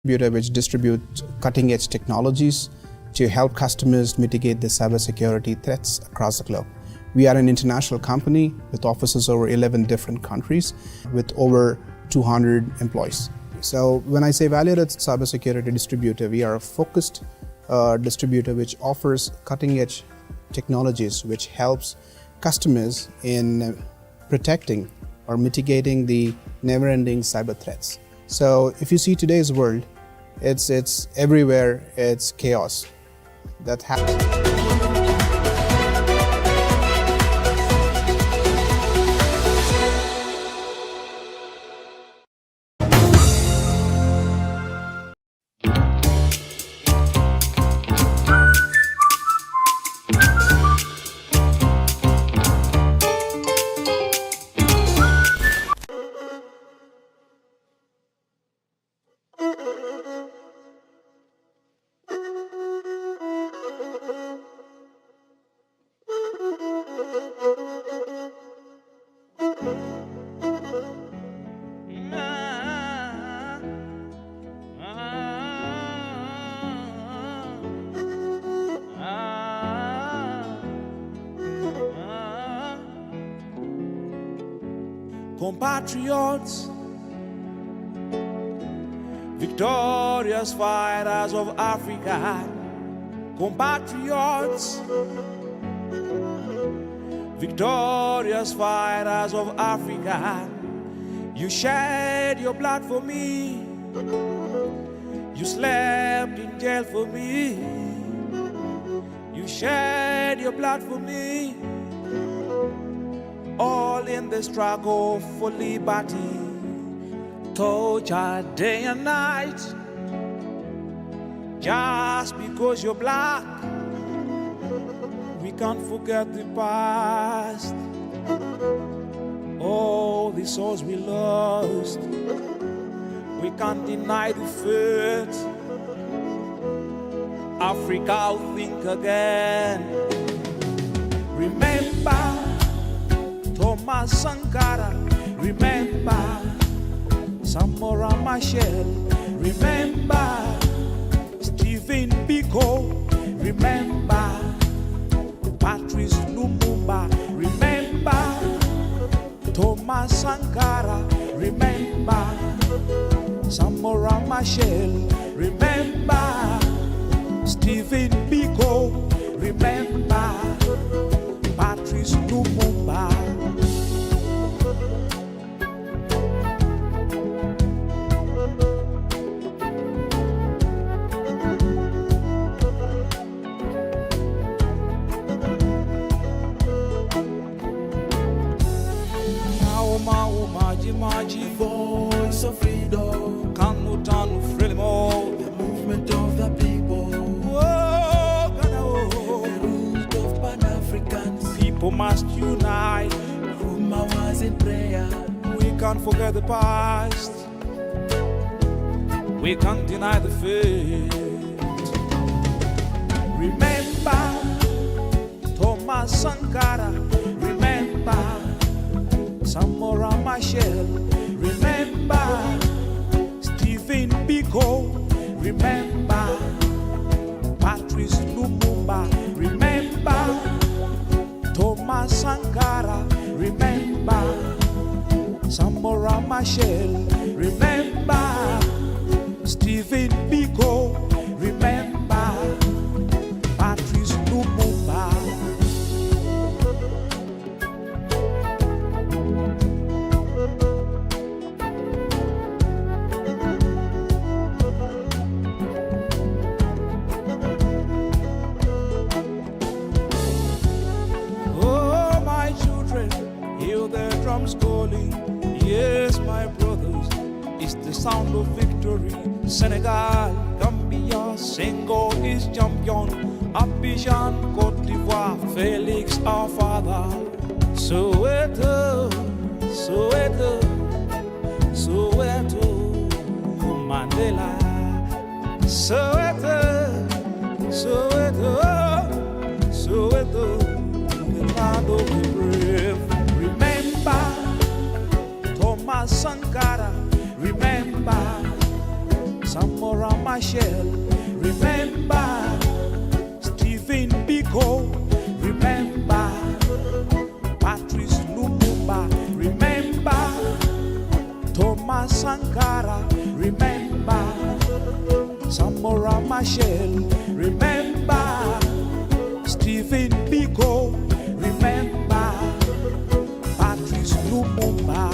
distributor which distributes cutting-edge technologies to help customers mitigate the cybersecurity threats across the globe. We are an international company with offices over 11 different countries with over 200 employees. So when I say value-added cybersecurity distributor, we are a focused distributor which offers cutting-edge technologies which helps customers in protecting or mitigating the never-ending cyber threats. So if you see today's world, it's everywhere, it's chaos that happens. Compatriots, victorious fighters of Africa. Compatriots, victorious fighters of Africa. You shed your blood for me. You slept in jail for me. You shed your blood for me. All in the struggle for liberty, tortured day and night, just because you're black. We can't forget the past, all the souls we lost. We can't deny the fate. Africa will think again. Remember Thomas Sankara, remember Samora Machel, remember Stephen Biko, remember Patrice Lumumba, remember Thomas Sankara, remember Samora Machel, remember Stephen Biko, remember Patrice Lumumba. Voice of freedom, Kanutanu Frelimo, the movement of the people, the root of Pan-Africans. People must unite. From hours in prayer, We can't forget the past. We can't deny the fate. Remember Thomas Sankara, remember Samora Machel, remember Stephen Biko, remember Patrice Lumumba, remember Thomas Sankara, remember Samora Machel, remember Stephen Biko, remember Patrice Lumumba. Drums calling, yes, my brothers, it's the sound of victory. Senegal, Gambia, Senghor is champion. Abidjan, Côte d'Ivoire, Félix our father. Soweto, Soweto, Soweto, Mandela. Soweto, Soweto, Soweto, the land of the brave. Remember Thomas Sankara, remember Samora Machel, remember Stephen Biko, remember Patrice Lumumba, remember Thomas Sankara, remember Samora Machel, remember Stephen Biko, remember Patrice Lumumba.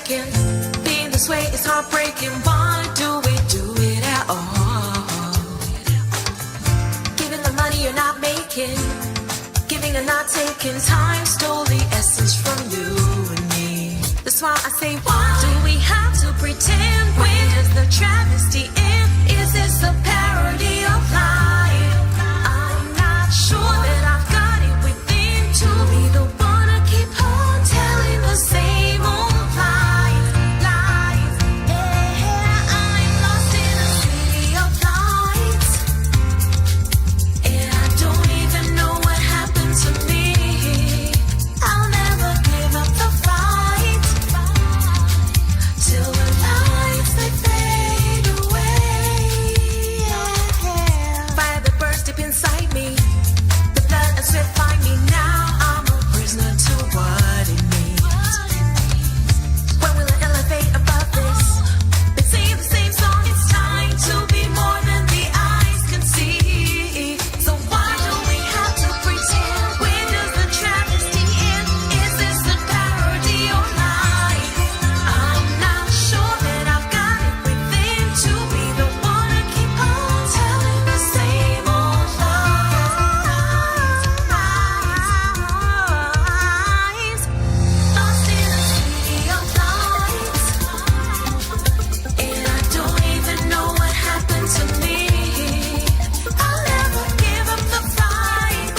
breaking. Being this way is heartbreaking. Why do we do it at all? Giving the money you're not making, giving and not taking. Time stole the essence from you and me. That's why I say, why do we have to pretend? When does the travesty end? Is this a parody of life? I'm not sure that I've got it within to be the one to keep on telling the same old lies, lies. Yeah, I'm lost in a city of lights, and I don't even know what happened to me. I'll never give up the fight till the lights they fade away. Fire that burns deep inside me, the blood and sweat find me now. I'm a prisoner to what it means. When will I elevate above this? They sing the same song. It's time to be more than the eyes can see. So why do we have to pretend? When does the travesty end? Is this a parody or life? I'm not sure that I've got it within to be the one to keep on telling the same old lies. Lost in a city of lights, and I don't even know what happened to me. I'll never give up the fight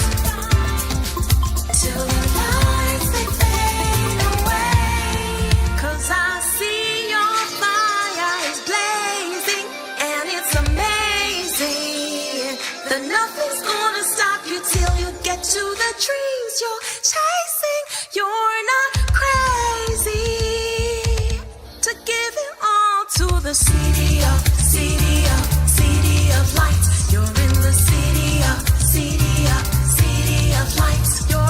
till the lights they fade away. 'Cause I see your fire is blazing, and it's amazing that nothing's gonna stop you till you get to the dreams you're chasing. You're not crazy to give it all to the city of lights. You're in the city of lights. You're in the city of city of lights. Yeah.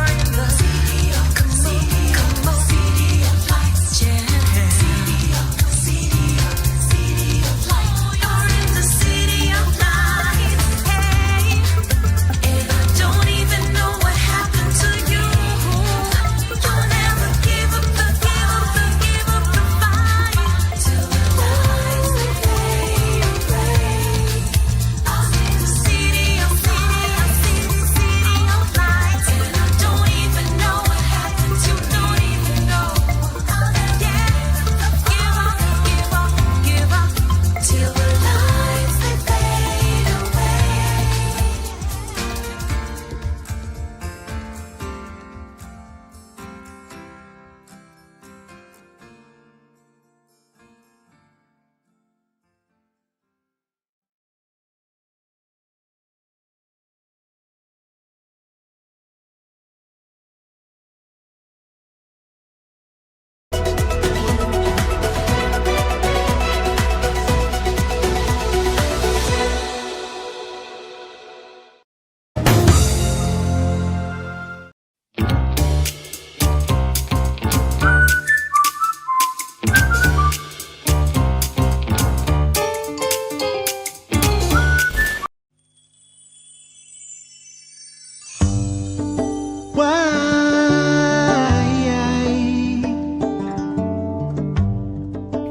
City of lights. You're in the city of lights. Hey, and I don't even know what happened to you. You'll never give up the fight till the lights they fade away. I'm in the city of lights, and I don't even know what happened to. Don't even know. Yeah, give up till the lights they fade away.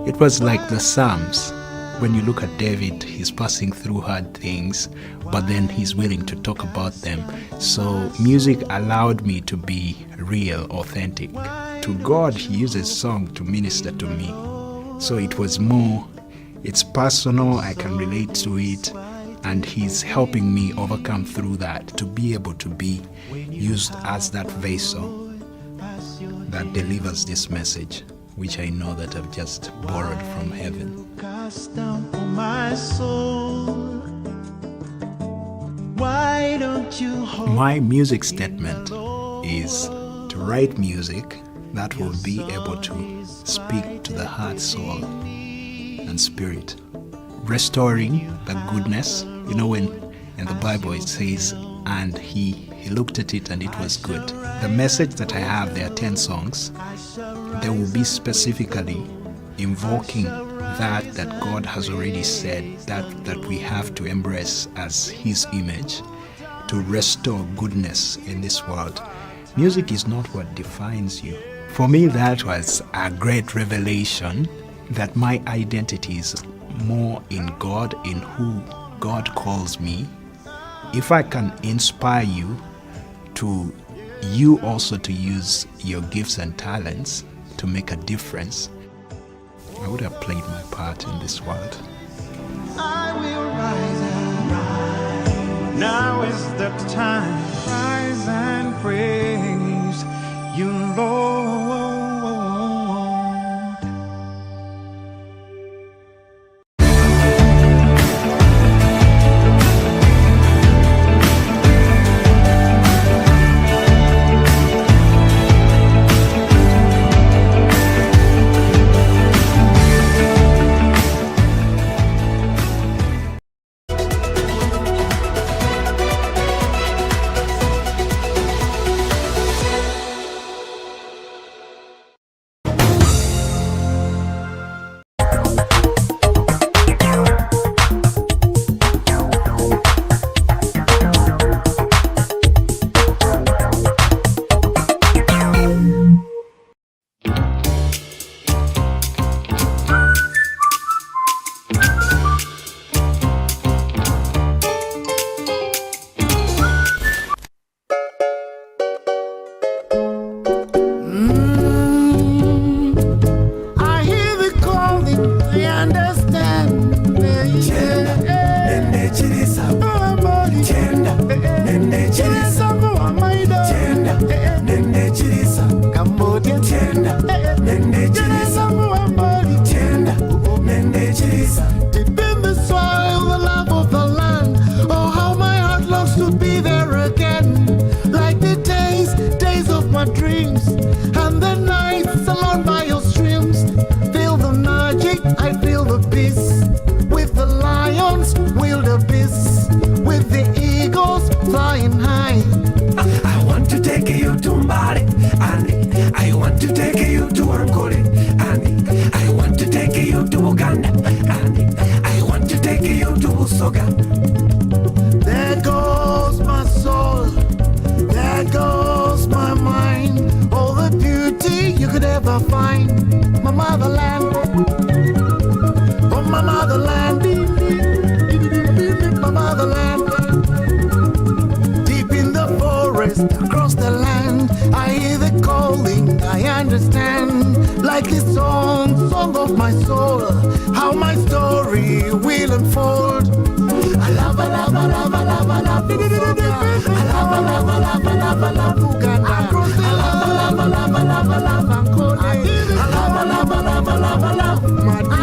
It was like the Psalms. When you look at David, he's passing through hard things, but then he's willing to talk about them. So music allowed me to be real, authentic. To God, he uses song to minister to me. So it was more, it's personal, I can relate to it, and he's helping me overcome through that, to be able to be used as that vessel that delivers this message, which I know that I've just borrowed from heaven. Cast down for my soul. Why don't you hold My music statement is to write music that will be able to speak to the heart, soul, and spirit, restoring the goodness. You know, when in the Bible it says, and he looked at it and it was good. The message that I have, there are 10 songs. They will be specifically invoking that God has already said that we have to embrace as his image, to restore goodness in this world. Music is not what defines you. For me, that was a great revelation that my identity is more in God, in who God calls me. If I can inspire you also to use your gifts and talents to make a difference, I would have played my part in this world. I will rise and rise. Now is the time. Rise and praise you, Lord. I hear the calling, I understand. Deep in the soil, the love of the land. Oh, how my heart longs to be there again. Like the days of my dreams, and the nights alone by your streams. Feel the magic, I feel the peace. With the lions, wildebeest. With the eagles flying high. I want to take you to Mbale, and I want to take you to Angola, and I want to take you to Uganda, and I want to take you to Busoga. There goes my soul, there goes my mind. All the beauty you could ever find. My motherland, oh my motherland, my motherland. Deep in the forest, across the land, I hear the calling, I understand. Like this song of my soul, how my story will unfold. I love, I love, I love, I love, I love, I love, I love, I love, I love, I love Uganda. I love, I love, I love, I love, I love Angola. I love, I love, I love, I love, I love Madi. I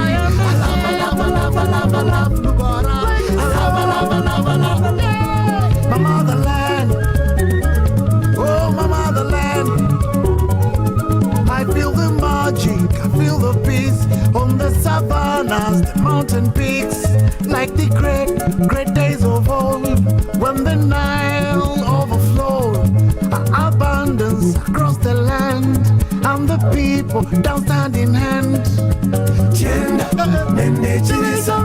love, I love, I love, I love, I love Lugora. I love, I love, I love, I love, I love my motherland. Oh, my motherland. I feel the magic, I feel the peace on the savannas, the mountain peaks, like the great days of old, when the Nile overflowed, abundance across the land, and the people down hand in hand. Chenda, nene chirisa,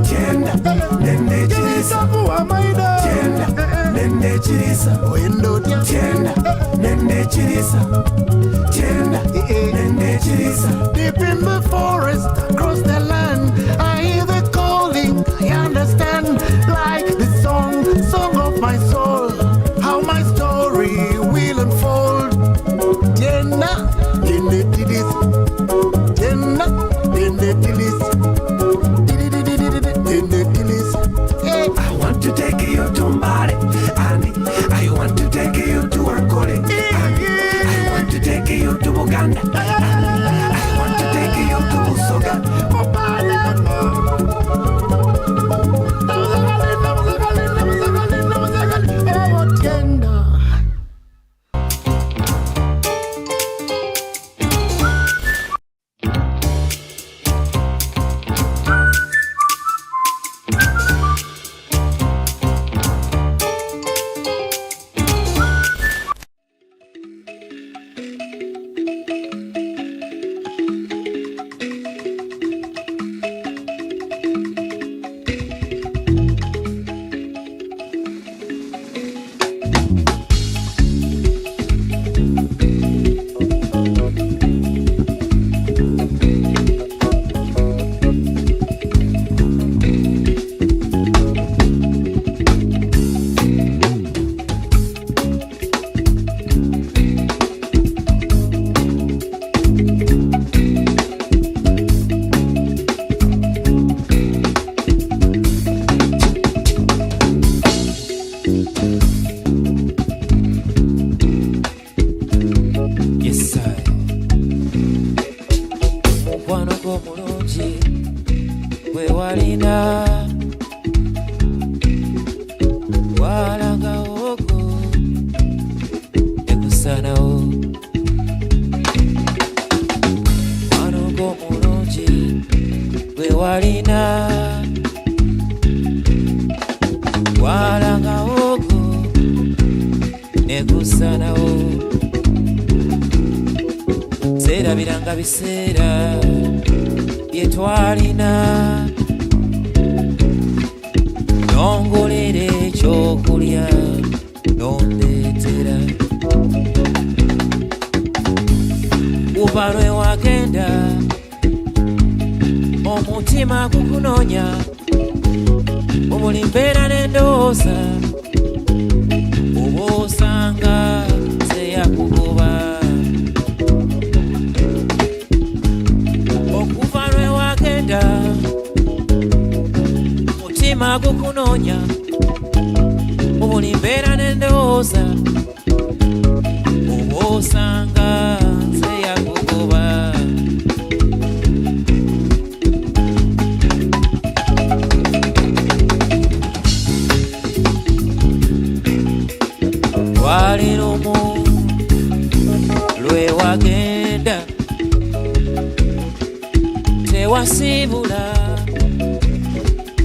chenda, nene chirisa, chenda, nene chirisa, chenda, nene chirisa, chenda, nene chirisa. Deep in the forest, across the land, I hear the calling, I understand. Like the song of my soul, how my story will unfold. Tiena, tiene tilis, tiena, tiene tilis, tiene tilis. I want to take you to Mbale, and I want to take you to Angola, and I want to take you to Uganda, and I want to take you to mukono gwo mulungi gwe walina walagawogo nekusanawo mukono gwo mulungi gwe walina walagawogo nekusanawo seerabiranga biseera byetwalina nongolera ekyokulya nondeetera kuva lwe wagenda omutima gukunoonya omuli mbeera n'endowooza oba osanga seyakugoba okuva lwe wagenda mutima gukunoonya omuli mbeera n'endowooza oba osanga seyakugoba twalirumu lwe wagenda tewasibula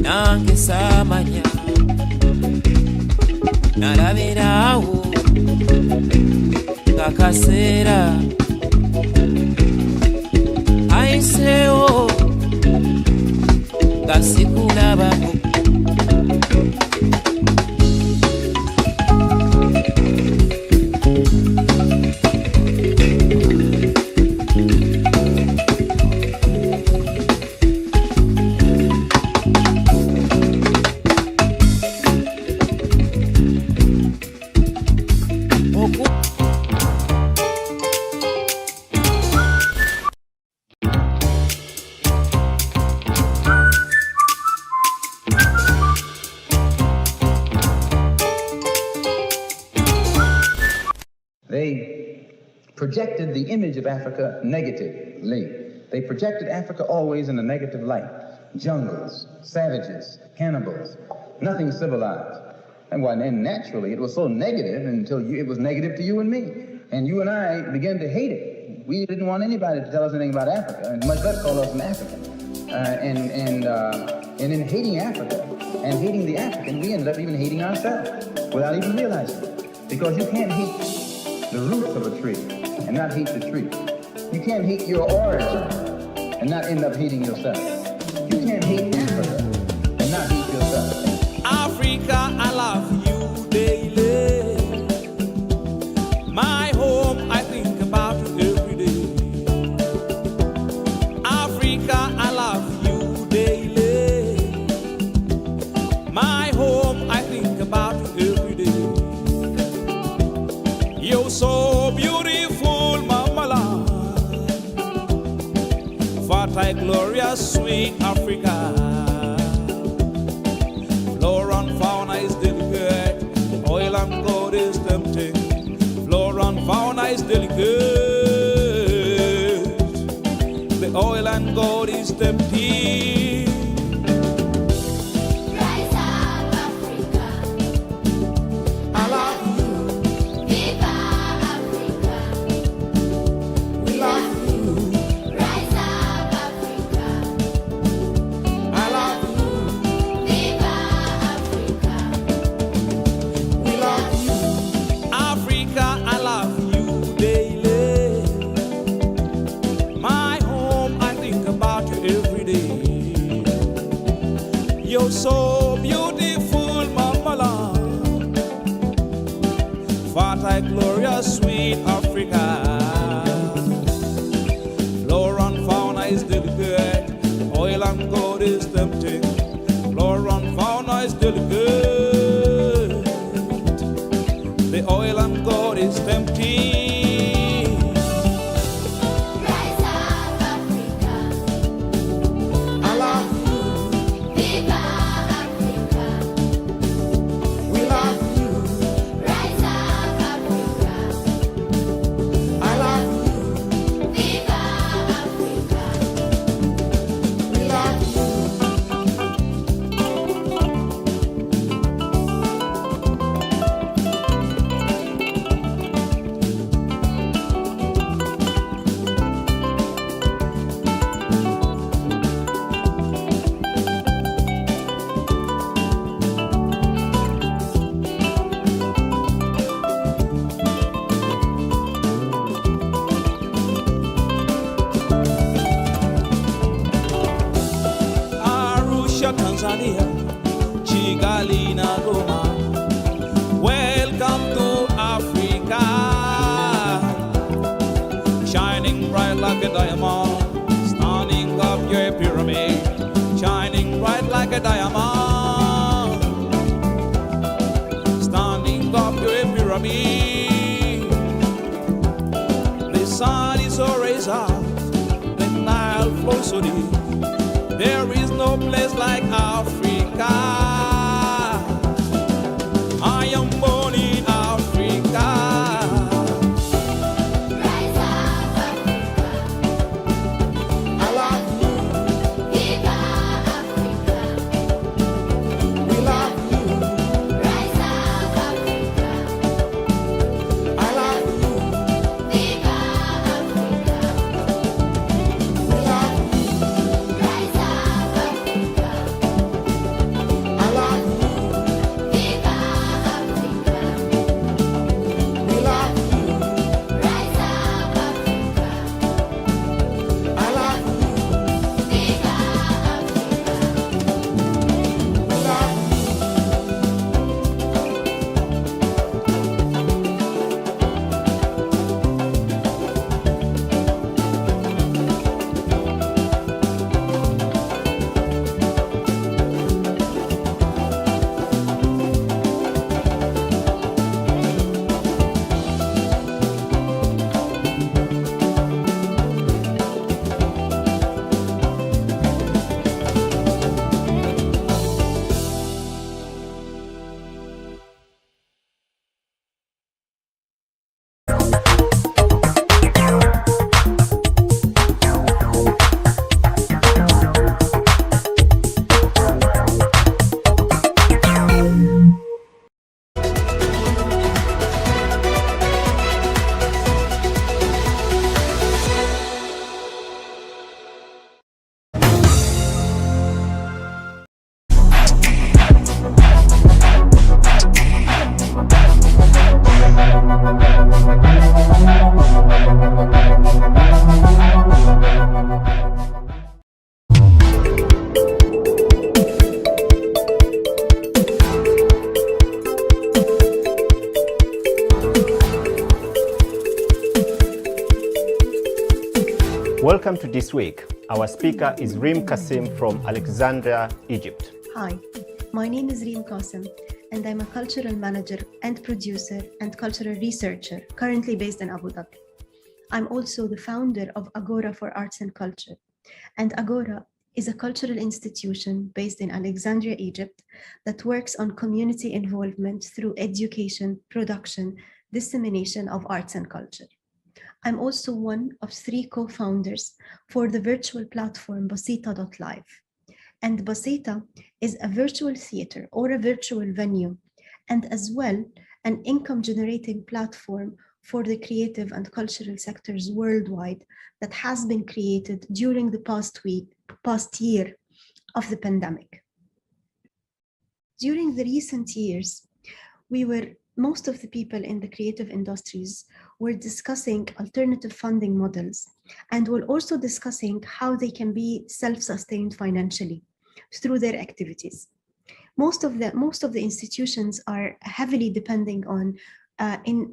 nange saamanya nalabiraawo nga kaseera ayiseewo nga sikulabako projected the image of Africa negatively. They projected Africa always in a negative light. Jungles, savages, cannibals, nothing civilized. And naturally, it was so negative until it was negative to you and me. And you and I began to hate it. We didn't want anybody to tell us anything about Africa, and much less call us an African. And in hating Africa and hating the African, we ended up even hating ourselves without even realizing it. Because you can't hate the roots of a tree and not hate the tree. You can't hate your origin and not end up hating yourself. You can't hate Africa and not hate yourself. Africa, I love you daily. My home, I think about you every day. Africa, I love you daily. My home, I think about you every day. You're so beautiful, Mama land. Fertile, glorious, sweet Africa. Flora and fauna is delicate, oil and gold is tempting. Flora and fauna is delicate, the oil and gold is tempting. Rise up, Africa. I love you, Viva Africa. we love you, Rise up, Africa. I love you, Viva Africa. we love you. Africa, I love you daily. My home, I think about you every day. You're so beautiful, Mama land. Fertile, glorious, sweet Africa. Flora and fauna is delicate, oil and gold is tempting. Flora and fauna is delicate, the oil and gold is tempting. Rise up, Africa. I love you, Viva Africa. we love you, Rise up, Africa. I love you, Viva Africa. a diamond, standing up to a pyramid. The sun is always up, the Nile flows so deep. There is no place like Africa. I am born in Africa. Rise up, Africa. I love you, Viva Africa. we love you, Rise up, Africa. I love you, Viva Africa. we love you, Rise up, Africa. I love you, Viva Africa. we love you, Rise up, Africa. I love you, Viva Africa. we love you. Welcome to This Week. Our speaker is Reem Kassim from Alexandria, Egypt. Hi, my name is Reem Qasim, and I'm a cultural manager and producer and cultural researcher currently based in Abu Dhabi. I'm also the founder of Agora for Arts and Culture, and Agora is a cultural institution based in Alexandria, Egypt, that works on community involvement through education, production, dissemination of arts and culture. I'm also one of 3 co-founders for the virtual platform Basita.live. And Basita is a virtual theater or a virtual venue, and as well an income-generating platform for the creative and cultural sectors worldwide that has been created during the past year of the pandemic. During the recent years, most of the people in the creative industries were discussing alternative funding models, and were also discussing how they can be self-sustained financially through their activities. Most of the institutions are heavily depending on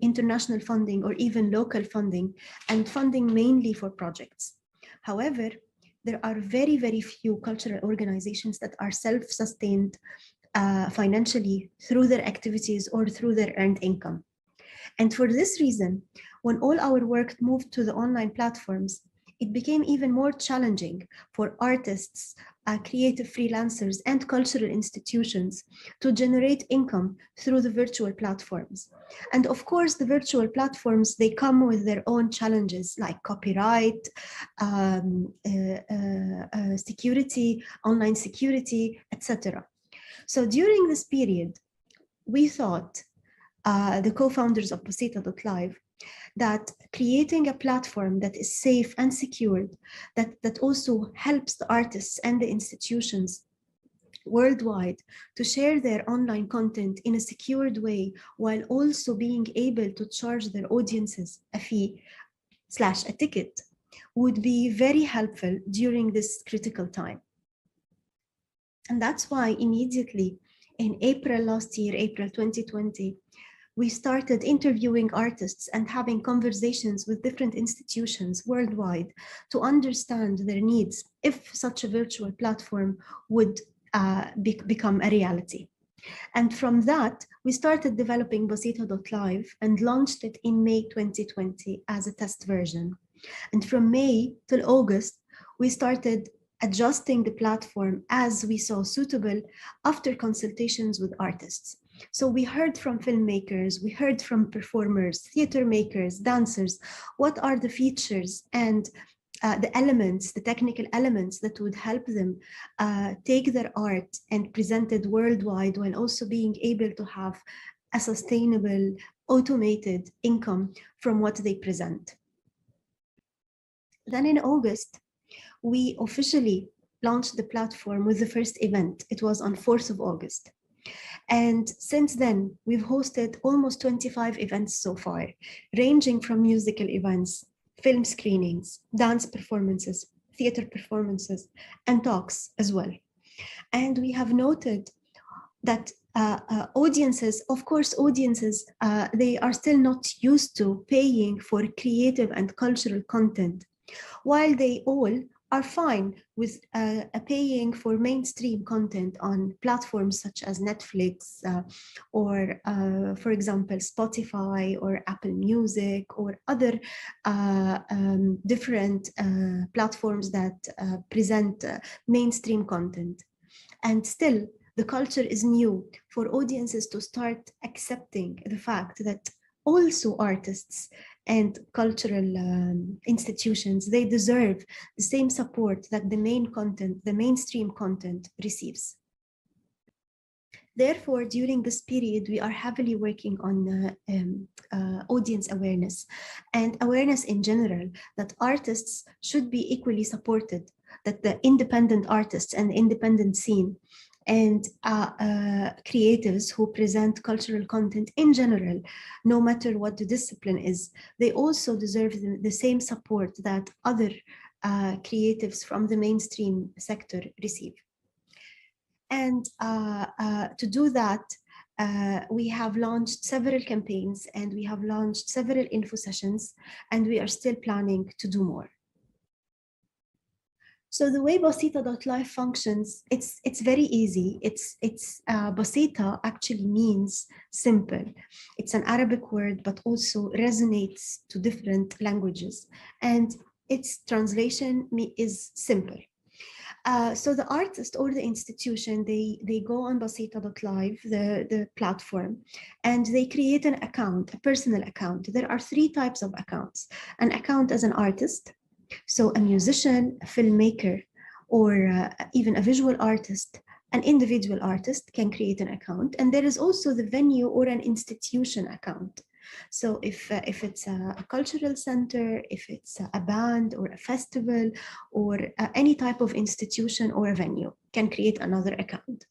international funding or even local funding, and funding mainly for projects. However, there are very, very few cultural organizations that are self-sustained financially through their activities or through their earned income. And for this reason, when all our work moved to the online platforms, it became even more challenging for artists, creative freelancers, and cultural institutions to generate income through the virtual platforms. And of course, the virtual platforms, they come with their own challenges like copyright, security, online security, etc. So during this period, we thought, the co-founders of Basita.live, that creating a platform that is safe and secured, that also helps the artists and the institutions worldwide to share their online content in a secured way, while also being able to charge their audiences a fee / a ticket, would be very helpful during this critical time. And that's why immediately in April last year, April 2020, we started interviewing artists and having conversations with different institutions worldwide to understand their needs if such a virtual platform would become a reality. And from that, we started developing Basita.live and launched it in May 2020 as a test version. And from May till August, we started adjusting the platform as we saw suitable after consultations with artists. So we heard from filmmakers, we heard from performers, theater makers, dancers, what are the features and the elements, the technical elements that would help them take their art and present it worldwide while also being able to have a sustainable, automated income from what they present. Then in August, we officially launched the platform with the first event. It was on 4th of August. And since then, we've hosted almost 25 events so far, ranging from musical events, film screenings, dance performances, theater performances, and talks as well. And we have noted that audiences, of course, they are still not used to paying for creative and cultural content, while they all are fine with paying for mainstream content on platforms such as Netflix or, for example, Spotify or Apple Music or other different platforms that present mainstream content. And still, the culture is new for audiences to start accepting the fact that also artists and cultural institutions, they deserve the same support that the mainstream content receives. Therefore, during this period, we are heavily working on audience awareness and awareness in general, that artists should be equally supported, that the independent artists and the independent scene and creatives who present cultural content in general, no matter what the discipline is, they also deserve the same support that other creatives from the mainstream sector receive. And to do that, we have launched several campaigns and we have launched several info sessions, and we are still planning to do more. So the way Basita.live functions, it's very easy. Basita actually means simple. It's an Arabic word, but also resonates to different languages. And its translation is simple. So the artist or the institution, they go on Basita.live, the platform, and they create an account, a personal account. There are 3 types of accounts. An account as an artist, so a musician, a filmmaker, or even a visual artist, an individual artist can create an account. And there is also the venue or an institution account. So if it's a cultural center, if it's a band or a festival or any type of institution or a venue can create another account.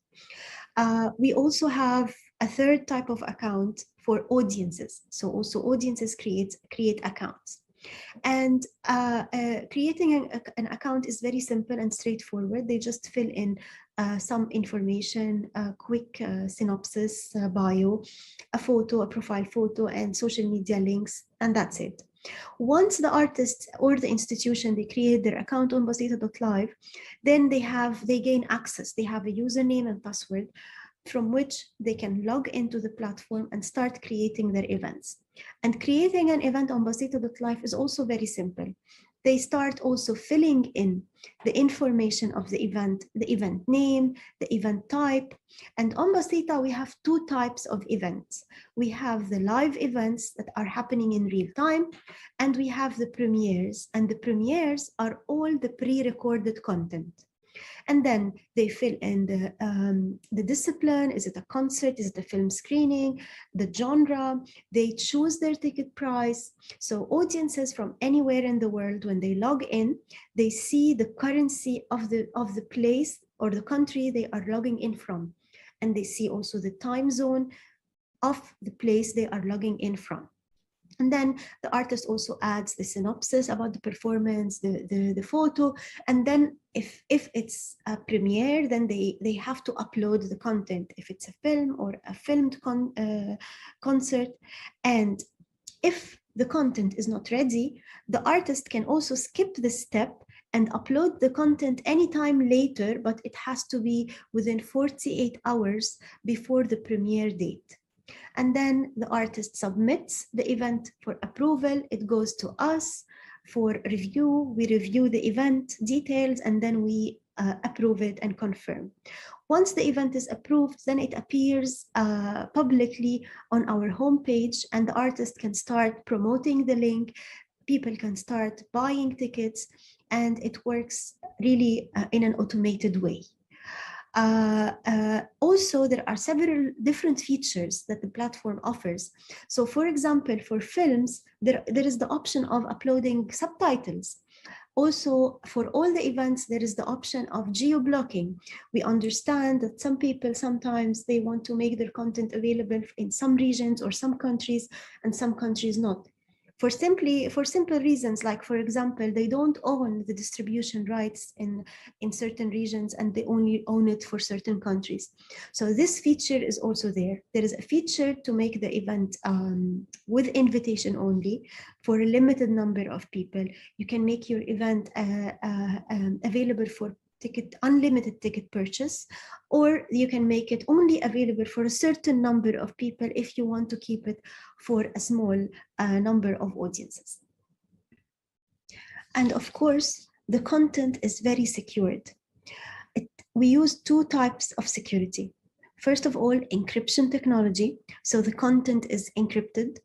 We also have a 3rd type of account for audiences. So also audiences create accounts. And creating an account is very simple and straightforward. They just fill in some information, a quick synopsis, bio, a photo, a profile photo, and social media links, and that's it. Once the artist or the institution, they create their account on Basita.live, then they gain access. They have a username and password from which they can log into the platform and start creating their events. And creating an event on Basita.live is also very simple. They start also filling in the information of the event name, the event type. And on Basita, we have 2 types of events. We have the live events that are happening in real time, and we have the premieres. And the premieres are all the pre-recorded content. And then they fill in the discipline. Is it a concert? Is it a film screening? The genre. They choose their ticket price. So audiences from anywhere in the world, when they log in, they see the currency of the place or the country they are logging in from. And they see also the time zone of the place they are logging in from. And then the artist also adds the synopsis about the performance, the photo. And then if it's a premiere, then they have to upload the content, if it's a film or a filmed concert. And if the content is not ready, the artist can also skip this step and upload the content anytime later, but it has to be within 48 hours before the premiere date. And then the artist submits the event for approval. It goes to us for review. We review the event details, and then we approve it and confirm. Once the event is approved, then it appears publicly on our homepage, and the artist can start promoting the link. People can start buying tickets, and it works really in an automated way. Also, there are several different features that the platform offers. So for example, for films, there is the option of uploading subtitles. Also, for all the events, there is the option of geo-blocking. We understand that some people, sometimes they want to make their content available in some regions or some countries, and some countries not. For simple reasons, like for example, they don't own the distribution rights in certain regions, and they only own it for certain countries. So this feature is also there. There is a feature to make the event with invitation only for a limited number of people. You can make your event available for unlimited ticket purchase, or you can make it only available for a certain number of people if you want to keep it for a small number of audiences. And of course, the content is very secured. We use two types of security. First of all, encryption technology, so the content is encrypted.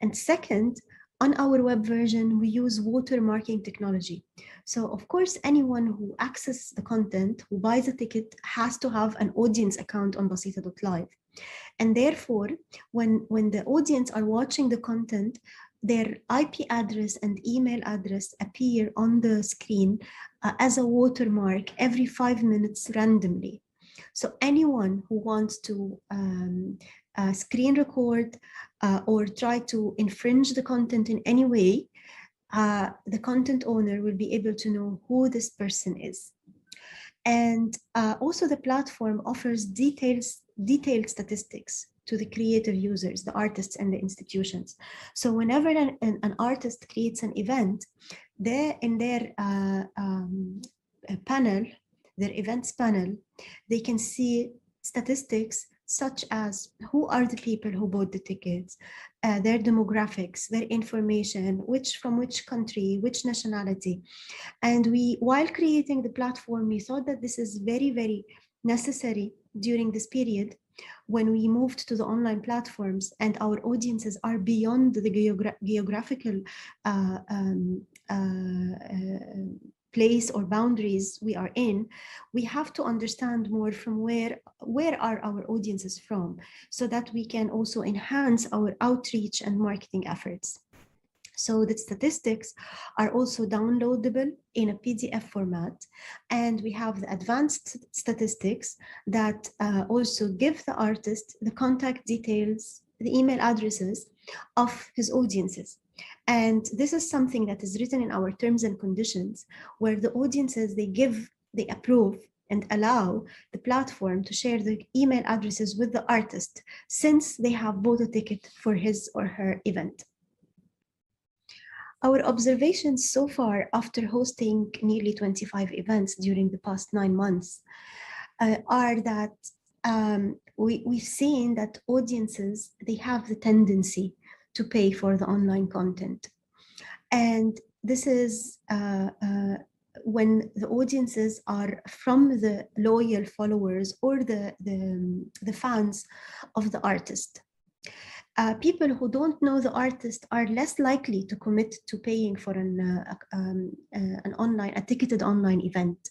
And second, on our web version, we use watermarking technology. So of course, anyone who accesses the content, who buys a ticket, has to have an audience account on basita.live. And therefore, when the audience are watching the content, their IP address and email address appear on the screen as a watermark every 5 minutes randomly. So anyone who wants to screen record or try to infringe the content in any way, the content owner will be able to know who this person is. And also the platform offers detailed statistics to the creative users, the artists and the institutions. So whenever an artist creates an event, in their panel, their events panel, they can see statistics such as who are the people who bought the tickets, their demographics, their information, from which country, which nationality. And while creating the platform, we thought that this is very, very necessary during this period when we moved to the online platforms and our audiences are beyond the geographical place or boundaries we are in. We have to understand more from where are our audiences from, so that we can also enhance our outreach and marketing efforts. So the statistics are also downloadable in a PDF format, and we have the advanced statistics that also give the artist the contact details, the email addresses of his audiences. And this is something that is written in our terms and conditions, where the audiences, they approve and allow the platform to share the email addresses with the artist, since they have bought a ticket for his or her event. Our observations so far, after hosting nearly 25 events during the past 9 months, are that we've seen that audiences, they have the tendency to pay for the online content. And this is when the audiences are from the loyal followers or the fans of the artist. People who don't know the artist are less likely to commit to paying for a ticketed online event.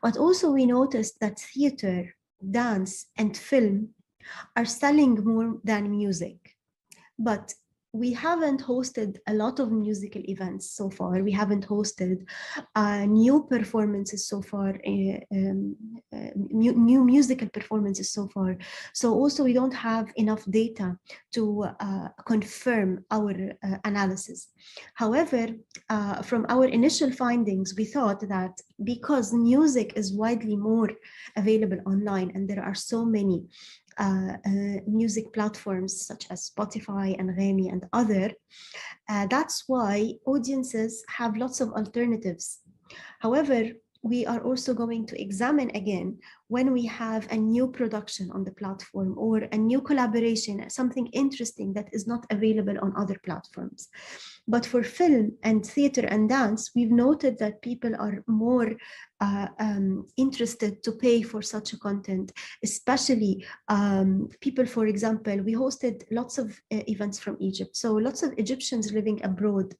But also we noticed that theater, dance, and film are selling more than music. But we haven't hosted a lot of musical events so far. We haven't hosted new performances so far, new musical performances so far. So also we don't have enough data to confirm our analysis. However, from our initial findings, we thought that because music is widely more available online, and there are so many music platforms such as Spotify and Remi and other, that's why audiences have lots of alternatives However, we are also going to examine again when we have a new production on the platform or a new collaboration, something interesting that is not available on other platforms. But for film and theater and dance, we've noted that people are more interested to pay for such a content, especially people, for example, we hosted lots of events from Egypt. So lots of Egyptians living abroad,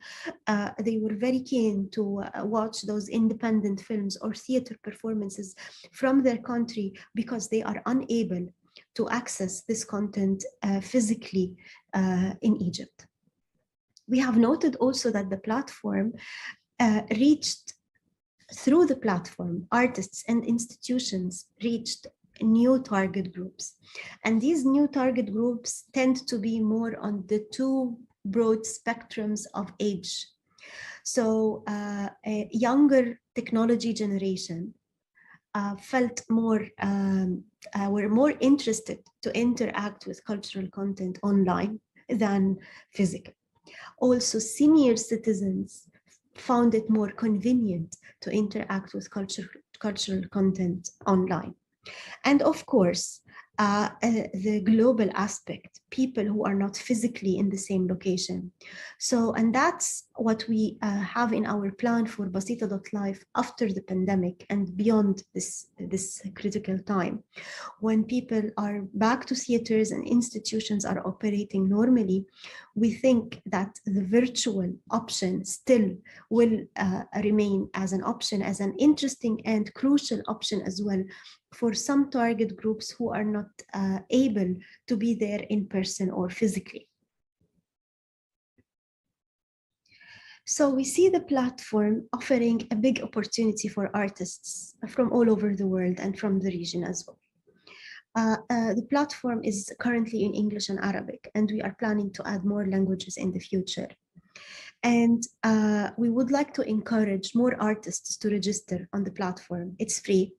they were very keen to watch those independent films or theater performances from their country because they are unable to access this content physically in Egypt. We have noted also that the platform reached, through the platform, artists and institutions reached new target groups. And these new target groups tend to be more on the two broad spectrums of age. So a younger technology generation felt more, were more interested to interact with cultural content online than physical. Also, senior citizens found it more convenient to interact with cultural content online. And of course, the global aspect, people who are not physically in the same location. So, and that's what we have in our plan for Basita.life after the pandemic and beyond this critical time. When people are back to theaters and institutions are operating normally, we think that the virtual option still will remain as an option, as an interesting and crucial option as well for some target groups who are not able to be there in person or physically. So we see the platform offering a big opportunity for artists from all over the world and from the region as well. The platform is currently in English and Arabic, and we are planning to add more languages in the future. And we would like to encourage more artists to register on the platform. It's free.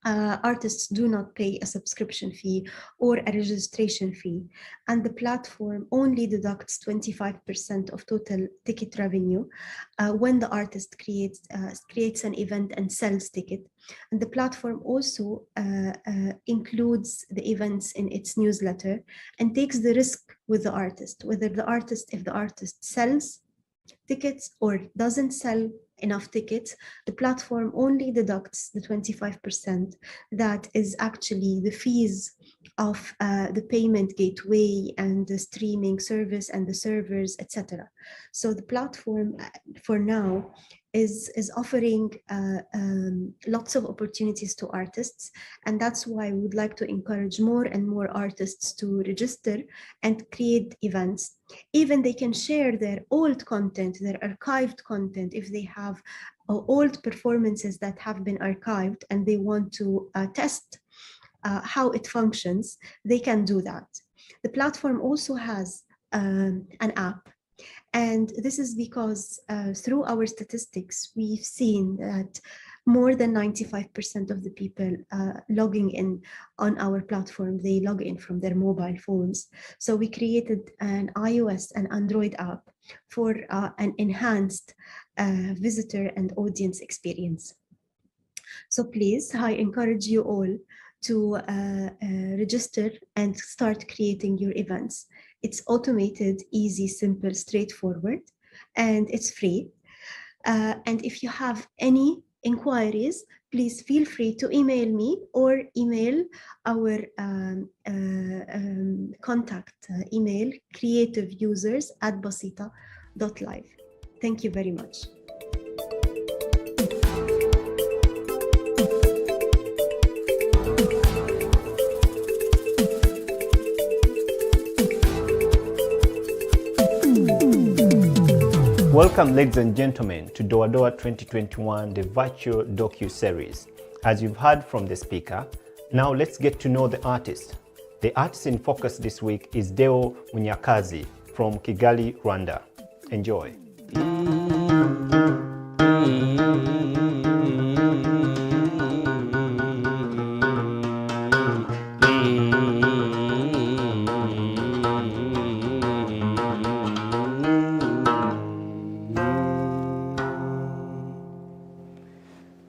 Artists do not pay a subscription fee or a registration fee, and the platform only deducts 25% of total ticket revenue when the artist creates an event and sells ticket. And the platform also includes the events in its newsletter and takes the risk with the artist, whether the artist, if the artist sells tickets or doesn't sell enough tickets, the platform only deducts the 25% that is actually the fees of the payment gateway and the streaming service and the servers, etc. So the platform for now is offering lots of opportunities to artists, and that's why we would like to encourage more and more artists to register and create events. Even they can share their old content, their archived content, if they have old performances that have been archived and they want to test how it functions, they can do that. The platform also has an app. And this is because through our statistics, we've seen that more than 95% of the people logging in on our platform, they log in from their mobile phones. So we created an iOS and Android app for an enhanced visitor and audience experience. So please, I encourage you all to register and start creating your events. It's automated, easy, simple, straightforward, and it's free. And if you have any inquiries, please feel free to email me or email our contact email, creativeusers@basita.live. Thank you very much. Welcome, ladies and gentlemen, to Doa Doa 2021, the virtual docu-series. As you've heard from the speaker, now let's get to know the artist. The artist in focus this week is Deo Munyakazi from Kigali, Rwanda. Enjoy.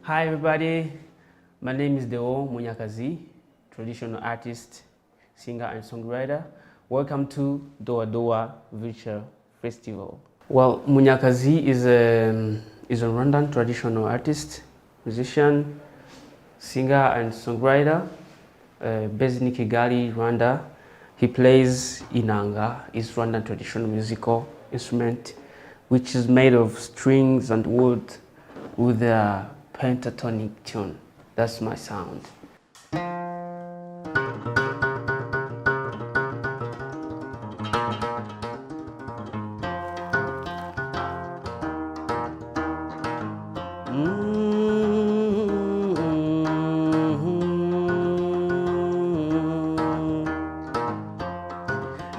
Hi everybody, my name is Deo Munyakazi, traditional artist, singer and songwriter. Welcome to Doa Doa Virtual Festival. Well, Munyakazi is a Rwandan traditional artist, musician, singer and songwriter, based in Kigali, Rwanda. He plays inanga, is Rwandan traditional musical instrument, which is made of strings and wood with a pentatonic tune. That's my sound.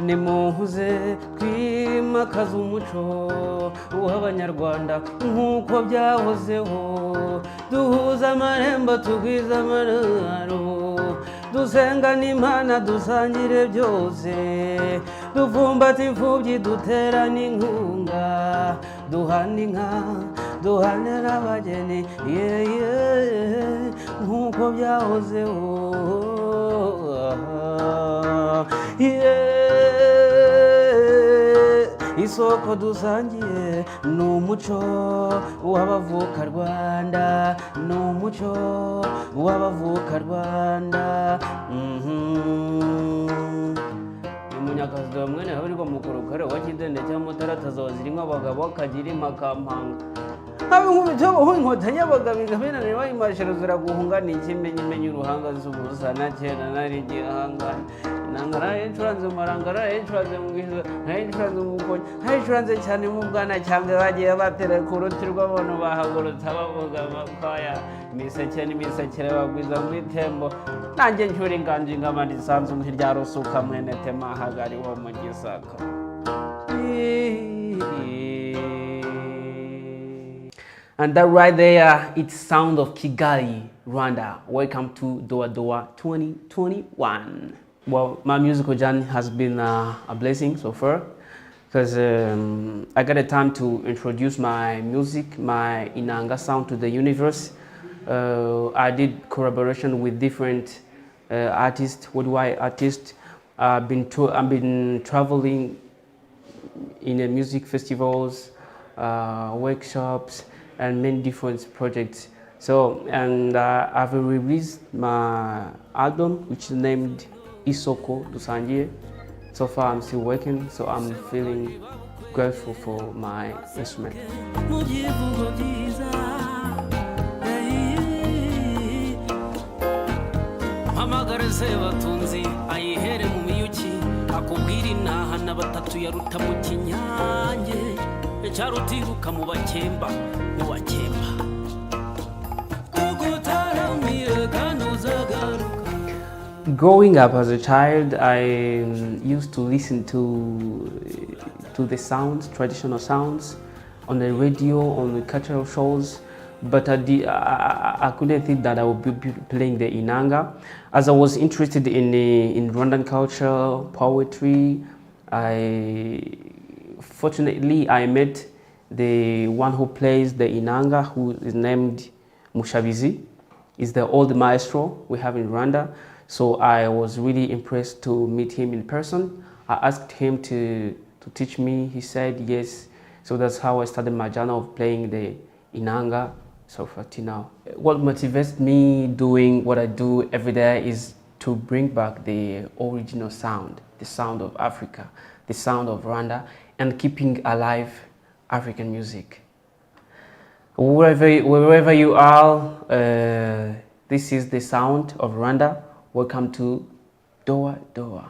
Nimuze kwimakaza umuco w'abanyarwanda nk'uko byahozeho, duhuza amarembo tugwiza amararo, dusenga n'Imana dusangire byose, dufumbata imfubyi dutera n'inkunga, duhana inka duhanira abageni nk'uko byahozeho. Isoko dusangiye ni umuco w'abavuka Rwanda, ni umuco w'abavuka Rwanda. Umunyakazi wa mwene habarirwa mukuru kare wa kidende cyangwa mutarataza wazirimo abagabo akagira impakampanga. Habe nk'ubitobo inkotanyi abagabo ingabene bayimashira ziraguhunga ni ikimenyimenyi uruhanga z'ubusa na cyenda nari gihangana. Nangara insurance marangara insurance mwiza insurance mukonyi insurance cyane mu bwana cyangwa bagiye batera ku ruti rw'abantu bahagurutse bavuga bakaya miseke n'imiseke bagwiza mu itembo nanjye ncyura inganji ngabandi sanzu nk'irya rusuka mwene tema hagari wo mu gisaka. And that right there, it's sound of Kigali, Rwanda. Welcome to Doa Doa 2021. Well, my musical journey has been a blessing so far, because I got a time to introduce my music, my inanga sound to the universe. I did collaboration with different artists, worldwide artists. I've been traveling in the music festivals, workshops, and many different projects. So, and I've released my album, which is named Isoko Dusangiye. So far I'm still working, so I'm feeling grateful for my instrument. Growing up as a child, I used to listen to the sounds, traditional sounds, on the radio, on the cultural shows, but I couldn't think that I would be playing the inanga. As I was interested in Rwandan culture, poetry, fortunately I met the one who plays the inanga, who is named Mushabizi. Is the old maestro we have in Rwanda. So I was really impressed to meet him in person. I asked him to teach me. He said yes. So that's how I started my journey of playing the inanga. So for now, what motivates me doing what I do every day is to bring back the original sound, the sound of Africa, the sound of Rwanda, and keeping alive African music. Wherever you are, this is the sound of Rwanda. Welcome to Doa Doa.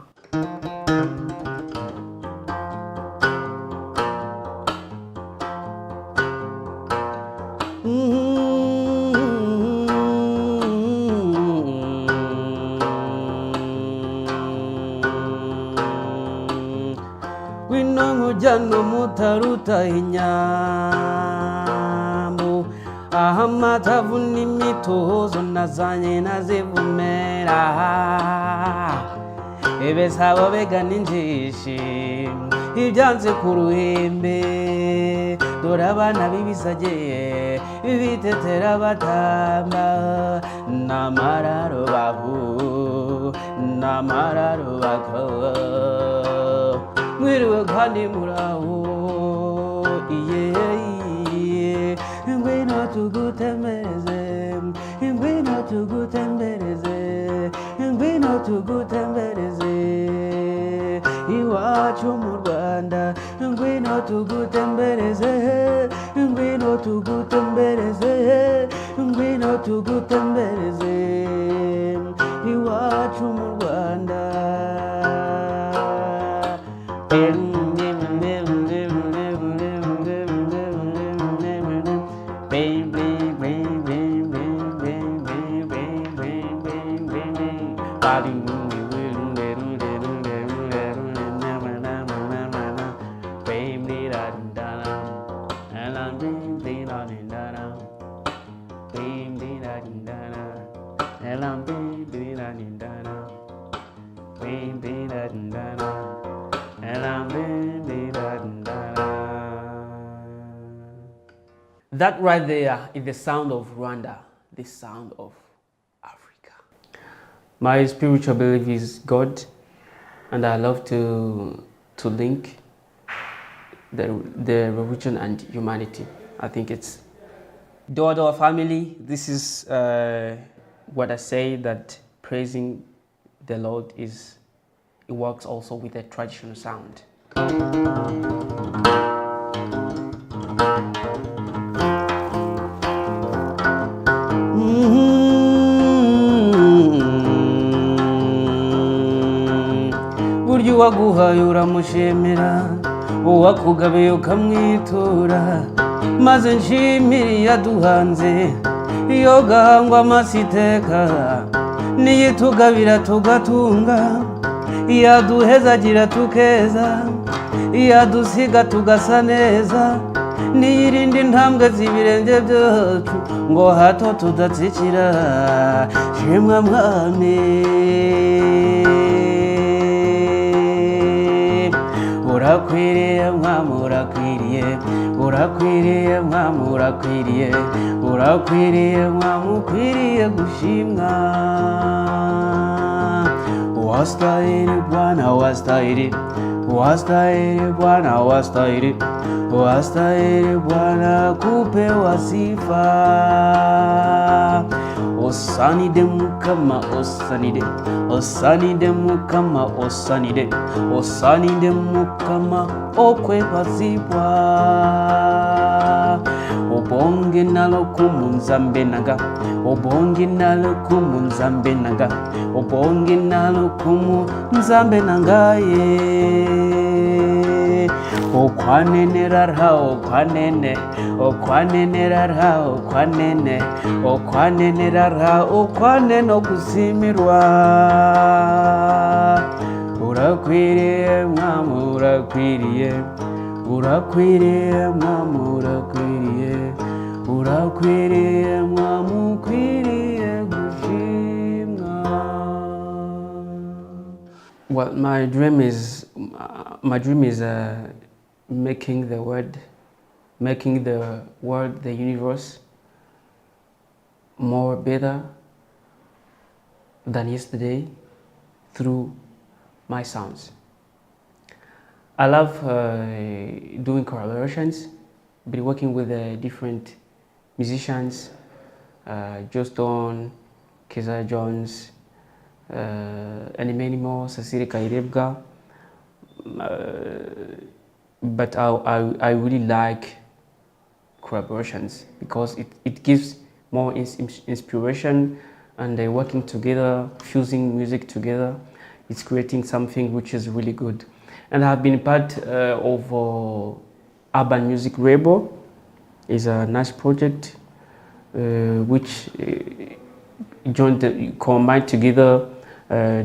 Winongo jano mutaruta inyambo ahamata vuni mitozo nazanye nazivumera ebesabo begana injishi ibyanze ku ruhembe dore abana b'ibisage bitetera batamba n'amararo babu n'amararo bakaba mwiriwe kandi muraho iye ngwino tugutembereze ngwino tugutembereze ngwino tugutembereze iwacu mu Rwanda ngwino tugutembereze ngwino tugutembereze ngwino tugutembereze iwacu mu Rwanda That right there is the sound of Rwanda, the sound of Africa. My spiritual belief is God, and I love to link the religion and humanity. I think it's Doa family. This is what I say, that praising the Lord it works also with a traditional sound. Burya uwaguhaye uramushimira, uwakugabiye ukamwitura, maze nshimire yaduhanze iyo gahangwa amasiteka, niyitugabira tugatunga, yaduhezagira tukeza, yadusiga tugasa neza, niyirinda intambwe z'ibirenge byacu ngo hato tudatsikira. Shimwa mwami, urakwiriye mwami, urakwiriye, urakwiriye mwami, urakwiriye, urakwiriye mwami, ukwiriye gushimwa. Wastahili Bwana, wastahili, wastahili Bwana, wastahili, wastahili Bwana kupewa sifa. Osanide mukama, osanide, osanide mukama, osanide, osanide mukama okwebazibwa. Obonge nalo kumunzambe naga, obonge nalo kumunzambe naga, obonge nalo kumunzambe nangaye. Okwanene rarha, okwanene, okwanene rarha, okwanene, okwanene rarha, okwanene okusimirwa. Urakwiriye mwami, urakwiriye, urakwiriye mwami, urakwiriye, urakwiriye mwami, ukwiriye gushimwa. Well, my dream is making the world, the universe more better than yesterday through my sounds. I love doing collaborations, been working with different musicians, Joston, Keza Jones, and many more, Cecilia Kairebga. But I really like collaborations because it gives more inspiration, and working together, fusing music together, it's creating something which is really good. And I've been part of Urban Music Label. It's a nice project which combined together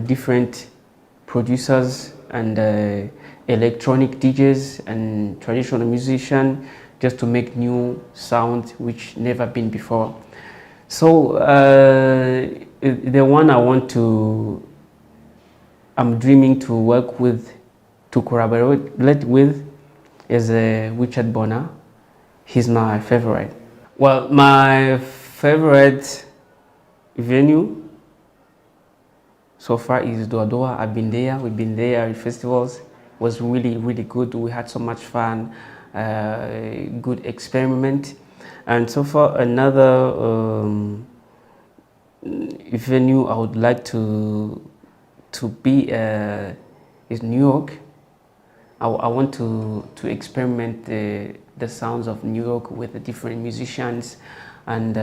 different producers and electronic DJs and traditional musicians, just to make new sound which never been before. So the one I'm dreaming to work with to collaborate with is Richard Bonner. He's my favorite. Well, my favorite venue so far is Doa Doa. I've been there. We've been there at festivals. It was really, really good. We had so much fun. Good experiment. And so far, another venue I would like to be is New York. I want to experiment the sounds of New York with the different musicians and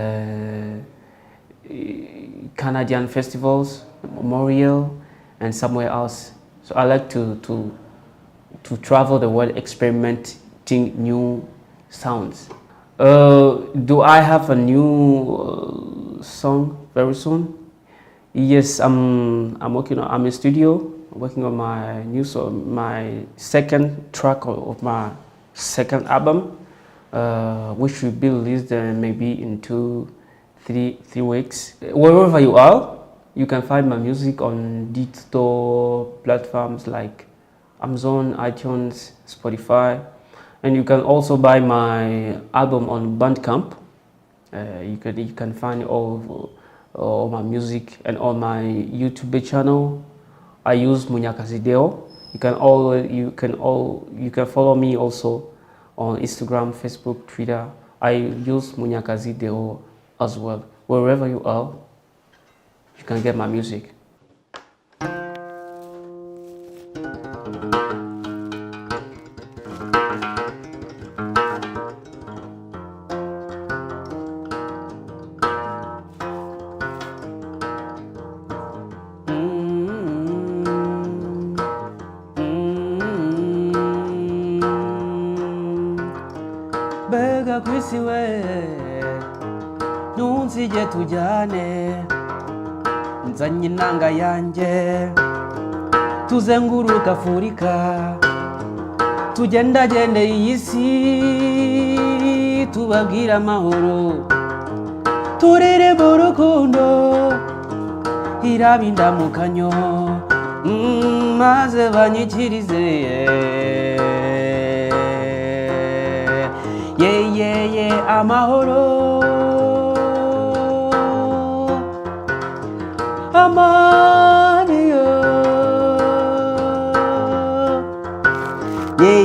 Canadian festivals, Memorial, and somewhere else. So I like to travel the world experimenting new sounds. Do I have a new song very soon? Yes, I'm working on. I'm in studio working on my new song, my second track of my second album, which will be released maybe in 3 weeks. Wherever you are, you can find my music on digital platforms like Amazon, iTunes, Spotify, and you can also buy my album on Bandcamp. You can find all my music and on my YouTube channel. I use Munyakazi Deo. You can follow me also on Instagram, Facebook, Twitter. I use Munyakazi Deo as well. Wherever you are, you can get my music. Bega kwisi we nunzije tujyane nzanye inanga yanjye tuzenguruka Afurika tugendagende iyi si tubabwira amahoro turereba urukundo iraba indamukanyo maze banyikirize ye amahoro amani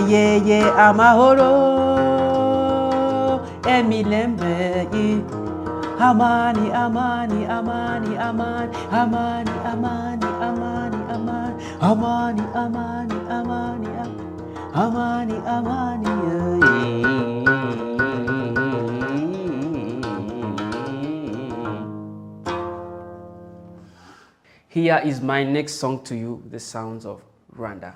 ye amahoro emilembe amani amani amani amani amani amani amani amani amani amani amani amani Here is my next song to you, the sounds of Rwanda.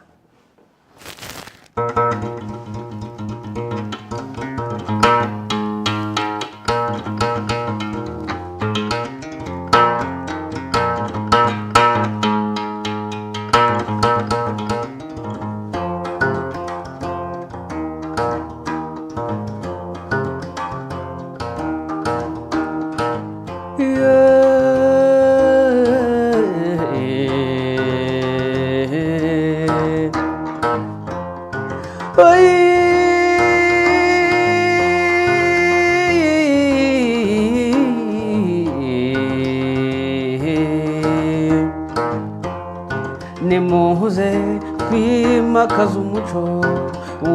nimuhuze twimakaza umuco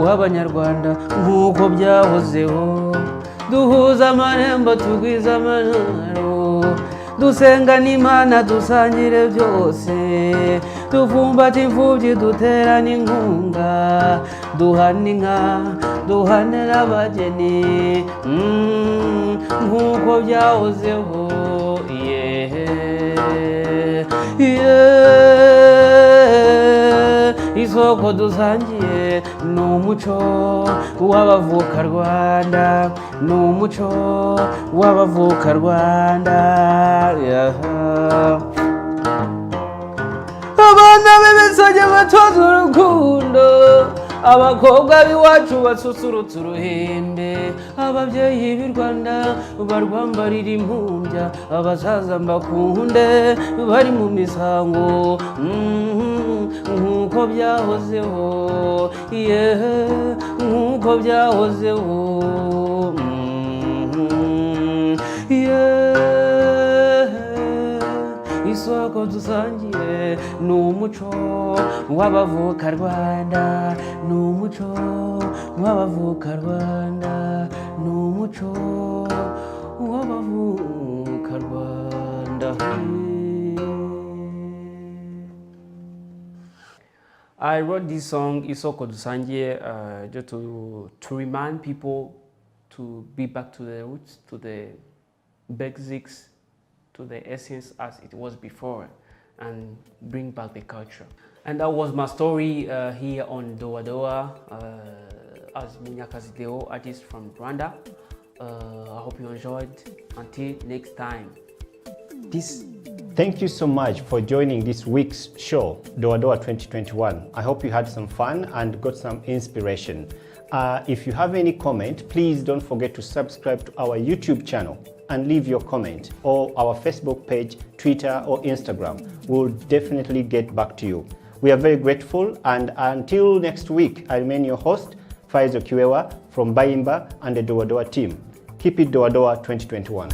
w'abanyarwanda nk'uko byahozeho duhuza amarembo tugwiza amanaro dusenga n'Imana dusangire byose tuvumbata imfubyi duterana inkunga duhana inka duhanira abageni nk'uko byahozeho isoko dusangiye ni umuco w'abavuka Rwanda ni umuco w'abavuka Rwanda abana b'ibisage batoza urukundo abakobwa b'iwacu basusurutsa uruhembe, ababyeyi b'i Rwanda barwambarira impumbya, abasaza mbakunde bari mu misango, nk'uko byahozeho, nk'uko byahozeho, isoko dusangiye ni umuco w'abavuka Rwanda, ni umuco w'abavuka Rwanda, ni umuco w'abavuka Rwanda. I wrote this song, Isoko Dusangiye, just to remind people to be back to the roots, to the basics, to the essence as it was before, and bring back the culture. And that was my story here on Doa Doa as Munyakazi Deo, artist from Rwanda. I hope you enjoyed. Until next time. Peace. Thank you so much for joining this week's show, Doa Doa 2021. I hope you had some fun and got some inspiration. If you have any comment, please don't forget to subscribe to our YouTube channel and leave your comment, or our Facebook page, Twitter or Instagram. We'll definitely get back to you. We are very grateful, and until next week, I remain your host, Faizo Kiwewa from Bayimba and the Doa Doa team. Keep it Doa Doa 2021.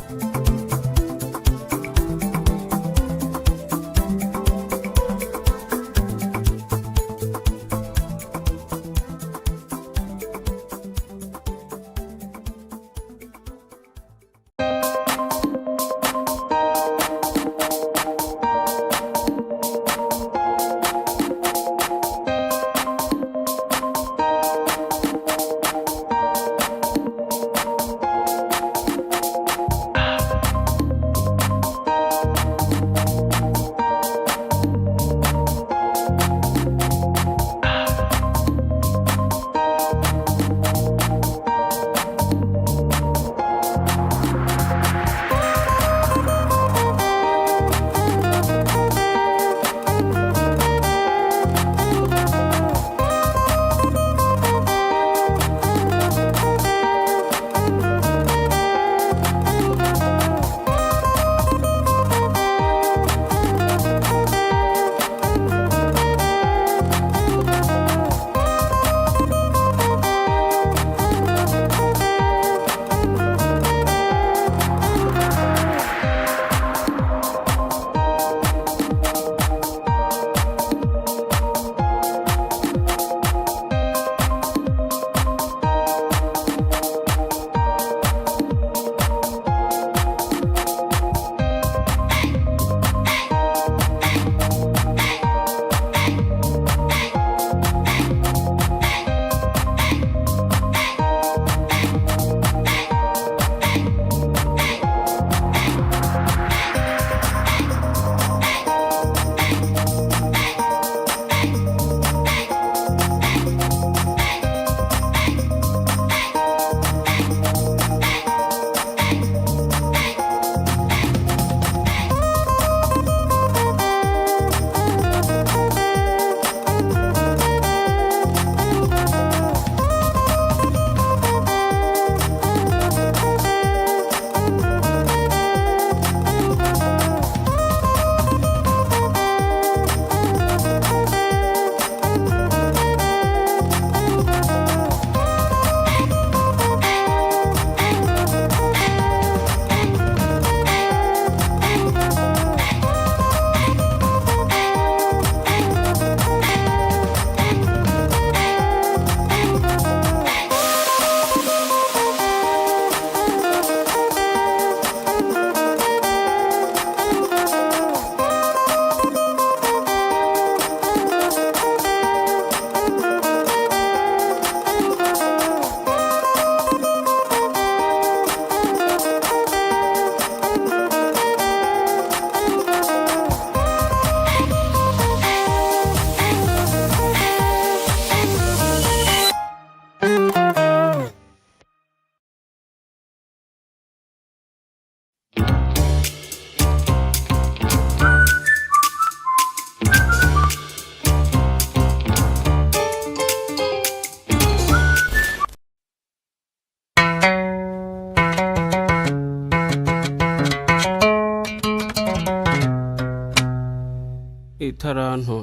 itaranto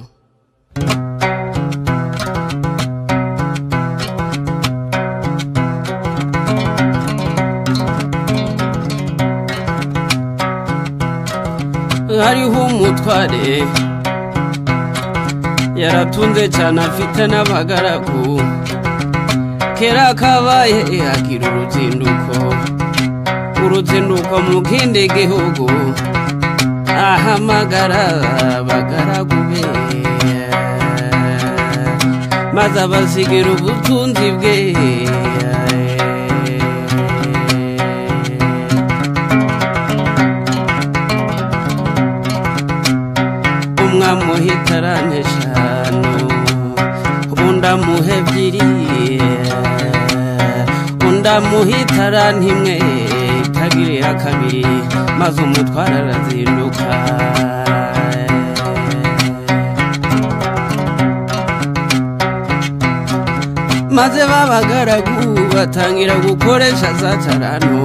hariho umutware yaratunze cyane afite n'abagaragu kera kabaye agira uruzinduko mu kindi gihugu ahamagara abagaragu be maze abasigira ubutunzi bwe amuhitarane eshanu undi amuha ebyiri undi amuhitarane imwe itagirira kabiri maze umutware arazinduka maze babagaragu batangira gukoresha za carano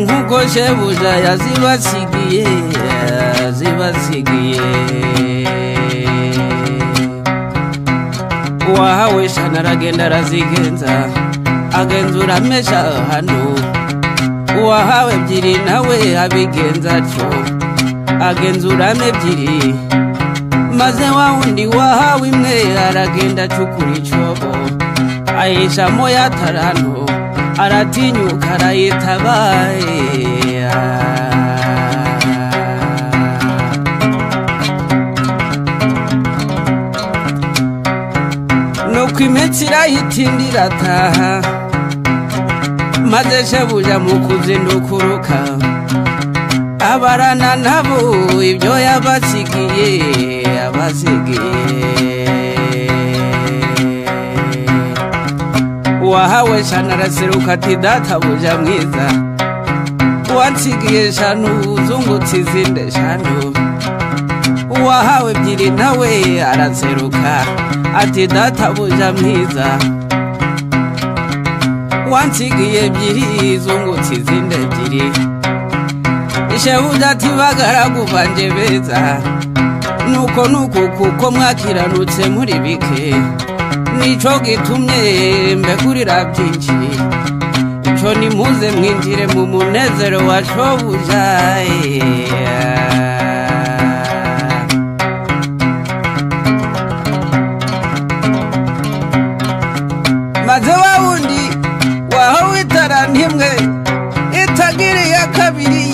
nk'uko shebuja yazibasigiye uwahawe shana aragenda arazigenza agenzura amesha hano uwahawe ebyiri nawe abigenza atyo agenzuramo ebyiri maze wa wundi wahawe imwe aragenda acukura icobo ayishamo ya tarano aratinyuka arayitabaye nuko iminsi irahitindira ataha maze shebuja mu kuzindukuruka abarana nabo ibyo yabasigiye uwahawe shana araseruka ati databuja mwiza wansigiye shanu uzungutse izindi eshanu uwahawe ebyiri nawe araseruka ati databuja mwiza wansigiye ebyiri zungutse izindi ebyiri shebuja ati bagaragu banje beza nuko kuko mwakiranutse muri bike nico gitumye mbekurira byinshi ico nimuze mwinjire mu munezero wa shobuja maze wa wundi wahawe itarani imwe itagiriye kabiri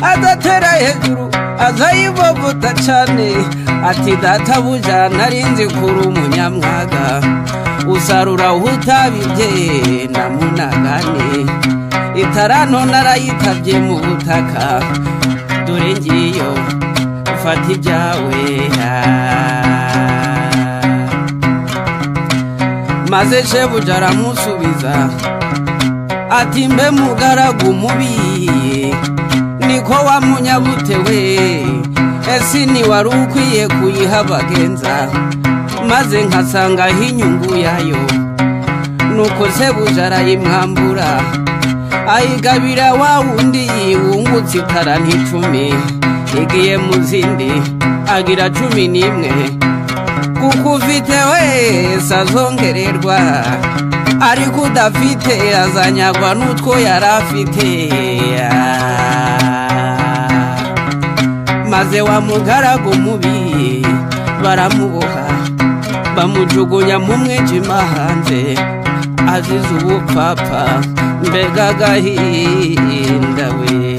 adatera hejuru azayivovota cane ati databuja narinzi kuri umunyamwaga usarura utabibye na munagane itaranto narayitavye mu butaka dore ngiyo ufata ibyawe maze shebuja aramusubiza ati mbe mugaragu mubi niko wamunyabutewe esi ni wari ukwiye kuyiha abagenza maze nkasangaho inyungu yayo nuko shebuja arayimwambura ayigabira wa wundi wungutse itarani 10 igiye mu zindi agira 11 kuko ufite wese azongererwa ariko udafite azanyagwa n'utwo yari afite maze wa mugaragu mubi baramuboha bamujugunya mu mwijima hanze azize ubupfapfa mbega agahinda we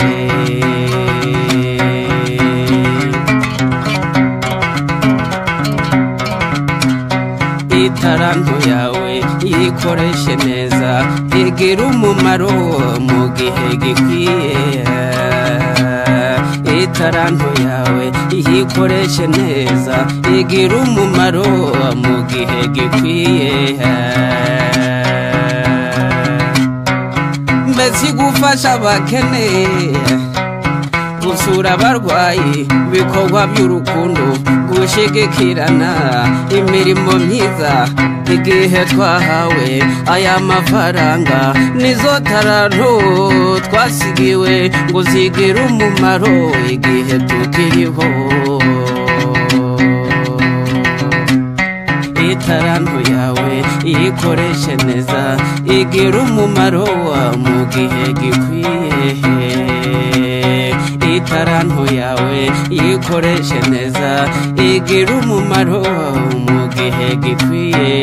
itaranto yawe yikoreshe neza igira umumaro mu gihe gikwiye itaranto yawe yikoreshe neza igira umumaro mu gihe gikwiye mbese gufasha abakene gusura abarwayi ibikorwa by'urukundo gushigikirana imirimo myiza igihe twahawe aya mafaranga nizo taranto twasigiwe ngo zigire umumaro igihe tukiriho. Itaranto yawe iyikoreshe neza igira umumaro mu gihe gikwiye. Itaranto yawe iyikoreshe neza igira umumaro mu gihe gikwiye.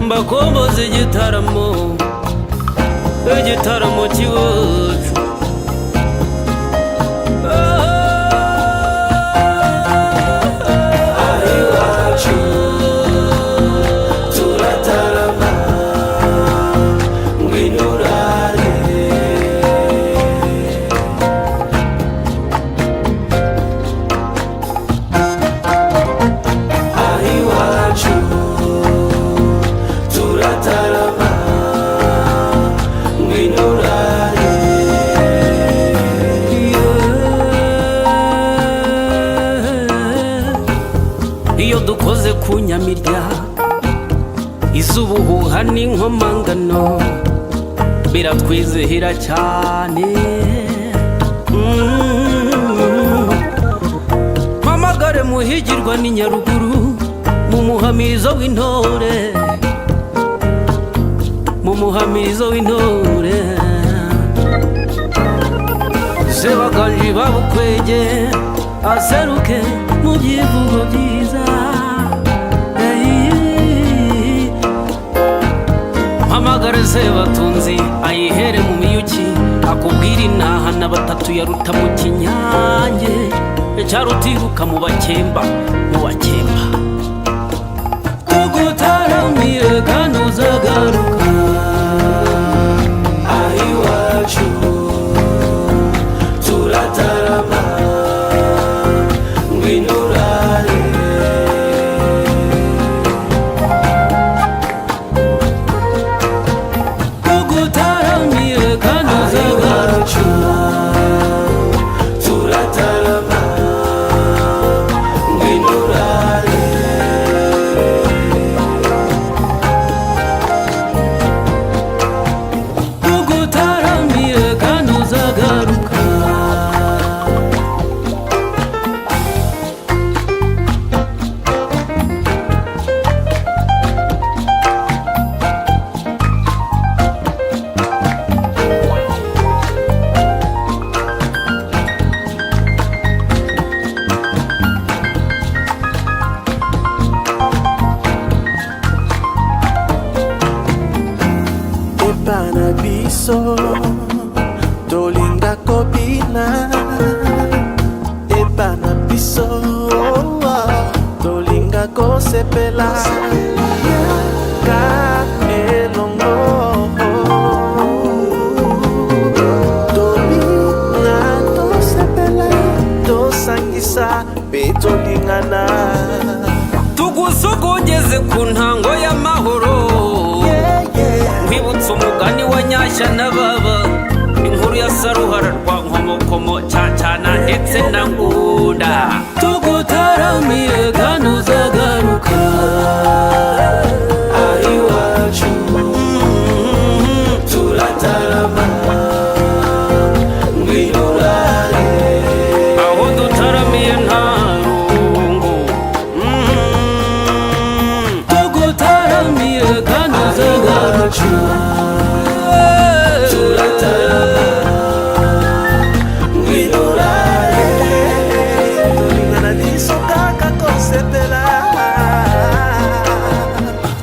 Mbakumbuze igitaramo cy'iwacu. Iwacu turatarama ngwino urare. Iwacu turatarama ngwino urare. Iyo dukoze ku nyamirya iz'ubuhuha n'inkomangano biratwizihira cyane. Mpamagare muhigirwa ni Nyaruguru mu muhamirizo w'intore, mu muhamirizo w'intore. Sebaganji babukwege aseruke mu byivugo byiza. Mpamagare Sebatunzi ayihere mu miyuki akubwira inaha na batatu yaruta mu kinyange cyarutiruka mu bakemba, mu bakemba. Tugutaramire kandi uzagaruka. Iwacu turatarama ngwino urare. Tugutaramire kandi uzagaruka. Turatarama ngwino urare. Tugutaramire kandi uzagaruka. Epana biso tolinga kobina. Epana biso tolinga kosepela ka elongo. Tolinga tosepela tosangisa pe tolingana. Tugusogogeze ku ntango y'amahoro. Nkwibutsa umugani wa Nyashya na Baba, inkuru ya Saruhara rwa Nkomokomo, Cacana ndetse na Ngunda. Tugutaramire kandi uzagaruka. Iwacu turatarama ngwino wacu turatarama ngwinurare Tolingana biso kaka kosepela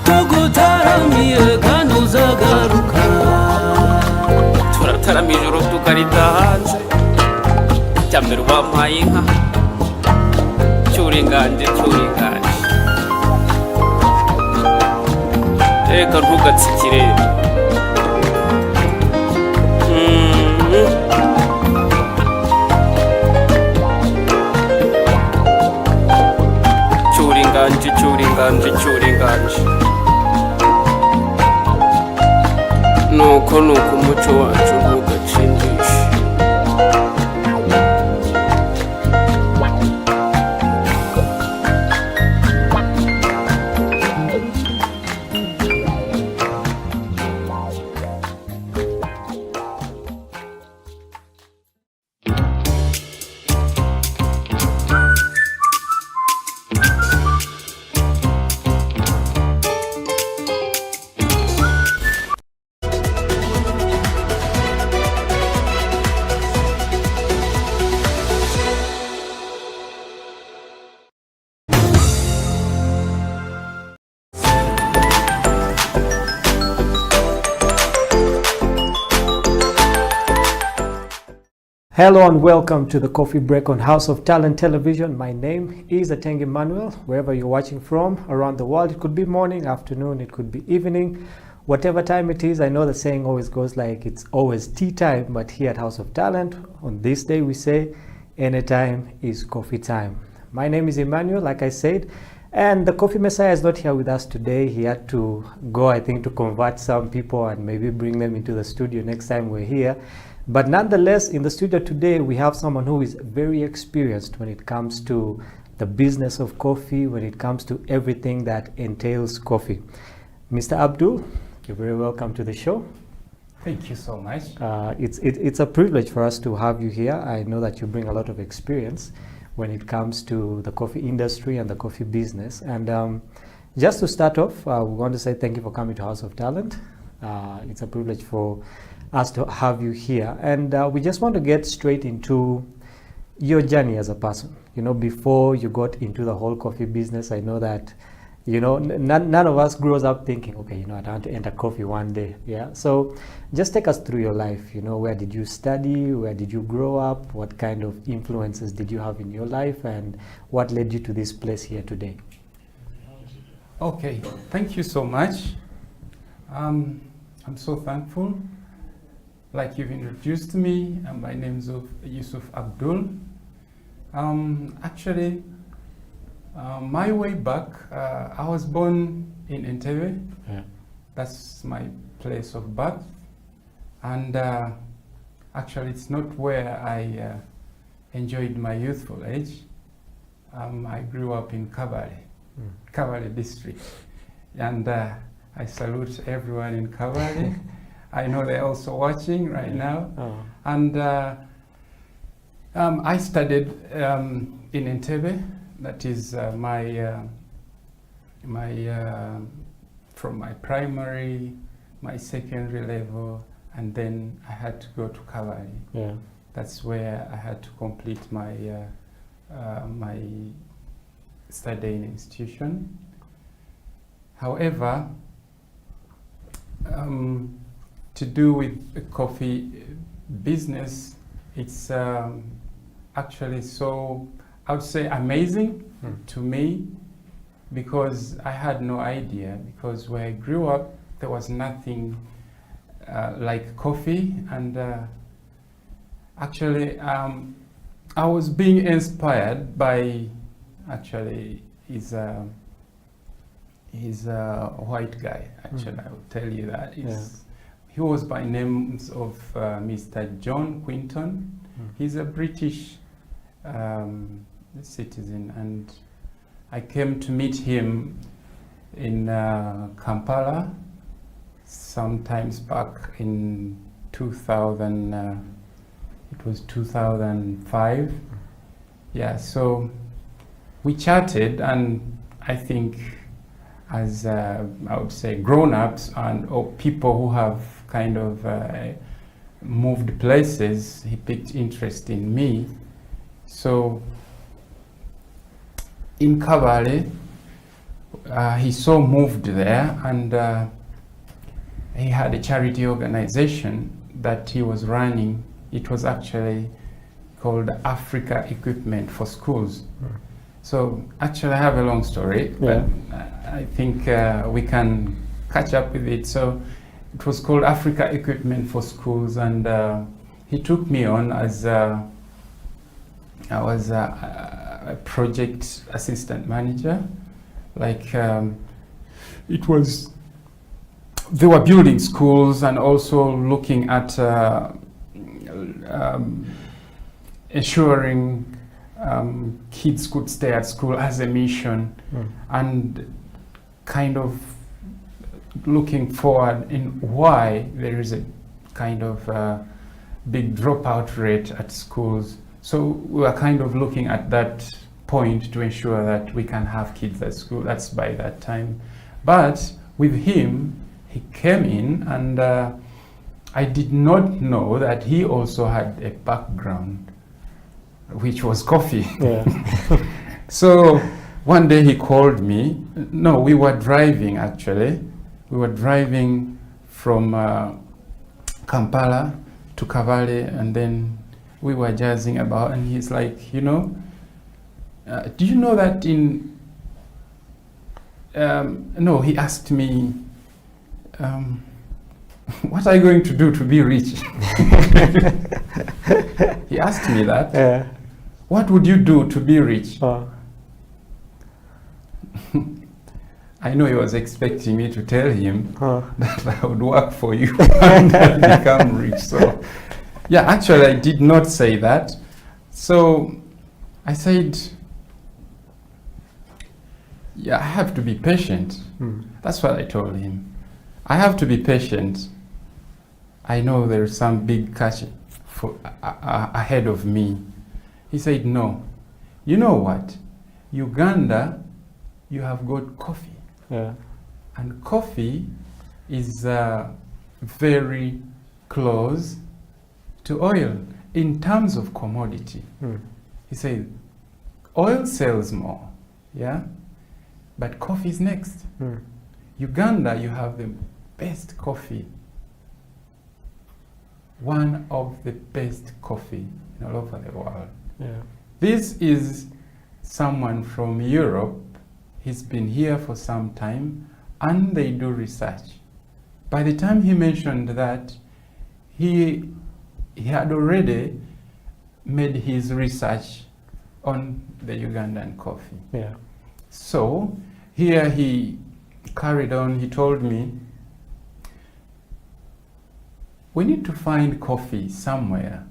tugutaramire kandi uzagaruka turatarama ijoro tukarita hanze cyambere wampaye inka cyuringanje reka ntugatsikire cyuringanje nuko umuco wacu ntugacindishe. Hello and welcome to the Coffee Break on House of Talent Television. My name is Ateng Emmanuel. Wherever you're watching from around the world, it could be morning, afternoon, it could be evening, whatever time it is. I know the saying always goes like it's always tea time, but here at House of Talent, on this day we say anytime is coffee time. My name is Emmanuel, like I said, and the Coffee Messiah is not here with us today. He had to go, I think, to convert some people and maybe bring them into the studio next time we're here. But nonetheless, in the studio today, we have someone who is very experienced when it comes to the business of coffee, when it comes to everything that entails coffee. Mr. Abdul, you're very welcome to the show. Thank you so much. It's a privilege for us to have you here. I know that you bring a lot of experience when it comes to the coffee industry and the coffee business. And just to start off, we want to say thank you for coming to House of Talent. It's a privilege for us to have you here, and we just want to get straight into your journey as a person. You know, before you got into the whole coffee business, I know that, you know, none of us grows up thinking, okay, you know, I want to enter coffee one day. Yeah, so just take us through your life. You know, where did you study, where did you grow up, what kind of influences did you have in your life, and what led you to this place here today? Okay, thank you so much. I'm so thankful. Like you've introduced me, my name is Yusuf Abdul. Actually, my way back, I was born in Entebbe. Yeah. That's my place of birth. And actually, it's not where I enjoyed my youthful age. I grew up in Kabale district. And I salute everyone in Kabale. I know they're also watching right now. Oh. And I studied in Entebbe. That is from my primary, my secondary level, and then I had to go to Kampala. Yeah. That's where I had to complete my my studying institution. However, to do with the coffee business, it's actually so, I would say, amazing to me, because I had no idea, because where I grew up there was nothing like coffee. And actually I was being inspired by, actually, he's a white guy, actually. I will tell you that. He was by names of Mr. John Quinton. He's a British citizen, and I came to meet him in Kampala sometimes back in 2000, it was 2005. Yeah, so we chatted, and I think as I would say grown-ups and or people who have kind of moved places, he picked interest in me. So in Kabale, he so moved there, and he had a charity organization that he was running. It was actually called Africa Equipment for Schools. So actually I have a long story, but I think we can catch up with it. So it was called Africa Equipment for Schools, and he took me on as I was a project assistant manager. Like it was, they were building schools and also looking at ensuring kids could stay at school as a mission, and kind of looking forward in why there is a kind of big dropout rate at schools. So we are kind of looking at that point to ensure that we can have kids at school. That's by that time. But with him, he came in, and I did not know that he also had a background, which was coffee. So one day he called me. No, we were driving actually. We were driving from Kampala to Kabale, and then we were jazzing about, and he's like, you know, do you know that in, no, he asked me, what are you going to do to be rich? He asked me that. What would you do to be rich? I know he was expecting me to tell him that I would work for you and become rich. So, yeah, actually I did not say that. So I said, yeah, I have to be patient. That's what I told him. I have to be patient. I know there's some big catch for, ahead of me. He said, no. You know what? Uganda, you have got coffee. And coffee is very close to oil in terms of commodity. He said, oil sells more, yeah? But coffee is next. Uganda, you have the best coffee. One of the best coffee all over the world. This is someone from Europe. He's been here for some time, and they do research. By the time he mentioned that, he had already made his research on the Ugandan coffee. So here he carried on. He told me, we need to find coffee somewhere.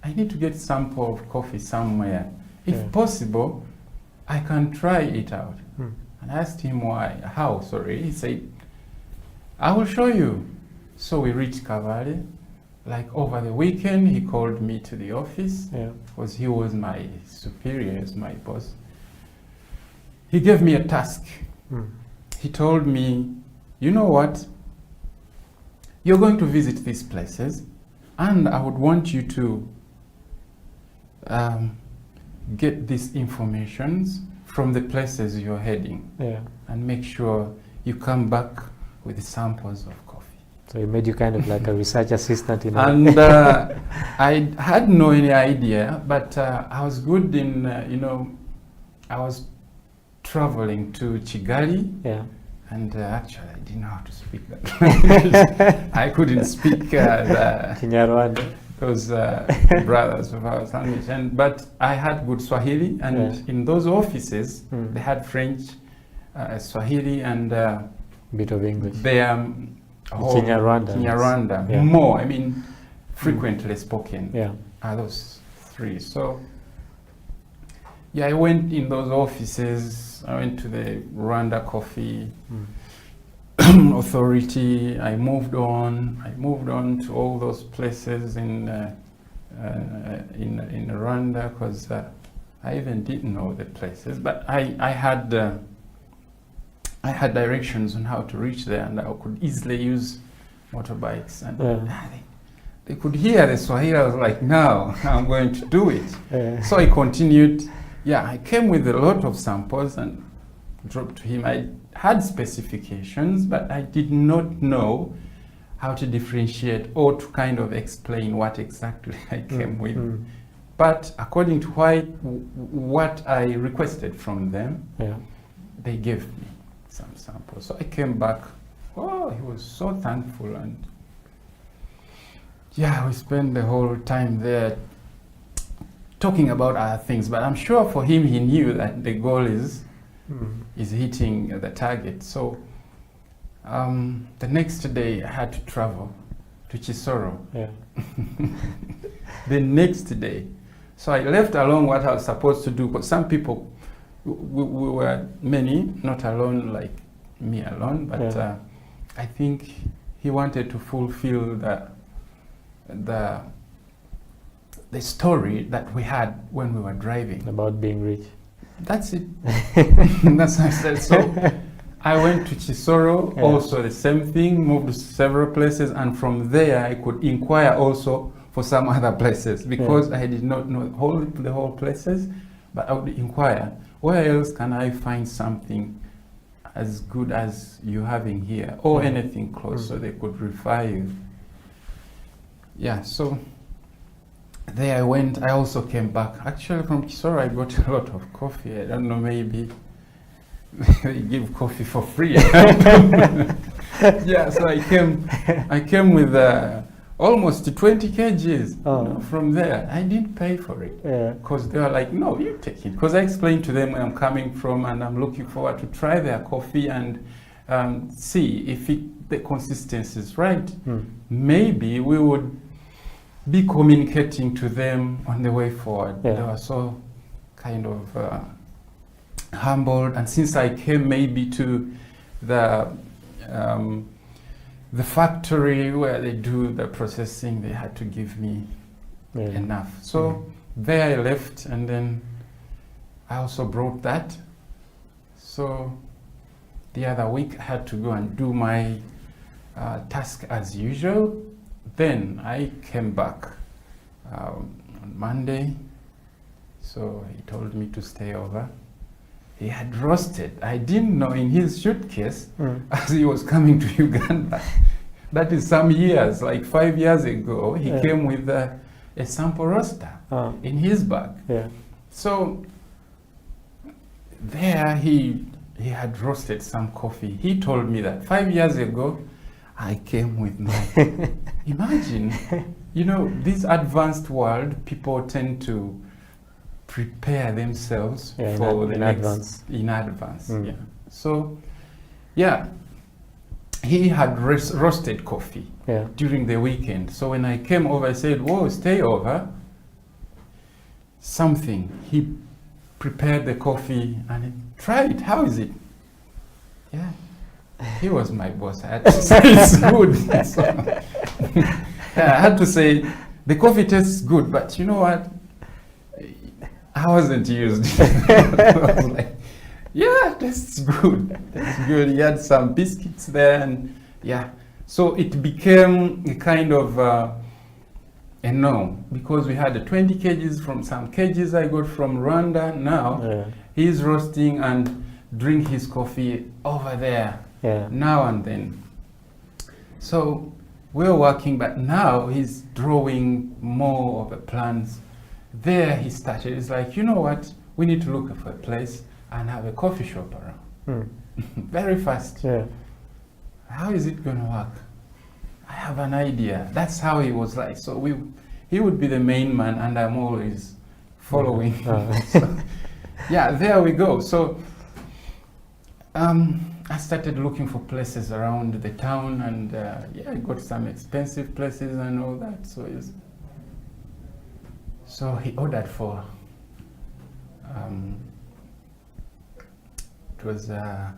I need to get sample of coffee somewhere. If possible, I can try it out. And I asked him why, how, sorry. He said, I will show you. So we reached Kabale. Like over the weekend, he called me to the office, because he was my superior, he was my boss. He gave me a task. He told me, you know what? You're going to visit these places, and I would want you to get these informations from the places you're heading, and make sure you come back with samples of coffee. So he made you kind of like a research assistant in And I had no any idea, but I was good in, you know, I was traveling to Kigali, and actually I didn't know how to speak that language. I couldn't speak the Kinyarwanda. Those brothers of our language, but I had good Swahili, and in those offices they had French, Swahili, and bit of English. Their Kinyarwanda, more. I mean, frequently spoken. Are those three. So yeah, I went in those offices. I went to the Rwanda Coffee Authority. I moved on to all those places in Rwanda, because I even didn't know the places. But I had I had directions on how to reach there, and I could easily use motorbikes. And they could hear the Swahili. I was like, no, I'm going to do it. So I continued. Yeah, I came with a lot of samples and dropped to him. I had specifications, but I did not know how to differentiate or to kind of explain what exactly I came with. But according to what I requested from them, they gave me some samples. So I came back. Oh, he was so thankful, and yeah, we spent the whole time there talking about other things. But I'm sure for him, he knew that the goal is hitting the target. So the next day, I had to travel to Chisoro. The next day. So I left alone what I was supposed to do, but some people, we were many, not alone like me alone, but I think he wanted to fulfill the story that we had when we were driving. About being rich. That's it. That's what I said. So I went to Chisoro, also the same thing, moved to several places, and from there I could inquire also for some other places, because I did not know the whole places, but I would inquire, where else can I find something as good as you having here, or anything close, so they could refer you. Yeah, so there I went. I also came back. Actually, from Kisoro, I got a lot of coffee. I don't know, maybe they give coffee for free. Yeah, so I came with almost 20 kgs from there. I didn't pay for it because they were like, no, you take it. Because I explained to them where I'm coming from, and I'm looking forward to try their coffee and see if the consistency is right. Maybe we would be communicating to them on the way forward. They were so kind of humbled, and since I came maybe to the factory where they do the processing, they had to give me enough. So there I left, and then I also brought that. So the other week I had to go and do my task as usual. Then I came back on Monday, so he told me to stay over. He had roasted, I didn't know, in his suitcase as he was coming to Uganda. That is some years, like 5 years ago, he came with a sample roaster in his bag. So there he had roasted some coffee. He told me that 5 years ago, I came with my, imagine, you know, this advanced world, people tend to prepare themselves for the next, in advance. So, he had roasted coffee during the weekend. So when I came over, I said, whoa, stay over. Something. He prepared the coffee and try it. How is it? Yeah. He was my boss. I had to say it's good. So, I had to say the coffee tastes good, but you know what? I wasn't used. I was like, yeah, that's good. That's good. He had some biscuits there, and so it became a kind of a no, because we had 20 kgs from some kgs I got from Rwanda. Now he's roasting and drink his coffee over there now and then. So we're working, but now he's drawing more of the plans. There he started. It's like, you know what? We need to look for a place and have a coffee shop around. Very fast. How is it going to work? I have an idea. That's how he was like. So he would be the main man, and I'm always following. So, there we go. So I started looking for places around the town, and I got some expensive places and all that. So he ordered for, it was an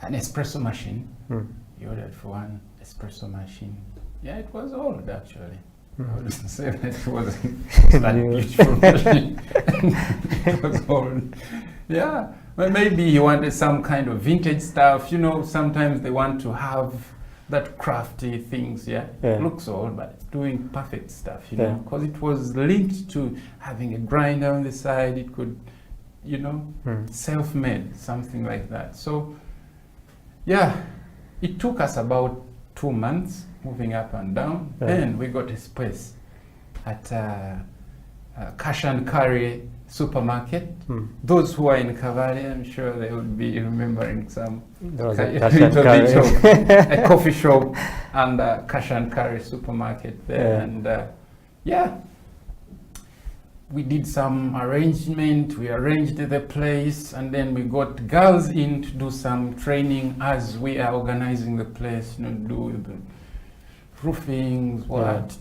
espresso machine. He ordered for one espresso machine. Yeah, it was old actually. I wouldn't say that it wasn't that beautiful machine. It was old. Yeah, well, maybe he wanted some kind of vintage stuff. You know, sometimes they want to have that crafty things. Yeah, Yeah. It looks old, but it's doing perfect stuff. You Yeah. know, because it was linked to having a grinder on the side. It could, you know, self-made, something like that. So, yeah, it took us about 2 months moving up and down. Yeah. Then we got a space at Cash and Carry supermarket. Those who are in Cavalli, I'm sure they would be remembering some There was a little Cash and bit Carry. of a coffee shop and a Cash and Carry supermarket there. Yeah. And yeah, we did some arrangement, we arranged the place, and then we got girls in to do some training as we are organizing the place, you know, do the roofings,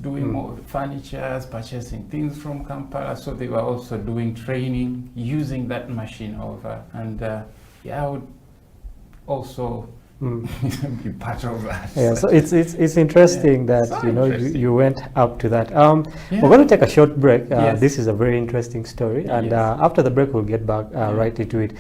doing more furnitures, purchasing things from Kampala. So they were also doing training using that machine over. And yeah, I would also be part of that. Yeah, so it's interesting that So you know interesting. you went up to that. Yeah. We're going to take a short break. Yes. This is a very interesting story, and Yes. after the break we'll get back right into it.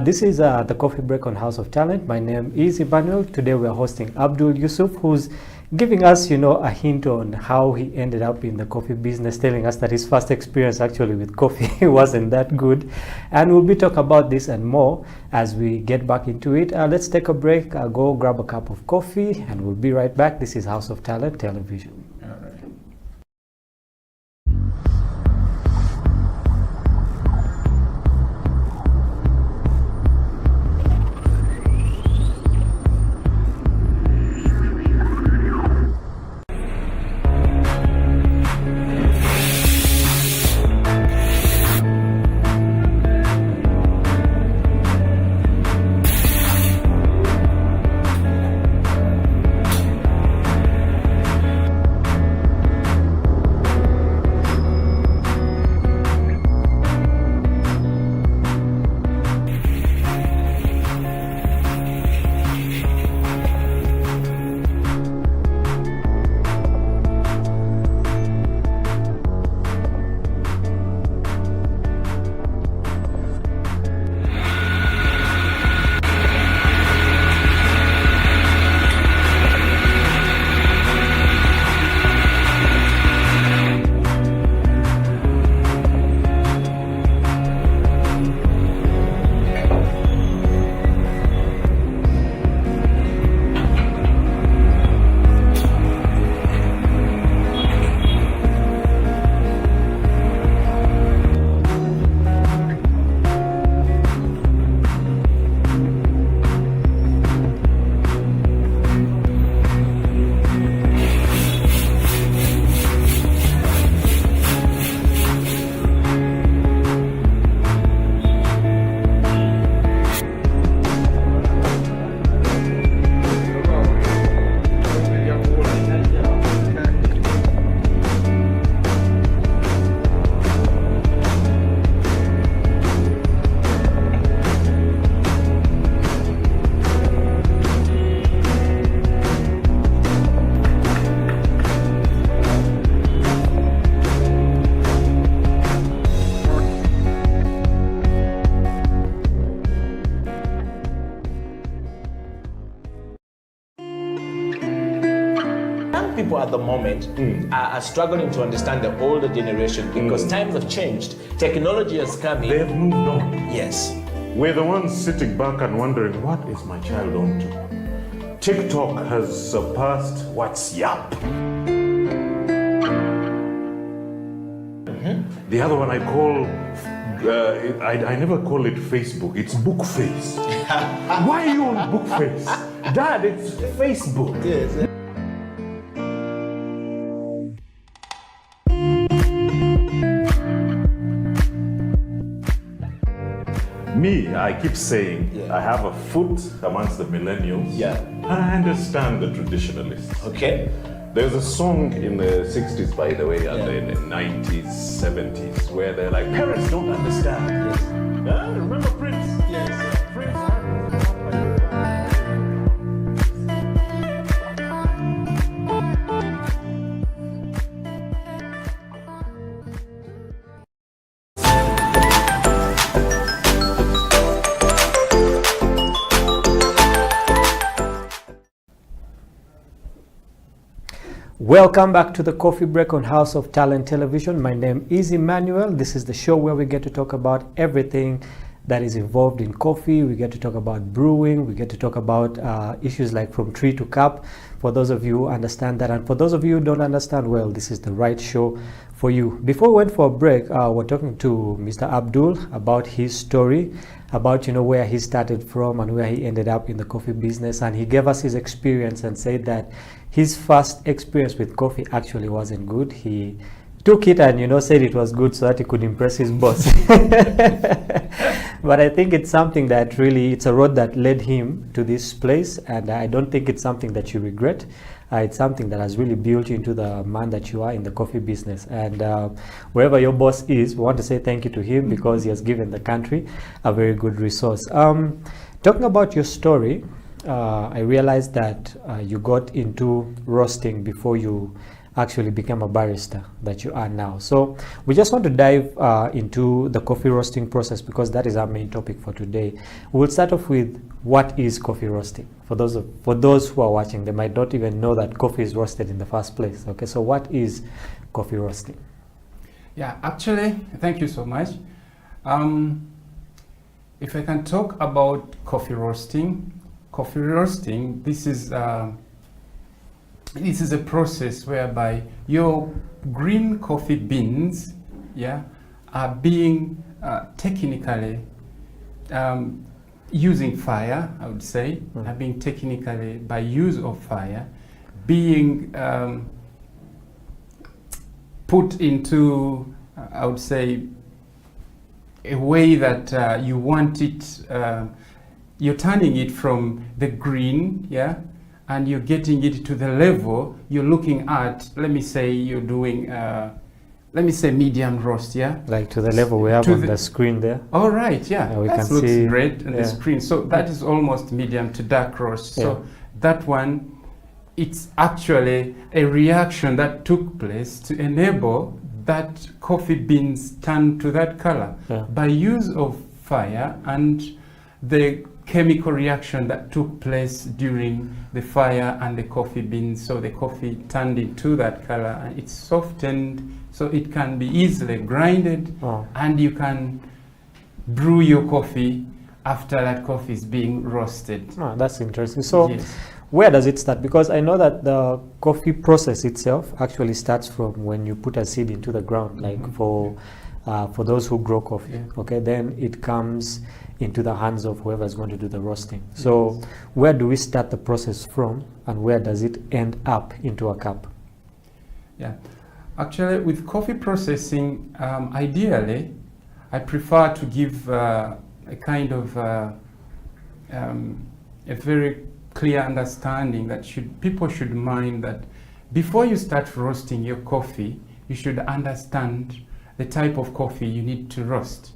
This is the coffee break on House of Talent. My name is Emmanuel. Today we are hosting Abdul Yusuf, who's giving us, you know, a hint on how he ended up in the coffee business, telling us that his first experience actually with coffee wasn't that good. And we'll be talking about this and more as we get back into it. Let's take a break, go grab a cup of coffee, and we'll be right back. This is House of Talent Television. People at the moment are struggling to understand the older generation because times have changed. Technology has come in. They've moved on. Yes. We're the ones sitting back and wondering, what is my child on to? TikTok has surpassed WhatsApp. The other one I call, I never call it Facebook, it's Bookface. Why are you on Bookface? Dad, it's Facebook. Yes. Me, I keep saying I have a foot amongst the millennials. Yeah. And I understand the traditionalists. Okay. There's a song in the 60s, by the way, and in the 90s, 70s, where they're like, parents don't understand. Yes. Remember Prince? Yes. Welcome back to the Coffee Break on House of Talent Television. My name is Emmanuel. This is the show where we get to talk about everything that is involved in coffee. We get to talk about brewing. We get to talk about issues like from tree to cup. For those of you who understand that, and for those of you who don't understand, well, this is the right show for you. Before we went for a break, we're talking to Mr. Abdul about his story, about where he started from and where he ended up in the coffee business, and he gave us his experience and said that his first experience with coffee actually wasn't good. He took it and said it was good so that he could impress his boss. But I think it's something that really, it's a road that led him to this place, and I don't think it's something that you regret. It's something that has really built you into the man that you are in the coffee business. And wherever your boss is, we want to say thank you to him because he has given the country a very good resource. Talking about your story, I realized that you got into roasting before you actually became a barista that you are now. So we just want to dive into the coffee roasting process because that is our main topic for today. We'll start off with what is coffee roasting. For those who are watching, they might not even know that coffee is roasted in the first place. Okay, so what is coffee roasting? Yeah, actually, thank you so much. If I can talk about coffee roasting, this is a process whereby your green coffee beans, are being technically using fire. I would say are being technically by use of fire, being put into, I would say, a way that you want it. You're turning it from the green, and you're getting it to the level you're looking at. Let me say you're doing, let me say medium roast, like to the level we have on the screen there. All right, we that can looks see great on the screen. So that is almost medium to dark roast. So that one, it's actually a reaction that took place to enable that coffee beans turn to that color by use of fire and the chemical reaction that took place during the fire and the coffee beans. So the coffee turned into that color and it's softened so it can be easily grinded and you can brew your coffee after that coffee is being roasted. That's interesting. So where does it start? Because I know that the coffee process itself actually starts from when you put a seed into the ground, like for those who grow coffee. Okay, then it comes into the hands of whoever is going to do the roasting. So where do we start the process from and where does it end up into a cup? Actually, with coffee processing, ideally I prefer to give a kind of a very clear understanding that people should mind that before you start roasting your coffee, you should understand the type of coffee you need to roast.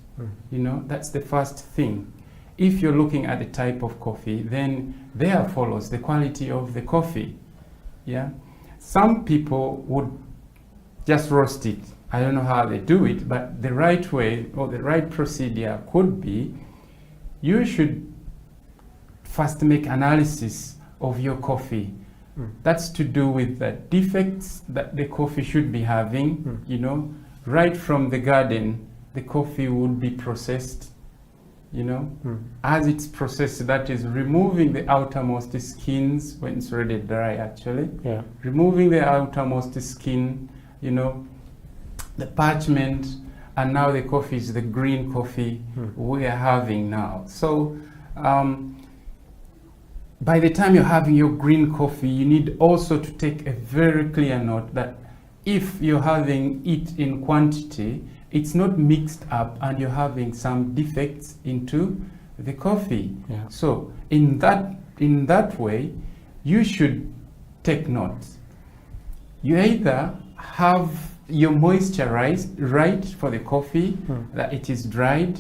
That's the first thing. If you're looking at the type of coffee, then there follows the quality of the coffee. Some people would just roast it. I don't know how they do it, but the right way or the right procedure could be, you should first make analysis of your coffee. That's to do with the defects that the coffee should be having. Right from the garden, the coffee would be processed, as it's processed, that is removing the outermost skins when it's already dry, actually. Removing the outermost skin, the parchment, and now the coffee is the green coffee we are having now. So by the time you're having your green coffee, you need also to take a very clear note that if you're having it in quantity, it's not mixed up and you're having some defects into the coffee. So in that way, you should take notes. You either have your moisture right for the coffee, that it is dried,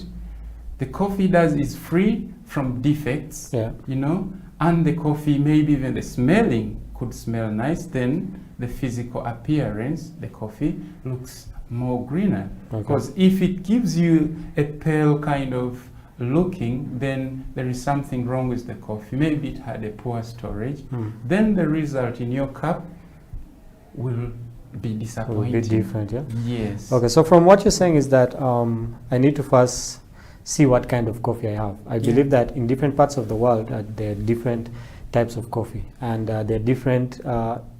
the coffee is free from defects, and the coffee, maybe even the smelling could smell nice, then the physical appearance, the coffee looks more greener. Because if it gives you a pale kind of looking, then there is something wrong with the coffee. Maybe it had a poor storage. Then the result in your cup will be disappointing. Will be different, yeah? Yes. Okay, so from what you're saying is that I need to first see what kind of coffee I have. I believe that in different parts of the world, there are different types of coffee, and there are different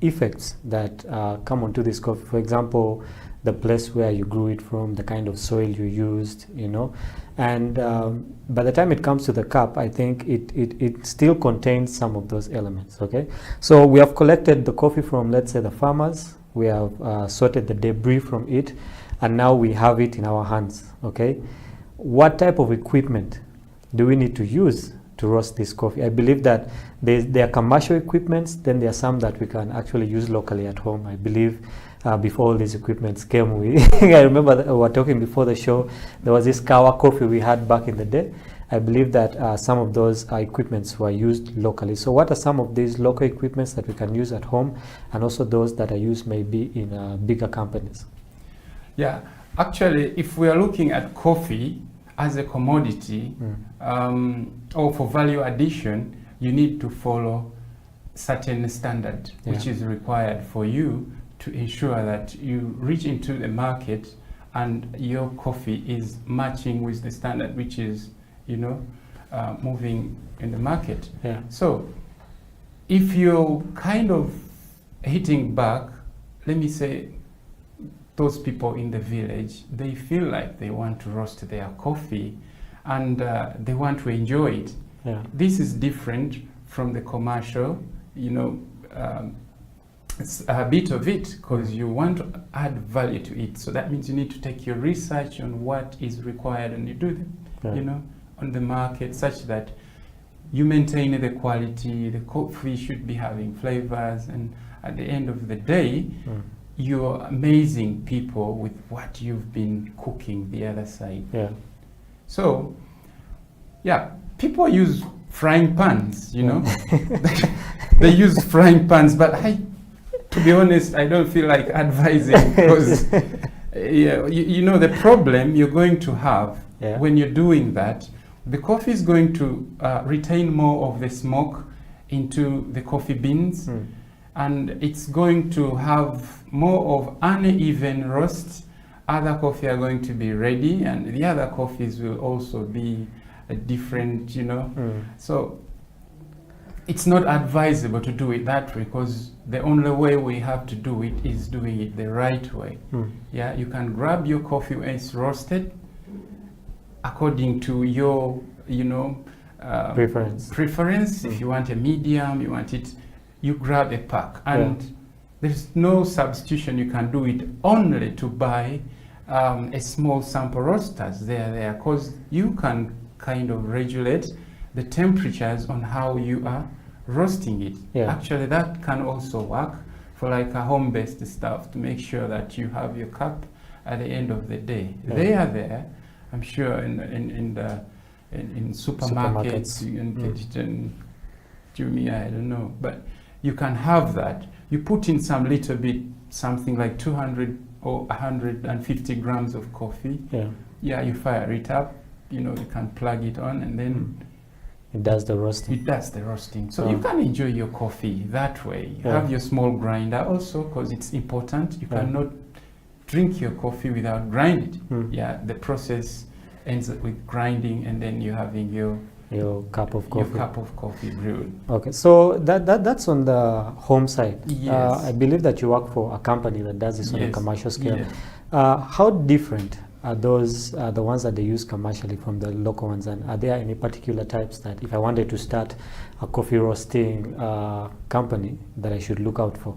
effects that come onto this coffee. For example, the place where you grew it from, the kind of soil you used, you know, and by the time it comes to the cup, I think it still contains some of those elements. Okay, so we have collected the coffee from, let's say, the farmers. We have sorted the debris from it, and now we have it in our hands. Okay, what type of equipment do we need to use to roast this coffee? I believe that there are commercial equipments, then there are some that we can actually use locally at home. I believe before all these equipments came, I remember that we were talking before the show, there was this kawa coffee we had back in the day. I believe that some of those equipments were used locally. So what are some of these local equipments that we can use at home, and also those that are used maybe in bigger companies? Yeah, actually, if we are looking at coffee as a commodity, or for value addition, you need to follow certain standard, which is required for you to ensure that you reach into the market and your coffee is matching with the standard, which is, you know, moving in the market. Yeah. So if you're kind of hitting back, let me say, those people in the village, they feel like they want to roast their coffee and they want to enjoy it. Yeah. This is different from the commercial, you know, it's a bit of it because you want to add value to it. So that means you need to take your research on what is required, and you do them, you know, on the market, such that you maintain the quality. The coffee should be having flavors, and at the end of the day, you're amazing people with what you've been cooking the other side. Yeah. So, yeah, people use frying pans, you know. They use frying pans, but to be honest, I don't feel like advising, because you know the problem you're going to have when you're doing that, the coffee is going to retain more of the smoke into the coffee beans, and it's going to have more of uneven roast. Other coffee are going to be ready, and the other coffees will also be different, you know. So it's not advisable to do it that way, because the only way we have to do it is doing it the right way. Yeah, you can grab your coffee when it's roasted according to your, you know, preference. If you want a medium, you want it, you grab a pack, and there's no substitution. You can do it only to buy a small sample roasters. They're there because you can kind of regulate the temperatures on how you are roasting it. Actually, that can also work for like a home-based stuff, to make sure that you have your cup at the end of the day. They are there, I'm sure, in supermarkets. You can get it in Jumia, I don't know, but you can have that. You put in some little bit, something like 200 or 150 grams of coffee. Yeah, you fire it up. You know, you can plug it on, and then it does the roasting. It does the roasting. So you can enjoy your coffee that way. You have your small grinder also, because it's important. You cannot drink your coffee without grinding. Yeah, the process ends with grinding, and then you're having your cup of coffee. Your cup of coffee brewed. Okay, so that's on the home side. Yes. I believe that you work for a company that does this on a commercial scale. How different are those the ones that they use commercially from the local ones, and are there any particular types that, if I wanted to start a coffee roasting company, that I should look out for?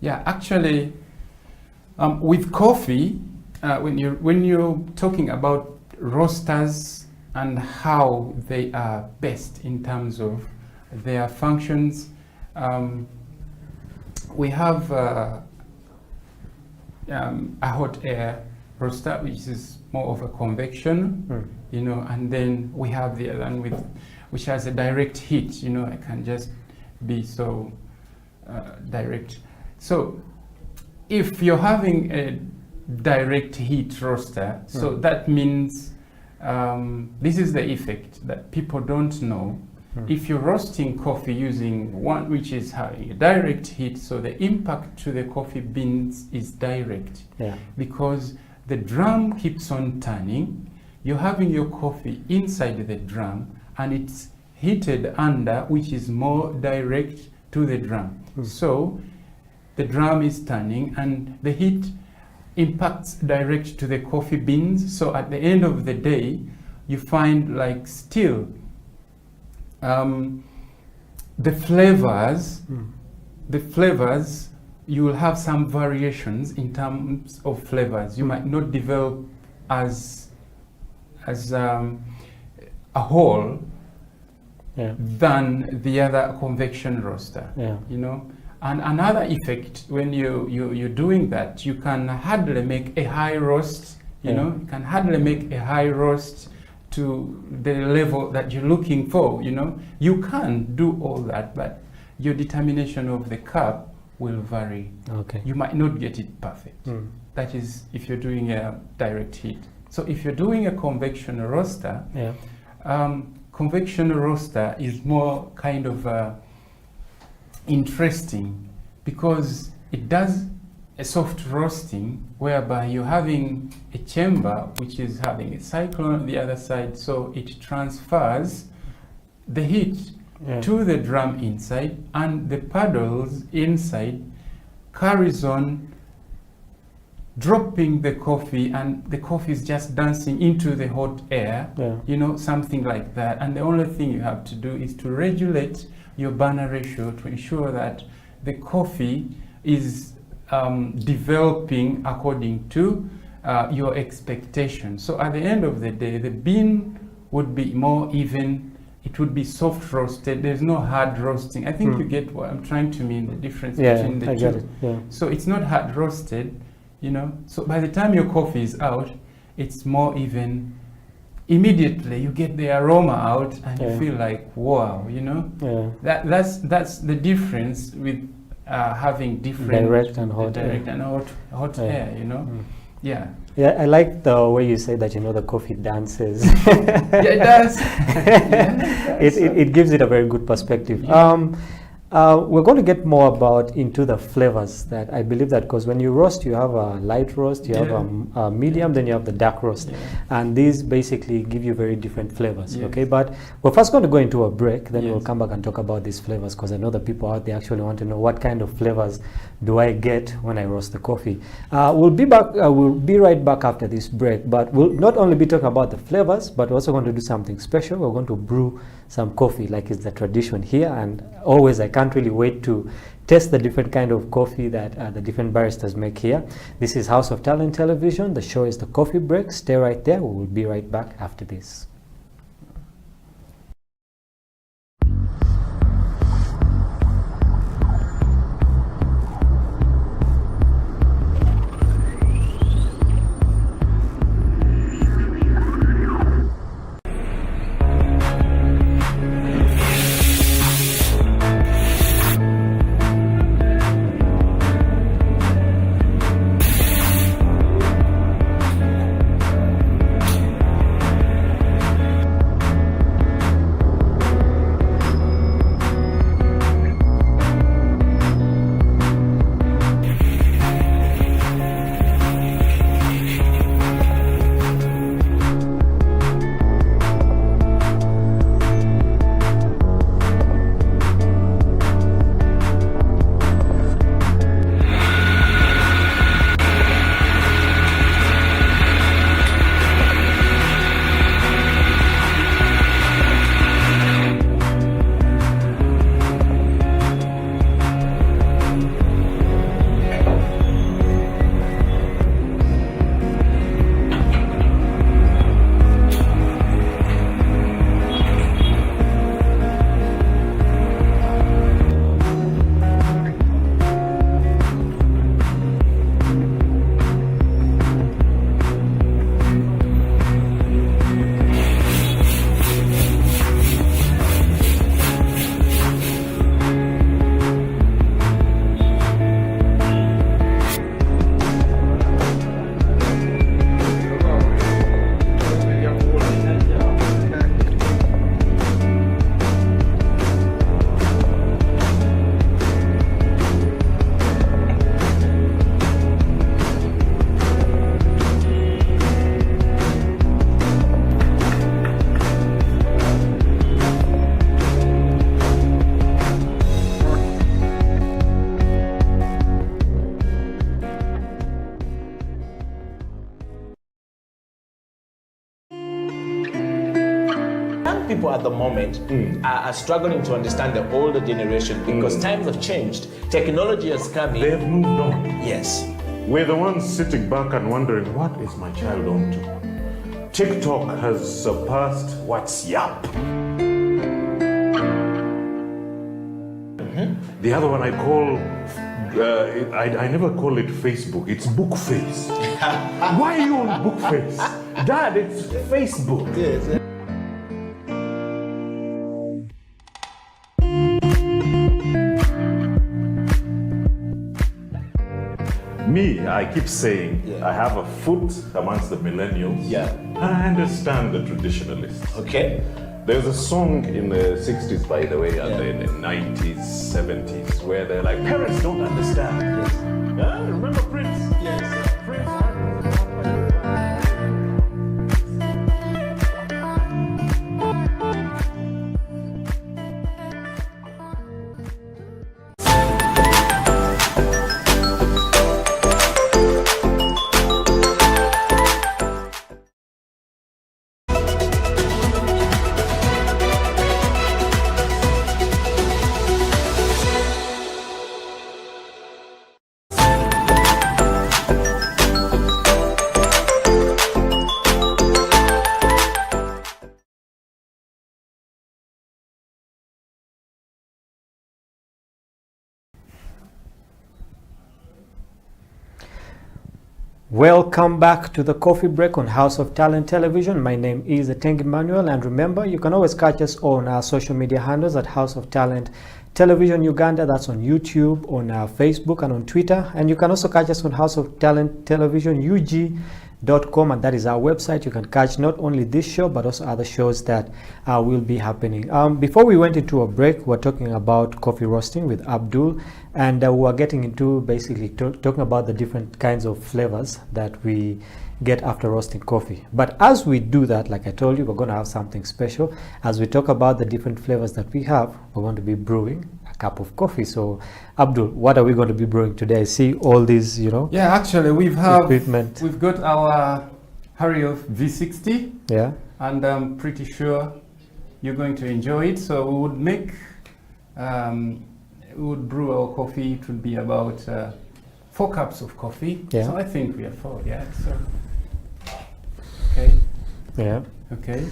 Yeah, actually, with coffee, when you're talking about roasters and how they are best in terms of their functions, we have a hot air roaster, which is more of a convection, you know, and then we have the other one which has a direct heat, you know. It can just be so direct. So if you're having a direct heat roaster, so that means this is the effect that people don't know. If you're roasting coffee using one which is having a direct heat, so the impact to the coffee beans is direct. Yeah. Because the drum keeps on turning, you're having your coffee inside the drum and it's heated under, which is more direct to the drum. So the drum is turning and the heat impacts direct to the coffee beans. So at the end of the day, you find like still the flavors, you will have some variations in terms of flavors. You might not develop as a whole than the other convection roaster. You know. And another effect when you're doing that, you can hardly make a high roast. You know, you can hardly make a high roast to the level that you're looking for. You know, you can do all that, but your determination of the cup will vary. Okay. You might not get it perfect. That is if you're doing a direct heat. So if you're doing a convection roaster, convection roaster is more kind of interesting because it does a soft roasting whereby you're having a chamber which is having a cyclone on the other side, so it transfers the heat to the drum inside, and the paddles inside carries on dropping the coffee, and the coffee is just dancing into the hot air, you know, something like that. And the only thing you have to do is to regulate your burner ratio to ensure that the coffee is developing according to your expectations. So at the end of the day, the bean would be more even, it would be soft roasted, there's no hard roasting. I think you get what I'm trying to mean, the difference between the two. So it's not hard roasted, you know, so by the time your coffee is out, it's more even. Immediately you get the aroma out and you feel like, wow, you know. That's the difference with having different direct and hot air, you know. Yeah, I like the way you say that, you know, the coffee dances. It does. It gives it a very good perspective. We're going to get more about into the flavors that I believe that, because when you roast, you have a light roast, you have a medium, then you have the dark roast, and these basically give you very different flavors. Okay, but we're first going to go into a break, then we'll come back and talk about these flavors, because I know the people out there actually want to know what kind of flavors do I get when I roast the coffee. We'll be back. We'll be right back after this break, but we'll not only be talking about the flavors, but we're also going to do something special. We're going to brew some coffee like it's the tradition here, and always I can't really wait to test the different kind of coffee that the different baristas make here. This is House of Talent Television. The show is The Coffee Break. Stay right there. We will be right back after this. at the moment are struggling to understand the older generation because times have changed. Technology has come in. They've moved on. Yes. We're the ones sitting back and wondering, what is my child on to? TikTok has surpassed WhatsApp. The other one I call, I never call it Facebook, it's Bookface. Why are you on Bookface? Dad, it's Facebook. Yes. Me, I keep saying I have a foot amongst the millennials. Yeah. And I understand the traditionalists. Okay. There's a song in the 60s, by the way, and in the 90s, 70s, where they're like, parents don't understand. Yes. Remember Prince? Yes. Prince. Welcome back to the Coffee Break on House of Talent Television. My name is Tengi Manuel, and remember, you can always catch us on our social media handles at House of Talent Television Uganda. That's on YouTube, on Facebook, and on Twitter. And you can also catch us on House of Talent Television UG.com, and that is our website. You can catch not only this show but also other shows that will be happening. Before we went into a break, we're talking about coffee roasting with Abdul, and we're getting into basically talking about the different kinds of flavors that we get after roasting coffee. But as we do that, like I told you, we're going to have something special. As we talk about the different flavors that we have, we're going to be brewing a cup of coffee. So Abdul, what are we going to be brewing today? I see all these, Yeah, actually we've got our Hario V60. Yeah. And I'm pretty sure you're going to enjoy it. So we would make we would brew our coffee. It would be about 4 cups of coffee. Yeah. So I think we are 4, yeah. So okay. Yeah. Okay.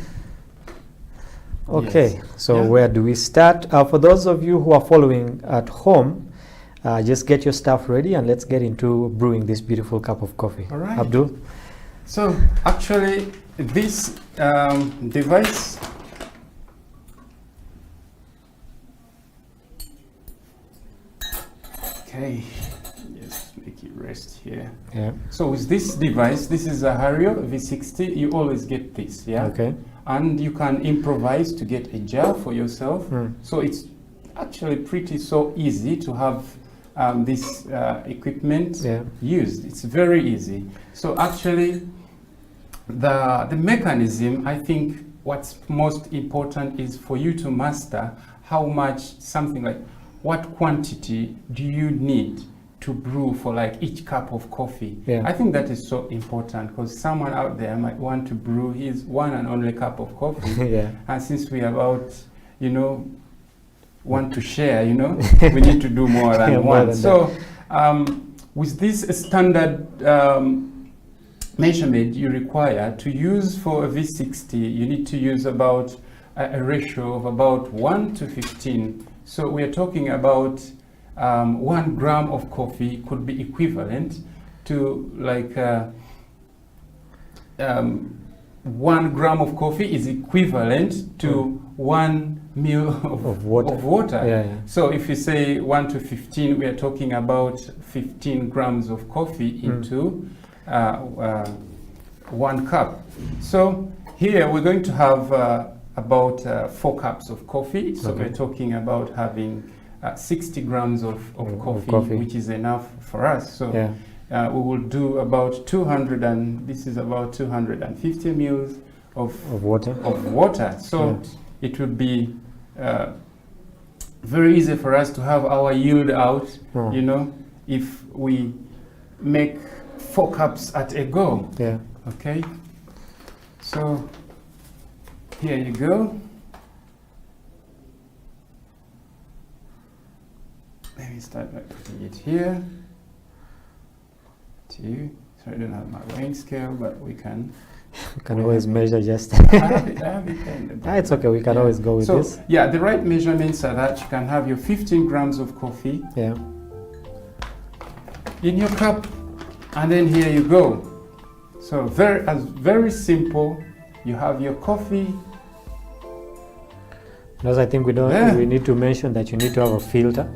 Okay, Yes. so Yeah. where do we start? For those of you who are following at home, just get your stuff ready and let's get into brewing this beautiful cup of coffee. All right. Abdul? So actually this device okay, just make it rest here. Yeah. So with this device, this is a Hario V60, you always get this, yeah? Okay. And you can improvise to get a jar for yourself. So it's actually pretty so easy to have this equipment used. It's very easy. So actually the mechanism, I think what's most important is for you to master how much something like what quantity do you need to brew for like each cup of coffee. Yeah. I think that is so important because someone out there might want to brew his one and only cup of coffee. Yeah. And since we about, want to share, we need to do more than Yeah, more one. than So with this standard measurement you require to use for a V60, you need to use about a ratio of about 1 to 15. So we are talking about 1 gram of coffee could be equivalent to like 1 gram of coffee is equivalent to 1 ml of water. Yeah, yeah. So if you say 1 to 15, we are talking about 15 grams of coffee into 1 cup. So here we're going to have about 4 cups of coffee. So Okay. we're talking about having 60 grams of coffee, which is enough for us. So we will do about 200 and this is about 250 mils of water. So it would be very easy for us to have our yield out, if we make 4 cups at a go. Yeah. Okay. So here you go. let me start by putting it here. Two. So I don't have my weighing scale, but we can. You can always measure just. I have it. It's okay. We can always go with this. Yeah, the right measurements are that you can have your 15 grams of coffee. Yeah. In your cup, and then here you go. So very simple. You have your coffee. Because I think we need to mention that you need to have a filter.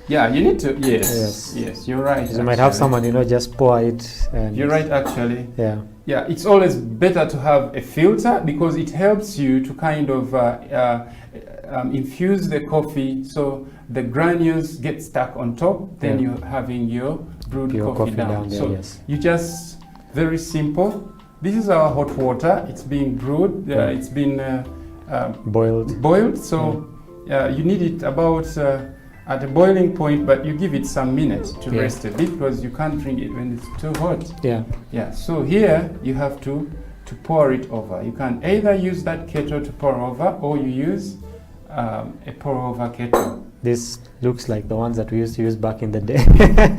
Yeah, you need to. Yes, you're right. You might have someone, just pour it. And you're right, actually. Yeah. Yeah, it's always better to have a filter because it helps you to kind of infuse the coffee so the granules get stuck on top. Then you're having your brewed coffee down. There, so you just very simple. This is our hot water. It's being brewed. It's been boiled. So you need it about at a boiling point, but you give it some minutes to rest a bit because you can't drink it when it's too hot. Yeah. So here you have to pour it over. You can either use that kettle to pour over, or you use a pour over kettle. This looks like the ones that we used to use back in the day.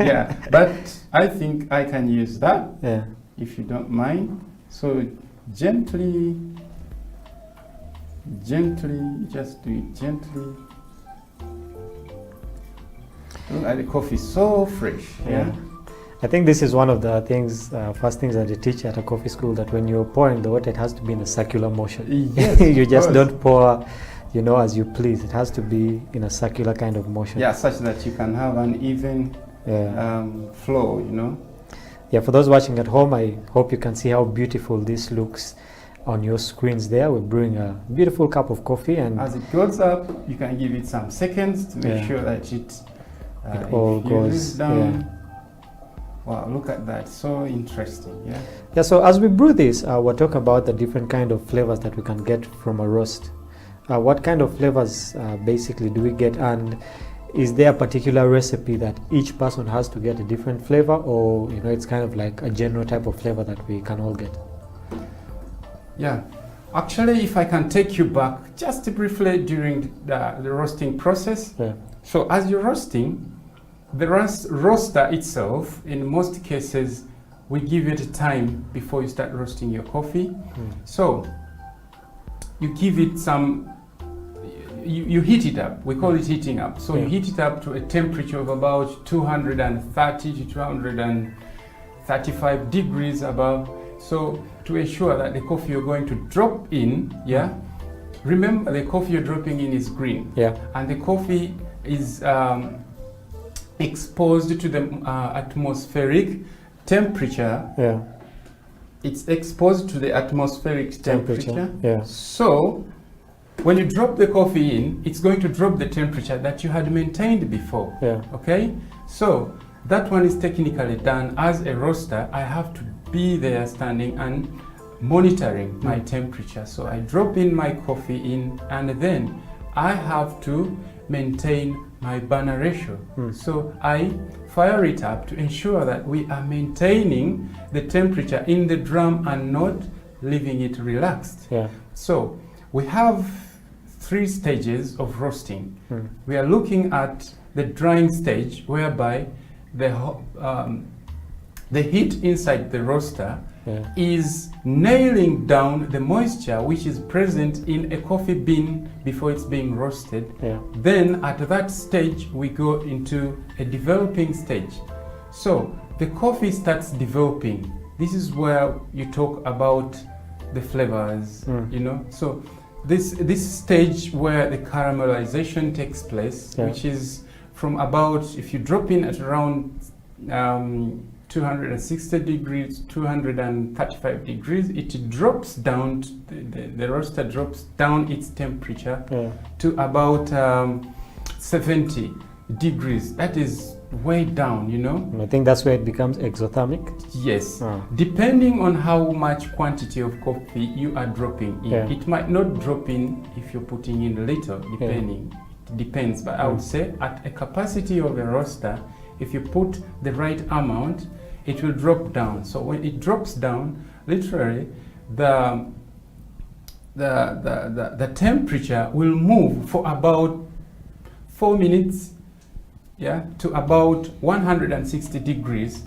Yeah, but I think I can use that. Yeah. If you don't mind. So gently, just do it gently. Look at the coffee, so fresh. Yeah. I think this is one of the things, first things that they teach at a coffee school, that when you're pouring the water, it has to be in a circular motion. Yes, you just don't pour, as you please. It has to be in a circular kind of motion. Yeah, such that you can have an even flow, Yeah, for those watching at home, I hope you can see how beautiful this looks on your screens there. We're brewing a beautiful cup of coffee, and as it goes up, you can give it some seconds to make sure that it all goes down. Yeah. Wow, look at that, so interesting. Yeah, so as we brew this, we're talking about the different kind of flavors that we can get from a roast. What kind of flavors basically do we get, and is there a particular recipe that each person has to get a different flavor, or it's kind of like a general type of flavor that we can all get? Yeah, actually, if I can take you back just briefly during the roasting process. So as you're roasting, the roaster itself, in most cases, we give it time before you start roasting your coffee. So you give it some, you heat it up. We call it heating up. So you heat it up to a temperature of about 230 to 235 degrees above. So to ensure that the coffee you're going to drop in, remember the coffee you're dropping in is green. And the coffee is exposed to the atmospheric temperature. It's exposed to the atmospheric temperature. So when you drop the coffee in, it's going to drop the temperature that you had maintained before. Okay? So that one is technically done. As a roaster, I have to be there standing and monitoring my temperature. So I drop in my coffee in, and then I have to maintain my burner ratio. So I fire it up to ensure that we are maintaining the temperature in the drum and not leaving it relaxed. So we have 3 stages of roasting. We are looking at the drying stage, whereby the heat inside the roaster is nailing down the moisture which is present in a coffee bean before it's being roasted. Then at that stage we go into a developing stage. So the coffee starts developing. This is where you talk about the flavors, So this stage where the caramelization takes place, which is from about, if you drop in at around 260 degrees, 235 degrees, it drops down, the roaster drops down its temperature to about 70 degrees. That is way down, I think that's where it becomes exothermic. Yes, depending on how much quantity of coffee you are dropping in. It might not drop in if you're putting in a little, depending. It depends, but I would say at a capacity of a roaster, if you put the right amount, it will drop down. So when it drops down, literally the temperature will move for about 4 minutes to about 160 degrees,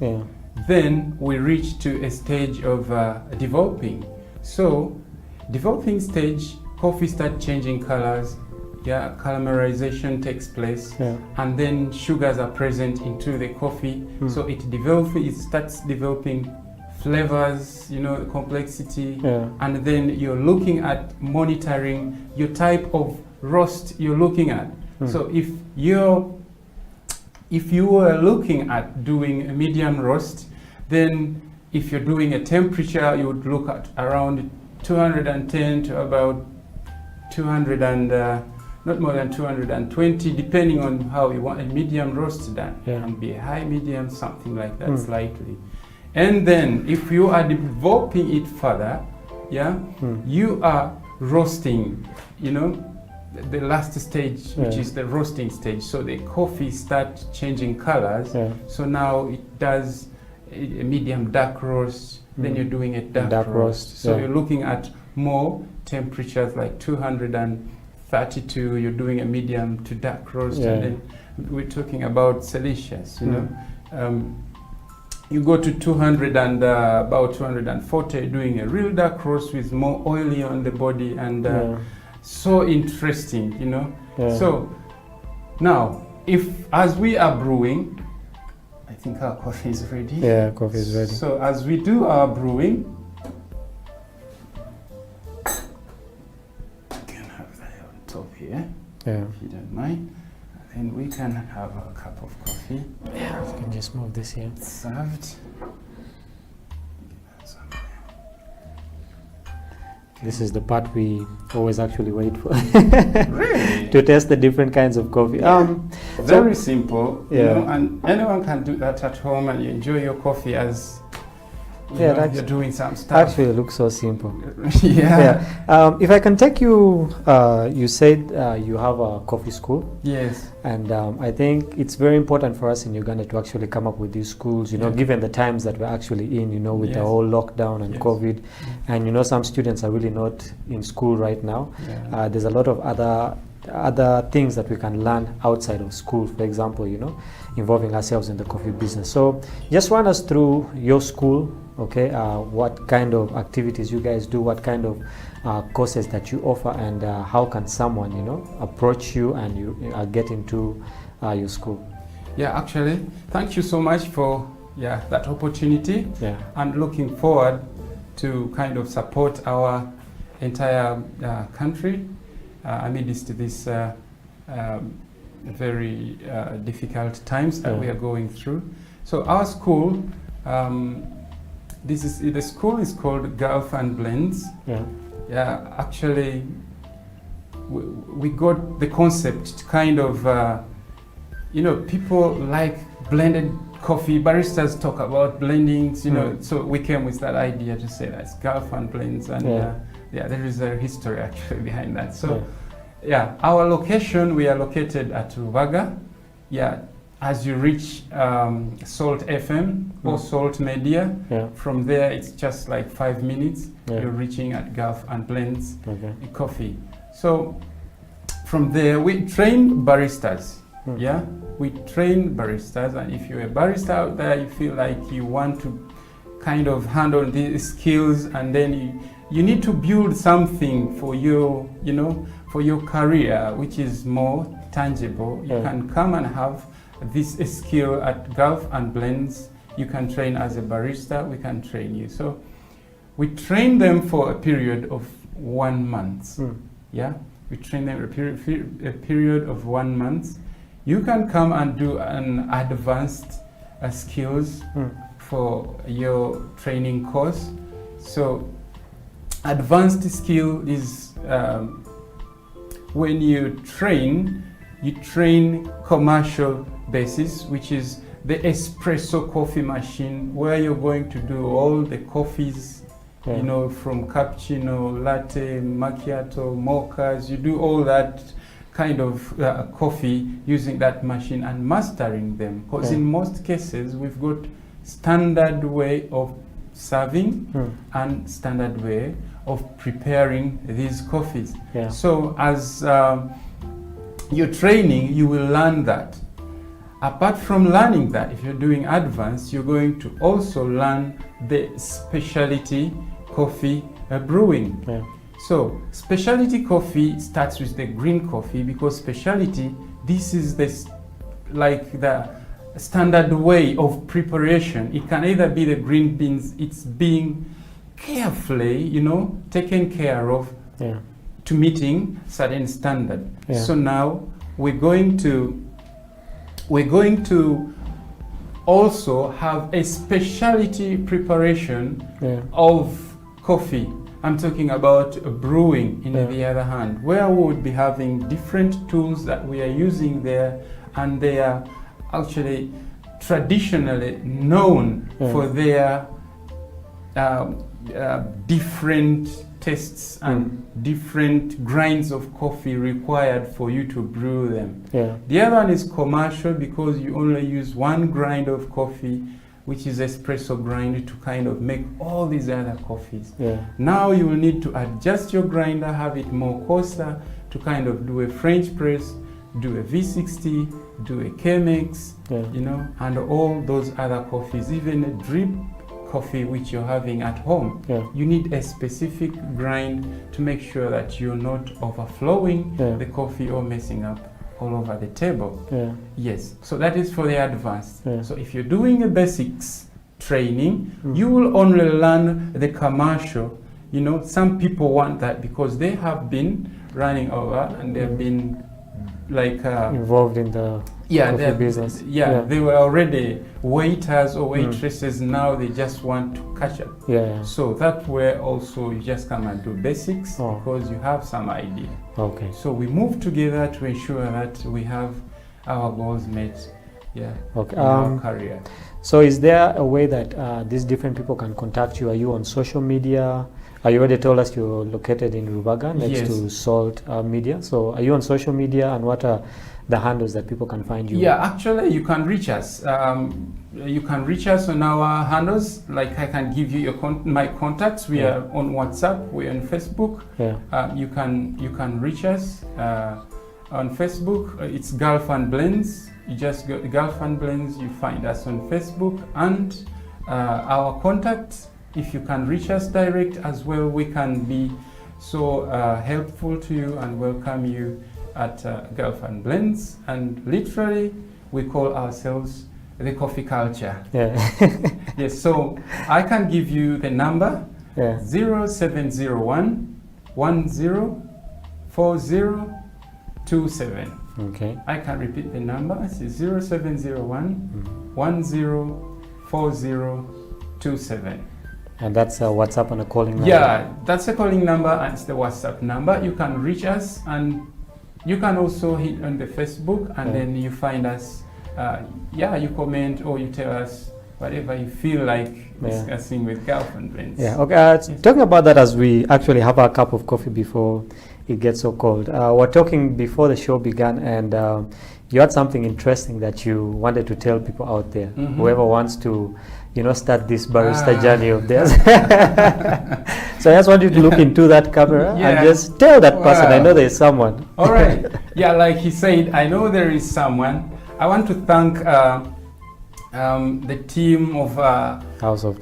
then we reach to a stage of developing. So, developing stage, coffee start changing colors, caramelization takes place, and then sugars are present into the coffee. So it starts developing flavors, the complexity, and then you're looking at monitoring your type of roast you're looking at. So if you were looking at doing a medium roast, then if you're doing a temperature, you would look at around 210 to about 200 and not more than 220, depending on how you want a medium roast done. It can be a high, medium, something like that, slightly. And then if you are developing it further, you are roasting, the last stage, which is the roasting stage. So the coffee starts changing colors. So now it does a medium dark roast, then you're doing a dark roast. So you're looking at more temperatures like 232, you're doing a medium to dark roast, and then we're talking about Celsius, you go to 200 and about 240, doing a real dark roast with more oily on the body, and so interesting, So now, as we are brewing, I think our coffee is ready. Yeah, coffee is ready. So as we do our brewing, we can have that on top here, if you don't mind. And we can have a cup of coffee. Yeah, we can just move this here. Served. This is the part we always actually wait for. Really? To test the different kinds of coffee. Very simple, and anyone can do that at home, and you enjoy your coffee as you're doing some stuff. Actually, it looks so simple. Yeah. If I can take you, you said you have a coffee school. Yes. And I think it's very important for us in Uganda to actually come up with these schools, given the times that we're actually in, with the whole lockdown and COVID. And, some students are really not in school right now. There's a lot of other things that we can learn outside of school, for example, involving ourselves in the coffee business. So just run us through your school, what kind of activities you guys do, what kind of courses that you offer, and how can someone, approach you and you get into your school. Yeah, actually, thank you so much for that opportunity. And looking forward to kind of support our entire country amidst this very difficult times that we are going through. So our school, the school is called Gulf and Blends. Actually, we got the concept to kind of, people like blended coffee. Baristas talk about blendings, so we came with that idea to say that's Gulf and Blends, and there is a history actually behind that. So, our location, we are located at Rubaga. As you reach Salt FM or Salt Media, from there it's just like 5 minutes. You're reaching at Gulf and Blends Coffee. So from there we train baristas. We train baristas, and if you're a barista out there, you feel like you want to kind of handle these skills, and then you need to build something for your, for your career, which is more tangible. You can come and have this skill at Gulf and Blends. You can train as a barista, we can train you. So we train them for a period of 1 month. We train them a period of 1 month. You can come and do an advanced skills for your training course. So advanced skill is when you train commercial basis, which is the espresso coffee machine, where you're going to do all the coffees, from cappuccino, latte, macchiato, mochas. You do all that kind of coffee using that machine and mastering them, because in most cases we've got standard way of serving and standard way of preparing these coffees. So as you're training, you will learn that. Apart from learning that, if you're doing advanced, you're going to also learn the specialty coffee brewing. Yeah. So specialty coffee starts with the green coffee, because specialty, this is like the standard way of preparation. It can either be the green beans, it's being carefully, taken care of to meeting certain standard. Yeah. So now we're going to also have a specialty preparation of coffee. I'm talking about brewing in the other hand, where we would be having different tools that we are using there, and they are actually traditionally known for their different tastes and different grinds of coffee required for you to brew them. Yeah. The other one is commercial, because you only use one grind of coffee, which is espresso grind, to kind of make all these other coffees. Yeah. Now you will need to adjust your grinder, have it more coarser, to kind of do a French press, do a V60, do a Chemex, and all those other coffees, even a drip coffee which you're having at home. You need a specific grind to make sure that you're not overflowing the coffee or messing up all over the table. Yes, so that is for the advanced. So if you're doing a basics training, you will only learn the commercial. Some people want that because they have been running over and they've been like involved in the coffee business. They were already waiters or waitresses. Now they just want to catch up. So that way also you just come and do basics because you have some idea. Okay. So we move together to ensure that we have our goals met. Okay. In our career. So is there a way that these different people can contact you? Are you on social media? You already told us you're located in Rubaga, next to Salt Media. So are you on social media, and what are the handles that people can find you? Yeah, actually you can reach us. You can reach us on our handles. Like I can give you my contacts. We are on WhatsApp. We're on Facebook. You can reach us on Facebook. It's Gulf and Blends. You just go to Gulf and Blends. You find us on Facebook, and our contacts. If you can reach us direct as well, we can be so helpful to you and welcome you at Gulf and Blends. And literally, we call ourselves the coffee culture. Yes, so I can give you the number 0701 104027. Okay. I can repeat the number. It's 0701 104027. And that's a WhatsApp and a calling number? Yeah, that's a calling number and it's the WhatsApp number. You can reach us, and you can also hit on the Facebook, and then you find us. You comment or you tell us whatever you feel like discussing with Gulf and Blends. Okay. Talking about that, as we actually have a cup of coffee before it gets so cold. We're talking before the show began, and you had something interesting that you wanted to tell people out there. Whoever wants to start this barista journey of theirs. So I just want you to look into that camera and just tell that person, I know there is someone. All right. Yeah, like he said, I know there is someone. I want to thank the team of House of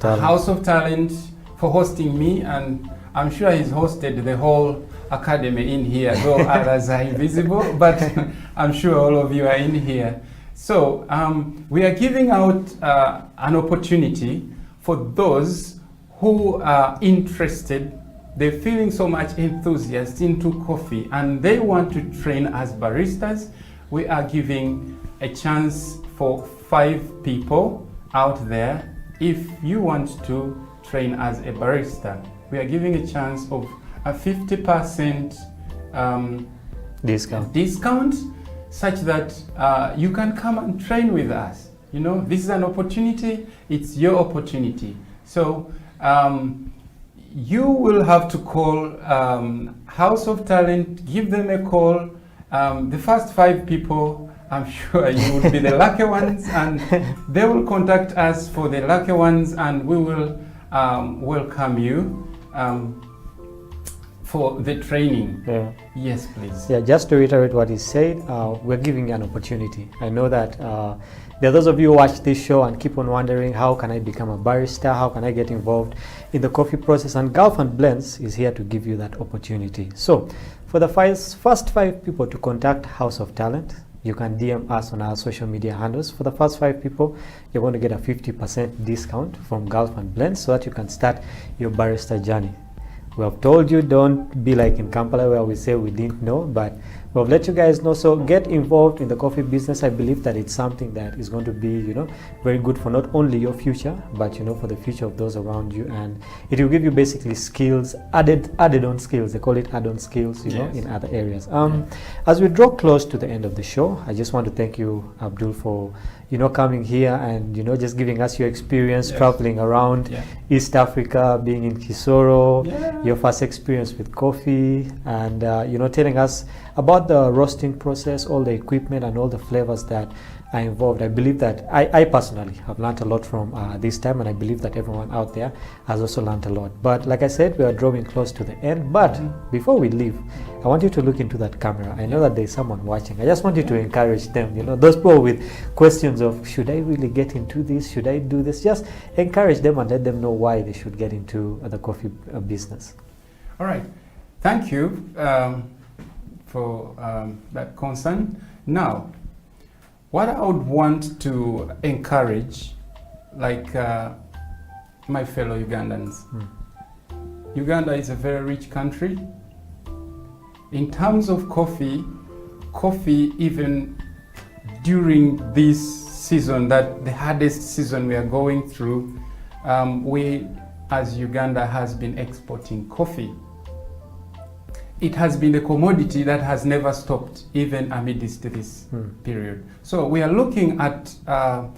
Talent for hosting me, and I'm sure he's hosted the whole academy in here, though others are invisible, but I'm sure all of you are in here. So we are giving out an opportunity for those who are interested. They're feeling so much enthusiasm into coffee and they want to train as baristas. We are giving a chance for 5 people out there. If you want to train as a barista, we are giving a chance of a 50% discount, such that you can come and train with us. This is an opportunity. It's your opportunity. So you will have to call House of Talent, give them a call. The first 5 people, I'm sure you will be the lucky ones, and they will contact us for the lucky ones, and we will welcome you for the training. Yeah. Yes, please. Yeah, just to reiterate what he said, we're giving you an opportunity. I know that there are those of you who watch this show and keep on wondering, how can I become a barista? How can I get involved in the coffee process? And Gulf and Blends is here to give you that opportunity. So for the first 5 people to contact House of Talent, you can DM us on our social media handles. For the first 5 people, you're going to get a 50% discount from Gulf and Blends so that you can start your barista journey. We have told you, don't be like in Kampala where we say we didn't know, but we've let you guys know. So get involved in the coffee business. I believe that it's something that is going to be, very good for not only your future, but for the future of those around you, and it will give you basically skills, added on skills. They call it add-on skills, Yes. in other areas. As we draw close to the end of the show, I just want to thank you, Abdul, for coming here and just giving us your experience traveling around East Africa, being in Kisoro, your first experience with coffee, and telling us about the roasting process, all the equipment and all the flavors that are involved. I believe that I personally have learned a lot from this time, and I believe that everyone out there has also learned a lot. But like I said, we are drawing close to the end. But before we leave, I want you to look into that camera. I know that there's someone watching. I just want you to encourage them, those people with questions of, should I really get into this? Should I do this? Just encourage them and let them know why they should get into the coffee business. All right. Thank you for that concern. Now, what I would want to encourage, like my fellow Ugandans, Uganda is a very rich country. In terms of coffee, even during this season, that the hardest season we are going through, we as Uganda has been exporting coffee. It has been a commodity that has never stopped, even amidst this period. So we are looking at a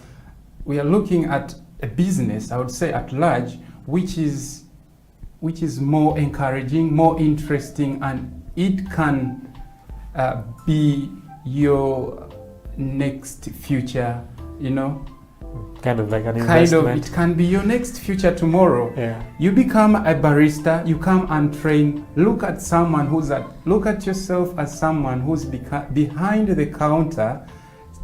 business, I would say at large, which is more encouraging, more interesting, and it can be your next future, Kind of like an investment. It can be your next future tomorrow. Yeah. You become a barista, you come and train. Look at yourself as someone who's behind the counter,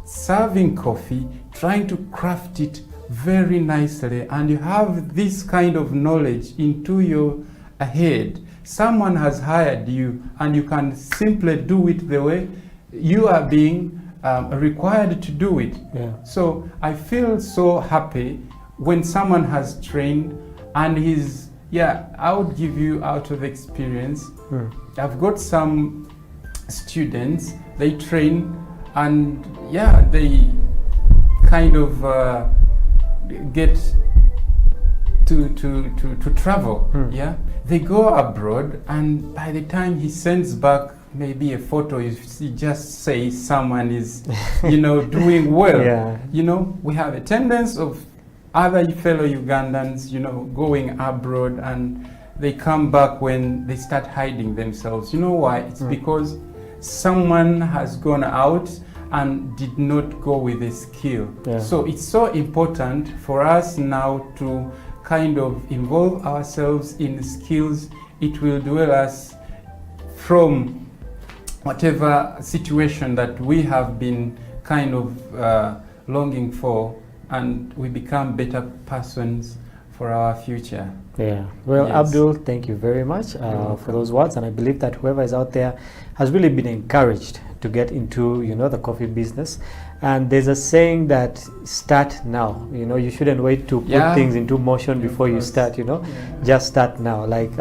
serving coffee, trying to craft it very nicely, and you have this kind of knowledge into your head. Someone has hired you, and you can simply do it the way you are being required to do it. Yeah. So I feel so happy when someone has trained and I would give you out of experience. I've got some students, they train and they kind of get to travel. They go abroad, and by the time he sends back maybe a photo, you just say someone is doing well. We have a tendency of other fellow Ugandans going abroad, and they come back when they start hiding themselves. You know why? It's because someone has gone out and did not go with a skill. So it's so important for us now to kind of involve ourselves in skills. It will dwell us from whatever situation that we have been kind of longing for, and we become better persons for our future. Yeah. Well, yes. Abdul, thank you very much for those words, and I believe that whoever is out there has really been encouraged to get into the coffee business. And there's a saying that start now. You shouldn't wait to put things into motion before you start. Just start now. Like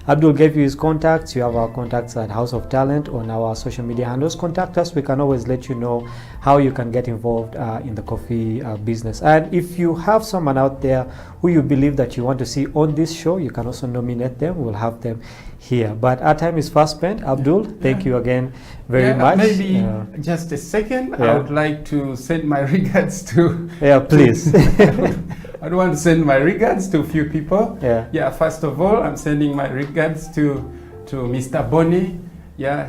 Abdul gave you his contacts. You have our contacts at House of Talent on our social media handles. Contact us. We can always let you know how you can get involved in the coffee business. And if you have someone out there who you believe that you want to see on this show, you can also nominate them. We'll have them here. But our time is fast spent. Abdul, thank you again very much. Maybe just a second. I would like to send my regards to... please. I want to send my regards to a few people. First of all, I'm sending my regards to Mr. Bonnie.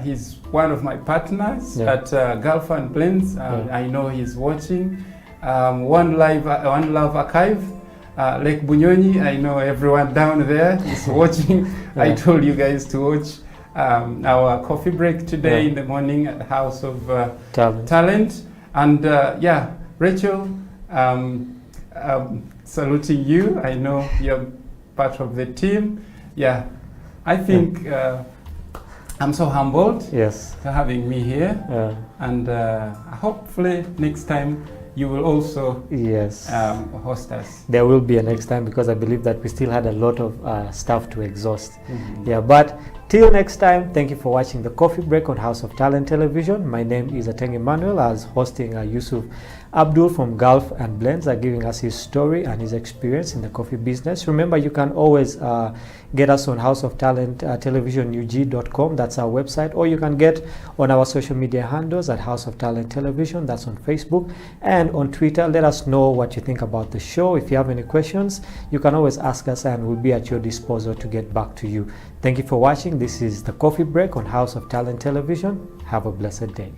He's one of my partners at Gulf and Blends. I know he's watching. One Love Archive. Lake Bunyonyi, I know everyone down there is watching. I told you guys to watch our coffee break today in the morning at the House of Talent. And yeah, Rachel, saluting you. I know you're part of the team. Yeah, I think I'm so humbled for having me here. And hopefully next time you will also host us. There will be a next time, because I believe that we still had a lot of stuff to exhaust. Yeah, but till next time, thank you for watching the Coffee Break on House of Talent Television. My name is Ateng Emmanuel. I was hosting Yusuf Abdul from Gulf and Blends, giving us his story and his experience in the coffee business. Remember, you can always get us on House of Talent televisionug.com. That's our website, or you can get on our social media handles at House of Talent Television. That's on Facebook and on Twitter. Let us know what you think about the show. If you have any questions, you can always ask us, and we'll be at your disposal to get back to you. Thank you for watching. This is the Coffee Break on House of Talent Television. Have a blessed day.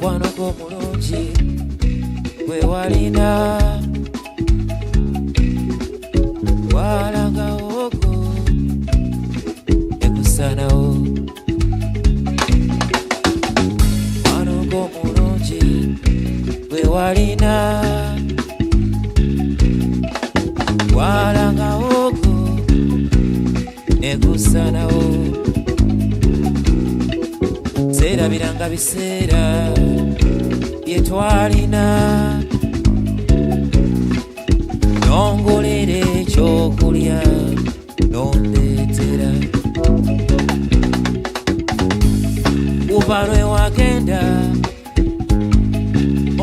mukwano gwo mulungi gwe walina walagawogo ekusanawo mukwano gwo mulungi gwe walina walagawogo ekusanawo seerabiranga biseera byetwalina nongolera ekyokulya nondeetera kuva lwe wagenda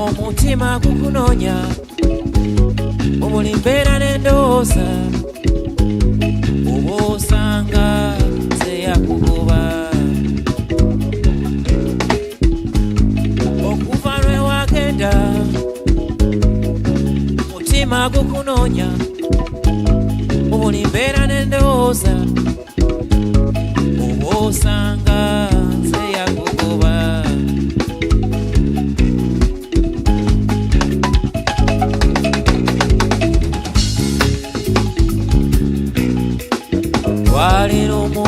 omutima gukunoonya mu buli mbeera n'endowooza oba osanga zeyakugoba okuva lwe wagenda mutima gukunoonya mu buli mbeera n'endowooza oba osanga zeyakugoba twali lumu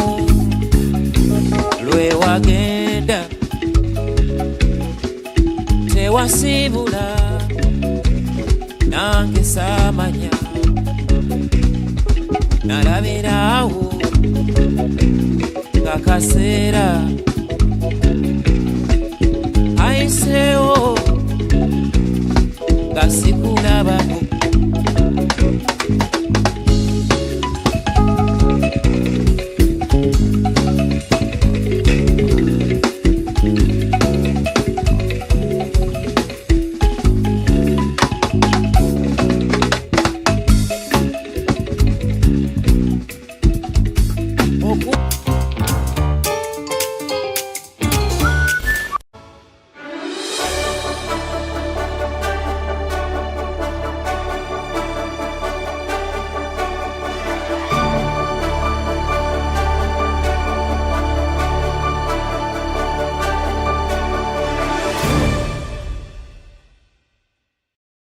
lwe wagenda tewasiibula nange saamanya nalabiraawo nga kaseera ayiseewo nga sikulabako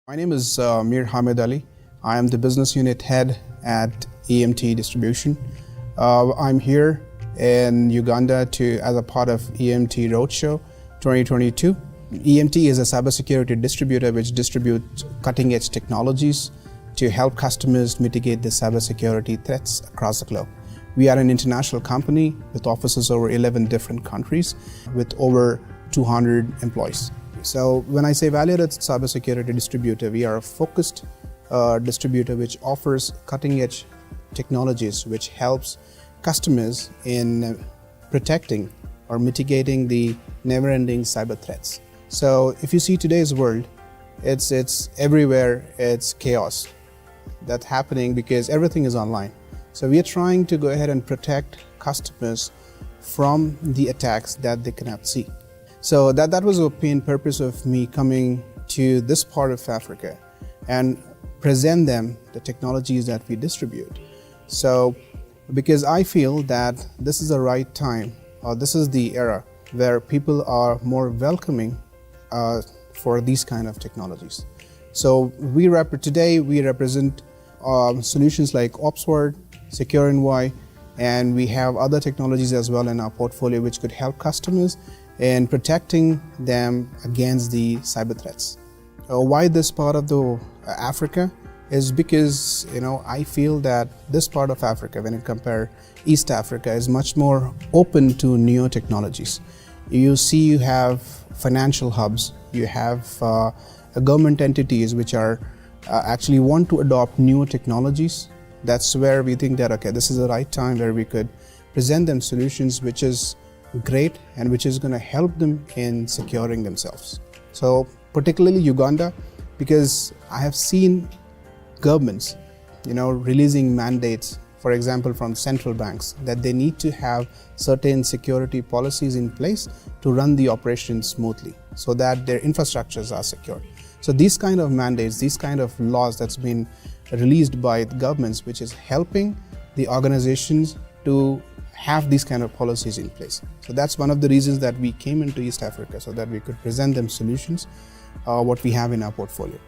My name is Mir Hamid Ali. I am the business unit head at EMT Distribution. I'm here in Uganda as a part of EMT Roadshow 2022. EMT is a cybersecurity distributor which distributes cutting-edge technologies to help customers mitigate the cybersecurity threats across the globe. We are an international company with offices over 11 different countries with over 200 employees. So when I say value-added cybersecurity distributor, we are a focused distributor which offers cutting-edge technologies which helps customers in protecting or mitigating the never-ending cyber threats. So if you see today's world, it's everywhere, it's chaos that's happening because everything is online. So we are trying to go ahead and protect customers from the attacks that they cannot see. So that was the main purpose of me coming to this part of Africa and present them the technologies that we distribute. So because I feel that this is the right time, or this is the era where people are more welcoming for these kind of technologies. So today we represent solutions like OpsWord, Secure Envoy, and we have other technologies as well in our portfolio which could help customers in protecting them against the cyber threats. Why this part of the Africa is because I feel that this part of Africa, when you compare East Africa, is much more open to new technologies. You have financial hubs, you have government entities which are actually want to adopt new technologies. That's where we think that this is the right time where we could present them solutions which is great and which is going to help them in securing themselves. So particularly Uganda, because I have seen governments releasing mandates, for example from central banks, that they need to have certain security policies in place to run the operations smoothly so that their infrastructures are secure. So these kind of mandates, these kind of laws that's been released by the governments, which is helping the organizations to have these kind of policies in place. So that's one of the reasons that we came into East Africa, so that we could present them solutions, what we have in our portfolio.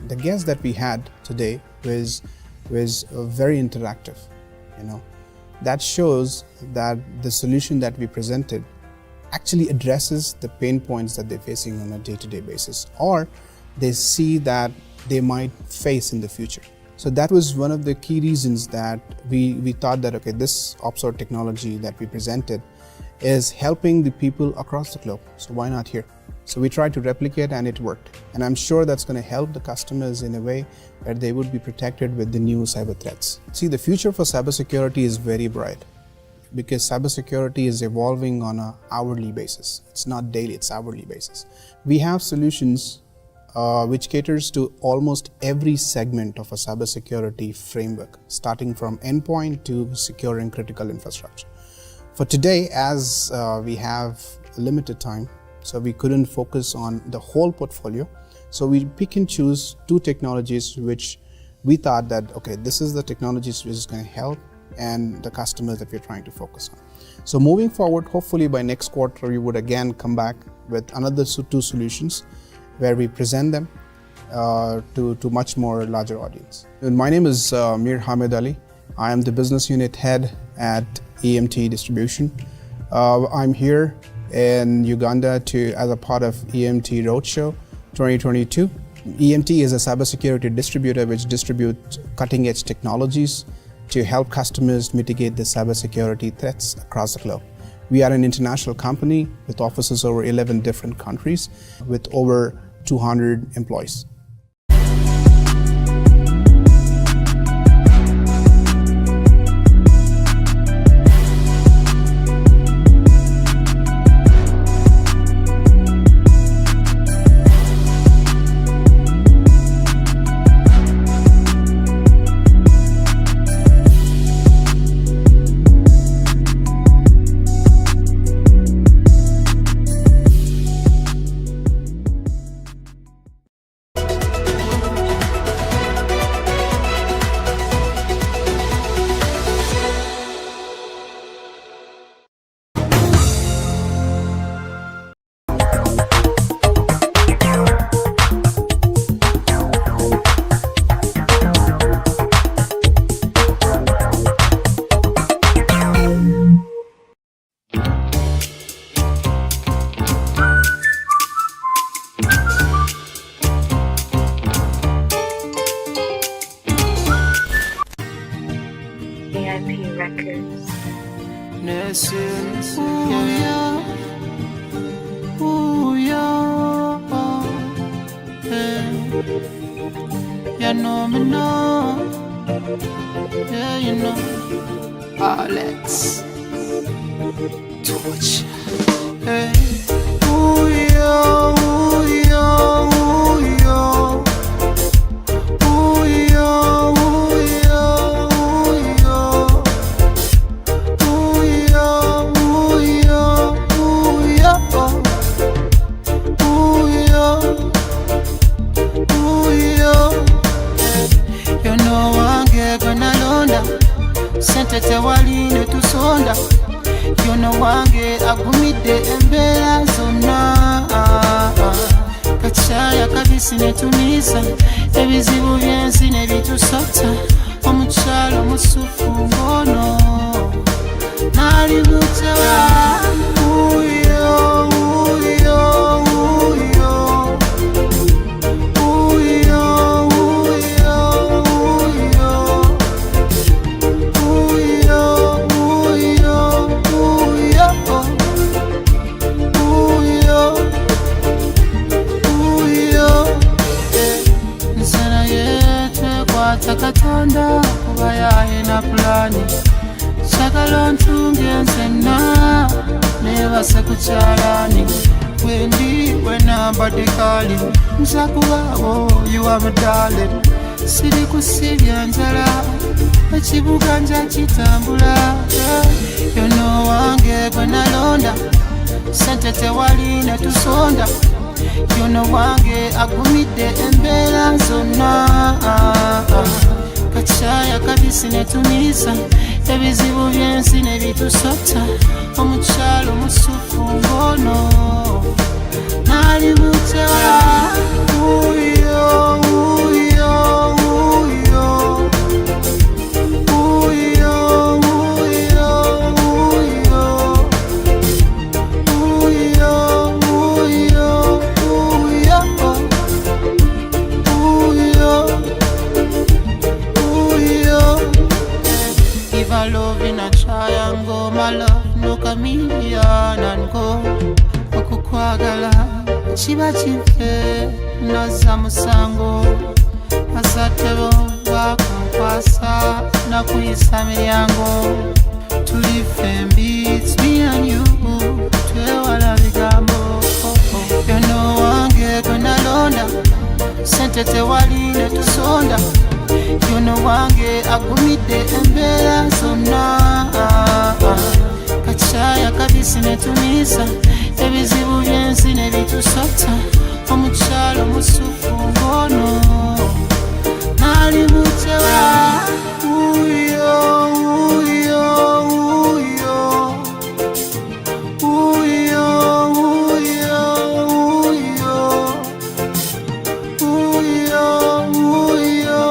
The guest that we had today was very interactive. That shows that the solution that we presented actually addresses the pain points that they're facing on a day-to-day basis, or they see that they might face in the future. So that was one of the key reasons that we thought that, okay, this offshore technology that we presented is helping the people across the globe. So why not here? So we tried to replicate and it worked. And I'm sure that's going to help the customers in a way that they would be protected with the new cyber threats. See, the future for cybersecurity is very bright because cybersecurity is evolving on an hourly basis. It's not daily, it's hourly basis. We have solutions which caters to almost every segment of a cybersecurity framework, starting from endpoint to securing critical infrastructure. For today, as we have limited time, so we couldn't focus on the whole portfolio. So we pick and choose 2 technologies which we thought that, okay, this is the technologies which is going to help and the customers that we're trying to focus on. So moving forward, hopefully by next quarter, we would again come back with another 2 solutions where we present them to much more larger audience. And my name is Mir Hamid Ali. I am the business unit head at EMT Distribution. I'm here in Uganda as a part of EMT Roadshow 2022. EMT is a cybersecurity distributor which distributes cutting-edge technologies to help customers mitigate the cybersecurity threats across the globe. We are an international company with offices over 11 different countries with over 200 employees. You know me now. Yeah, you know. Let's touch. Hey. Ooh, yo, ooh, yo, ooh, yo. Ooh, yo, ooh, yo, ooh, yo. Ooh, yo, ooh, yo, ooh, yo. Ooh, yo. Ooh, yo. You know wange gonna londa. Sente tewali ne tusonda. You know wange agumide embera zonna. Kachaya kabisi ne tunisa. Ebizibu byensi ne bitusota. Omukyalo musufu ngono. Nali butewa. Ooh, yo, ooh, yo, ooh, yo. Ooh, yo, ooh, yo, ooh, yo. Ooh, yo, ooh, yo, ooh, yo. Ooh, yo, ooh, yo. Nsana yetwe kwata Katonda kuba yalina pulani. Shagala ntunge nzenna nebase ku kyalani. When nambadde kali nza kubawo you are my darling. Siri kusibya njala ekibuga nja kitambula. You know wange gwe nalonda. Sente tewali ne tusonda. You know wange agumidde embera zonna. Kachaya kabisi ne tunisa. ebizibu byensi ne bitusota omukyalo omusufu ngono nali mutewa uyo uyo uyo uyo uyo uyo uyo uyo If I love in a triangle, my love no chameleon and go okukwagala kiba kife naza musango asatebo bakunkwasa nakuyisa miryango tuli fembi it's me and you twewala bigambo yono wange gwenalonda sente tewali netusonda yono wange agumidde embeera zonna kacaya kabisi netumisa ebizibu byensi nebitusota omukyalo omusufu ngono nali mutewa uyo uyo uyo uyo uyo uyo uyo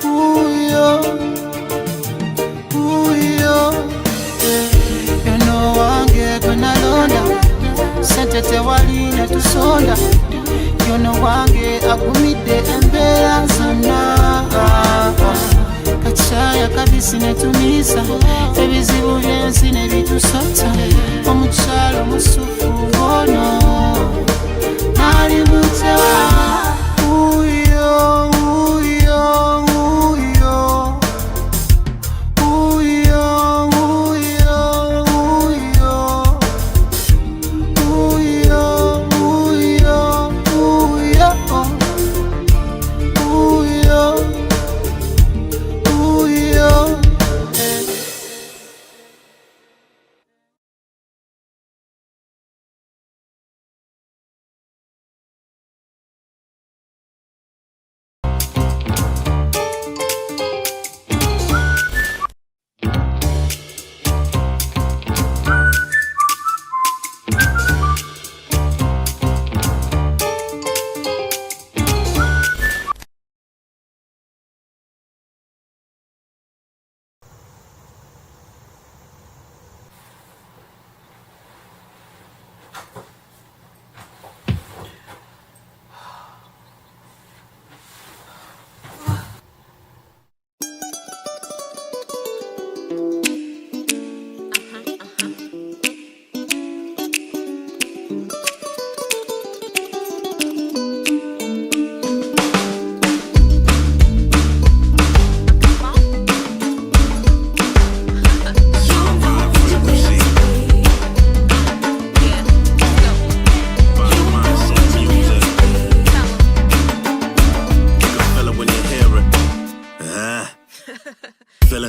uyo uyo yono wange gwenalonda sente tewali netusonda yono wange agumidde embeera zonna kacaya kabisi netumisa ebizibu byensi nebitusota omukyalo omusufu ngono nali mutewa uyo uyo uyo uyo uyo uyo uyo uyo uyo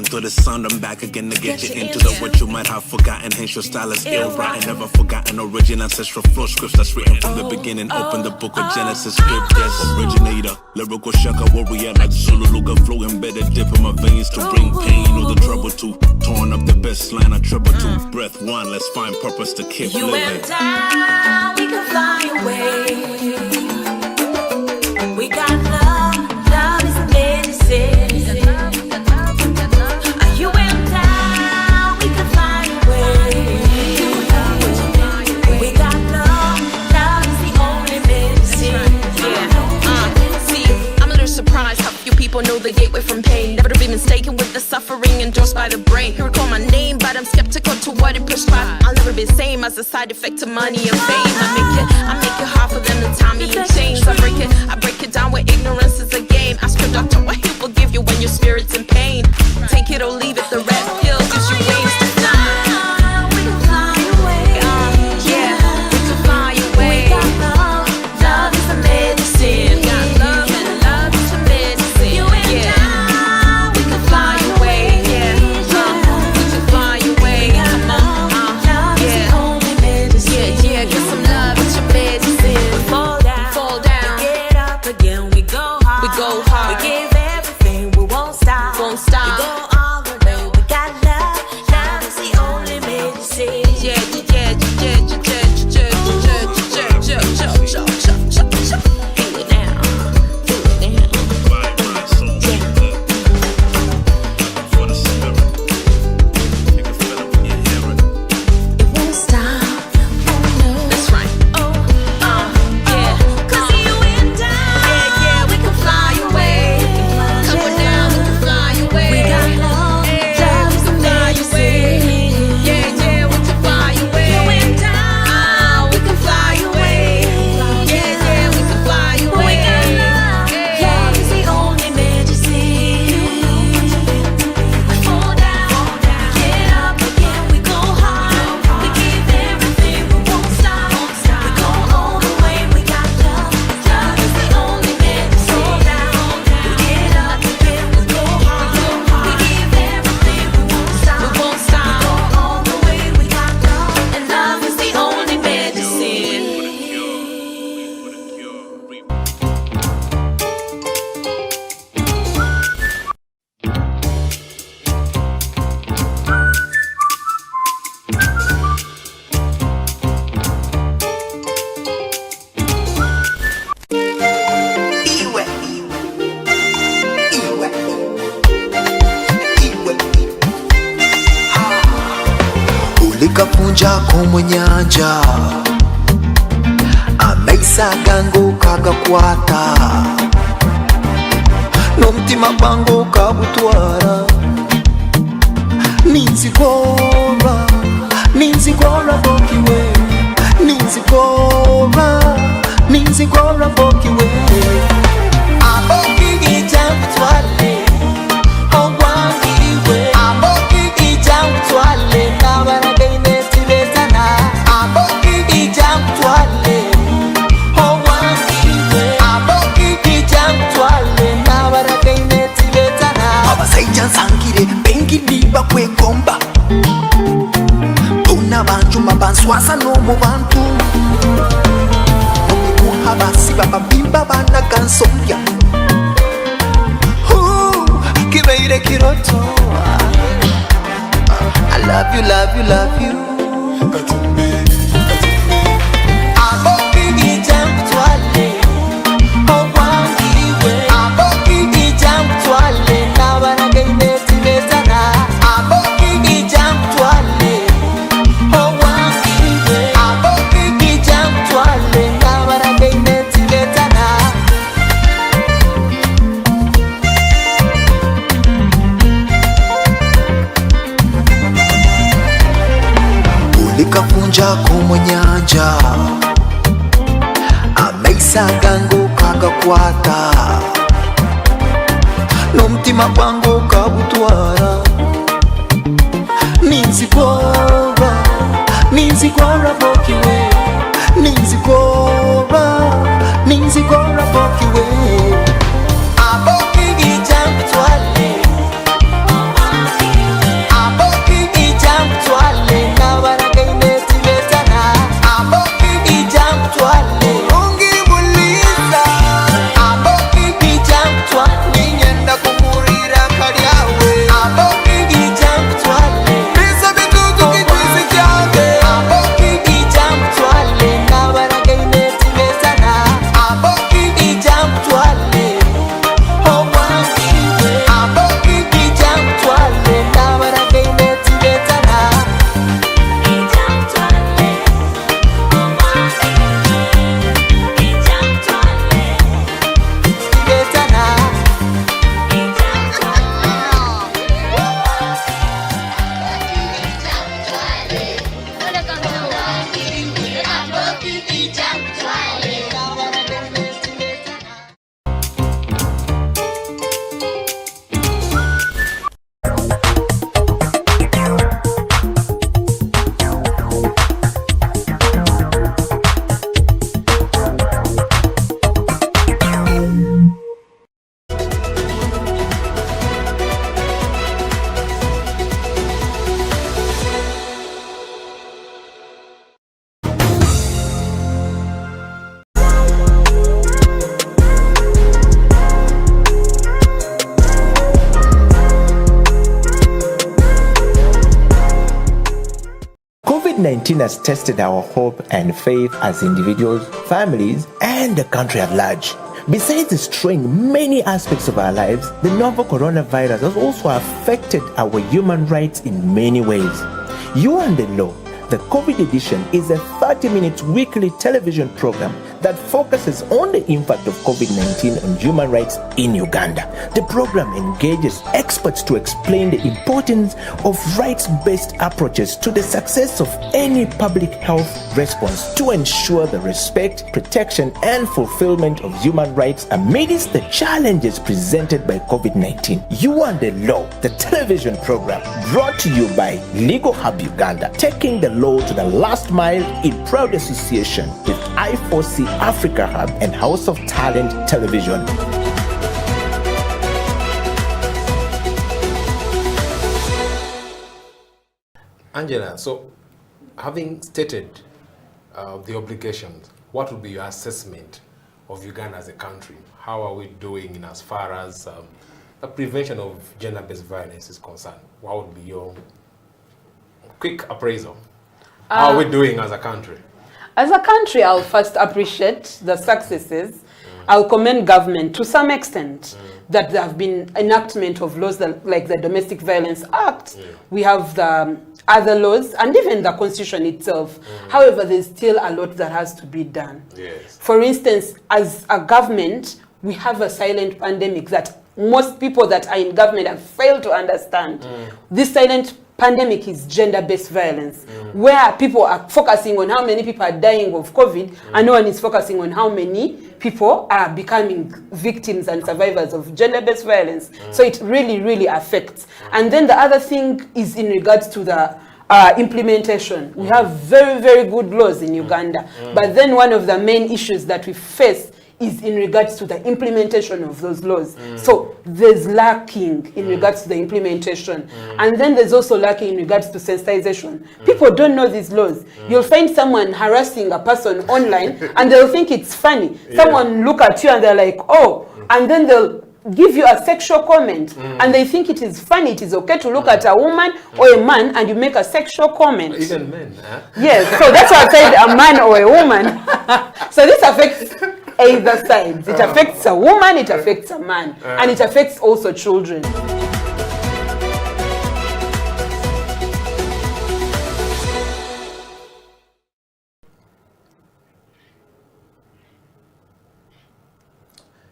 To the sound, I'm back again to get you into the what you might have forgotten. Hence your style is ill rotten, never forgotten. Origin ancestral flow scripts that's written from the beginning. Open the book of Genesis script, yes. Originator, lyrical shaka warrior like Zulu Luga flow embedded dip in my veins to bring pain or the trouble to. Torn up the best line, I triple to. Breath one, let's find purpose to keep You living. and I, we can fly away. We got love, love is medicine. You and I, we can fly away. We got love, love is the only medicine. See, I'm a little surprised how few people know the gateway from pain. Never to be mistaken with the suffering endorsed by the brain. He recall my name, but I'm skeptical to what it prescribes. I'll never be the same as a side effect of money and fame. I make it hard for them to tie me in chains. I break it down where ignorance is a game. Ask your doctor what he will give you when your spirit's in pain. Take it or leave it, the red pill gives you wings to fly. We can fly away. Yeah, we can fly away. We got love, love is the medicine. Got love and love is the medicine. You and I, we can fly away. Yeah, we can fly away. Come on, love is the only medicine. yeah, get some love, it's your medicine. We fall down, we get up again. We go hard, we give everything. We won't stop. kafunjako mu nyanja amaiso agange kagakwata n'omutima gwange kagutwara ninzigora bokiwe ninzigora bokiwe aboki ijamutwale ogwangiwe aboki ijamutwale nabaragaine tibetana aboki ijamutwale ogwangiwe aboki ijamutwale nabaragaine tibetana abasaija nsangire bengidi bakwegomba tuna banjuma banswasa no mu bantu abasiba babimba bana kansomya kibeire kiroto I love you, love you, love you. Aboki ijamutwale ogwangiwe aboki ijamutwale nabaragaine tibetana aboki ijamutwale ogwangiwe aboki ijamutwale nabaragaine tibetana likafunjako mu nyanja amaiso agange kagakwata n'omutima gwange kagutwara ninzigora bokiwe ninzigora bokiwe aboki ijamutwale aboki ijamutwale nabaragaine tibetana aboki ijamutwale ungibuliza aboki ijamutwale nyenda kumurira kalyawe aboki ijamutwale bisa bitugu kitwisi cyange aboki ijamutwale nabaragaine tibetana aboki ijamutwale ogwangiwe aboki ijamutwale nabaragaine tibetana COVID-19 has tested our hope and faith as individuals, families, and the country at large. Besides destroying many aspects of our lives, the novel coronavirus has also affected our human rights in many ways. You and the Law, the COVID edition, is a 30-minute weekly television program that focuses on the impact of COVID-19 on human rights in Uganda. The program engages experts to explain the importance of rights-based approaches to the success of any public health response to ensure the respect, protection, and fulfillment of human rights amidst the challenges presented by COVID-19. You and the Law, the television program, brought to you by Legal Hub Uganda, taking the law to the last mile in proud association with I4C Africa Hub and House of Talent Television. Angela, so having stated the obligations, what would be your assessment of Uganda as a country? How are we doing in as far as the prevention of gender-based violence is concerned? What would be your quick appraisal? How are we doing as a country? As a country, I'll first appreciate the successes I'll commend government to some extent that there have been enactment of laws that, like the Domestic Violence Act. We have the other laws and even the Constitution itself. However, there's still a lot that has to be done. For instance, as a government, we have a silent pandemic that most people that are in government have failed to understand. This silent pandemic is gender-based violence, where people are focusing on how many people are dying of COVID, and no one is focusing on how many people are becoming victims and survivors of gender-based violence. So it really, really affects. And then the other thing is in regards to the implementation. We have very, very good laws in Uganda, but then one of the main issues that we face is in regards to the implementation of those laws. So there's lacking in regards to the implementation. And then there's also lacking in regards to sensitization. People don't know these laws. You'll find someone harassing a person online and they'll think it's funny. Someone look at you and they're like, oh, and then they'll give you a sexual comment and they think it is funny. It is okay to look at a woman or a man and you make a sexual comment. Even men, huh? Yes, so that's why I said a man or a woman. So this affects either sides. It affects a woman, it affects a man, and it affects also children.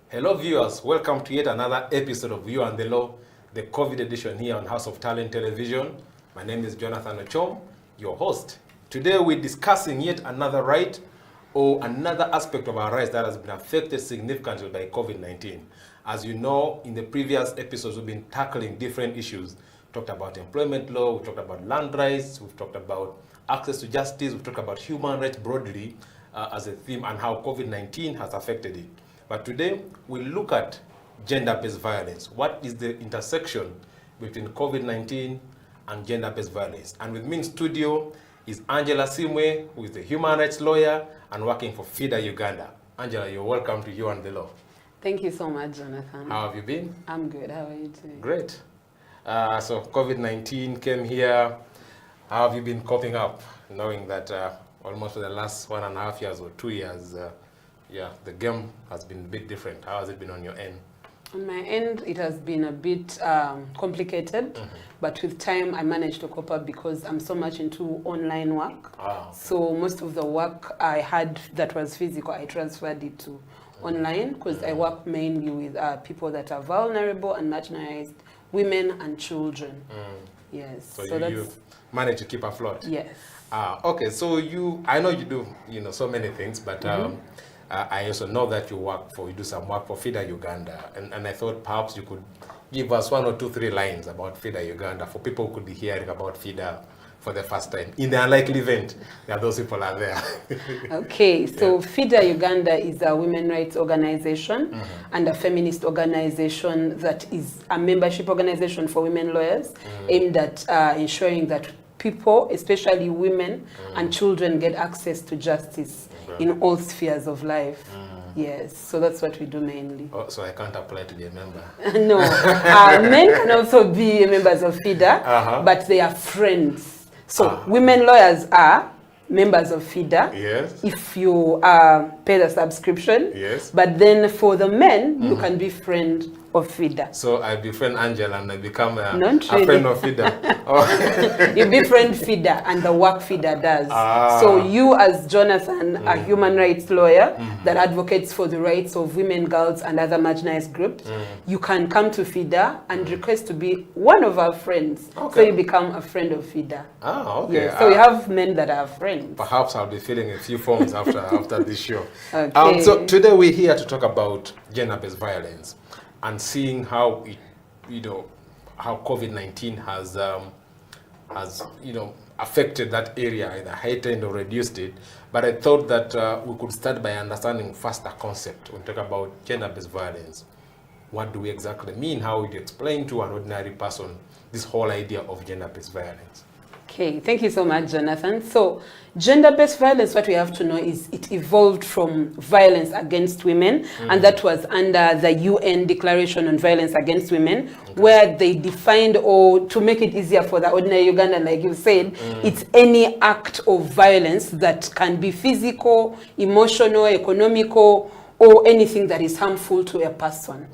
Hello viewers, welcome to yet another episode of You and the Law, the COVID edition here on House of Talent Television. My name is Jonathan Ochom, your host. Today we're discussing yet another right or another aspect of our rights that has been affected significantly by COVID-19. As you know, in the previous episodes, we've been tackling different issues. We talked about employment law, we talked about land rights, we've talked about access to justice, we've talked about human rights broadly as a theme and how COVID-19 has affected it. But today, we'll look at gender-based violence. What is the intersection between COVID-19 and gender-based violence? And with me in studio is Angela Simwe, who is a human rights lawyer and working for FIDA Uganda. Angela, you're welcome to You and the Law. Thank you so much, Jonathan. How have you been? I'm good. How are you doing? Great. So COVID-19 came here. How have you been coping up, knowing that almost for the last 1.5 years or 2 years, the game has been a bit different. How has it been on your end? On my end, it has been a bit complicated, but with time I managed to cope up because I'm so much into online work. So most of the work I had that was physical, I transferred it to online because I work mainly with people that are vulnerable and marginalized, women and children. Yes. So you managed to keep afloat? Yes. Okay, so I know you do so many things, but I also know that you do some work for FIDA Uganda, and I thought perhaps you could give us 1 or 2, 3 lines about FIDA Uganda for people who could be hearing about FIDA for the first time. In the unlikely event that those people are there. Okay, so FIDA Uganda is a women's rights organization and a feminist organization that is a membership organization for women lawyers aimed at ensuring that people, especially women and children, get access to justice in all spheres of life. Yes, so that's what we do mainly. Oh, so I can't apply to be a member? No, men can also be members of FIDA, but they are friends. So women lawyers are members of FIDA if you pay the subscription. But then for the men, you can be friend of FIDA. So I befriend Angela and I become a friend of FIDA. You befriend FIDA and the work FIDA does. So you as Jonathan, a human rights lawyer that advocates for the rights of women, girls and other marginalized groups, you can come to FIDA and request to be one of our friends. So you become a friend of FIDA. Yes. So we have men that are friends. Perhaps I'll be filling a few forms after this show. So today we're here to talk about gender-based violence and seeing how how COVID-19 has affected that area, either heightened or reduced it. But I thought that we could start by understanding first the concept. When we talk about gender-based violence, what do we exactly mean? How would you explain to an ordinary person this whole idea of gender-based violence? Okay, thank you so much, Jonathan. So gender-based violence, what we have to know is it evolved from violence against women, and that was under the UN Declaration on Violence Against Women, where they defined, or to make it easier for the ordinary Ugandan, like you said, it's any act of violence that can be physical, emotional, economical, or anything that is harmful to a person.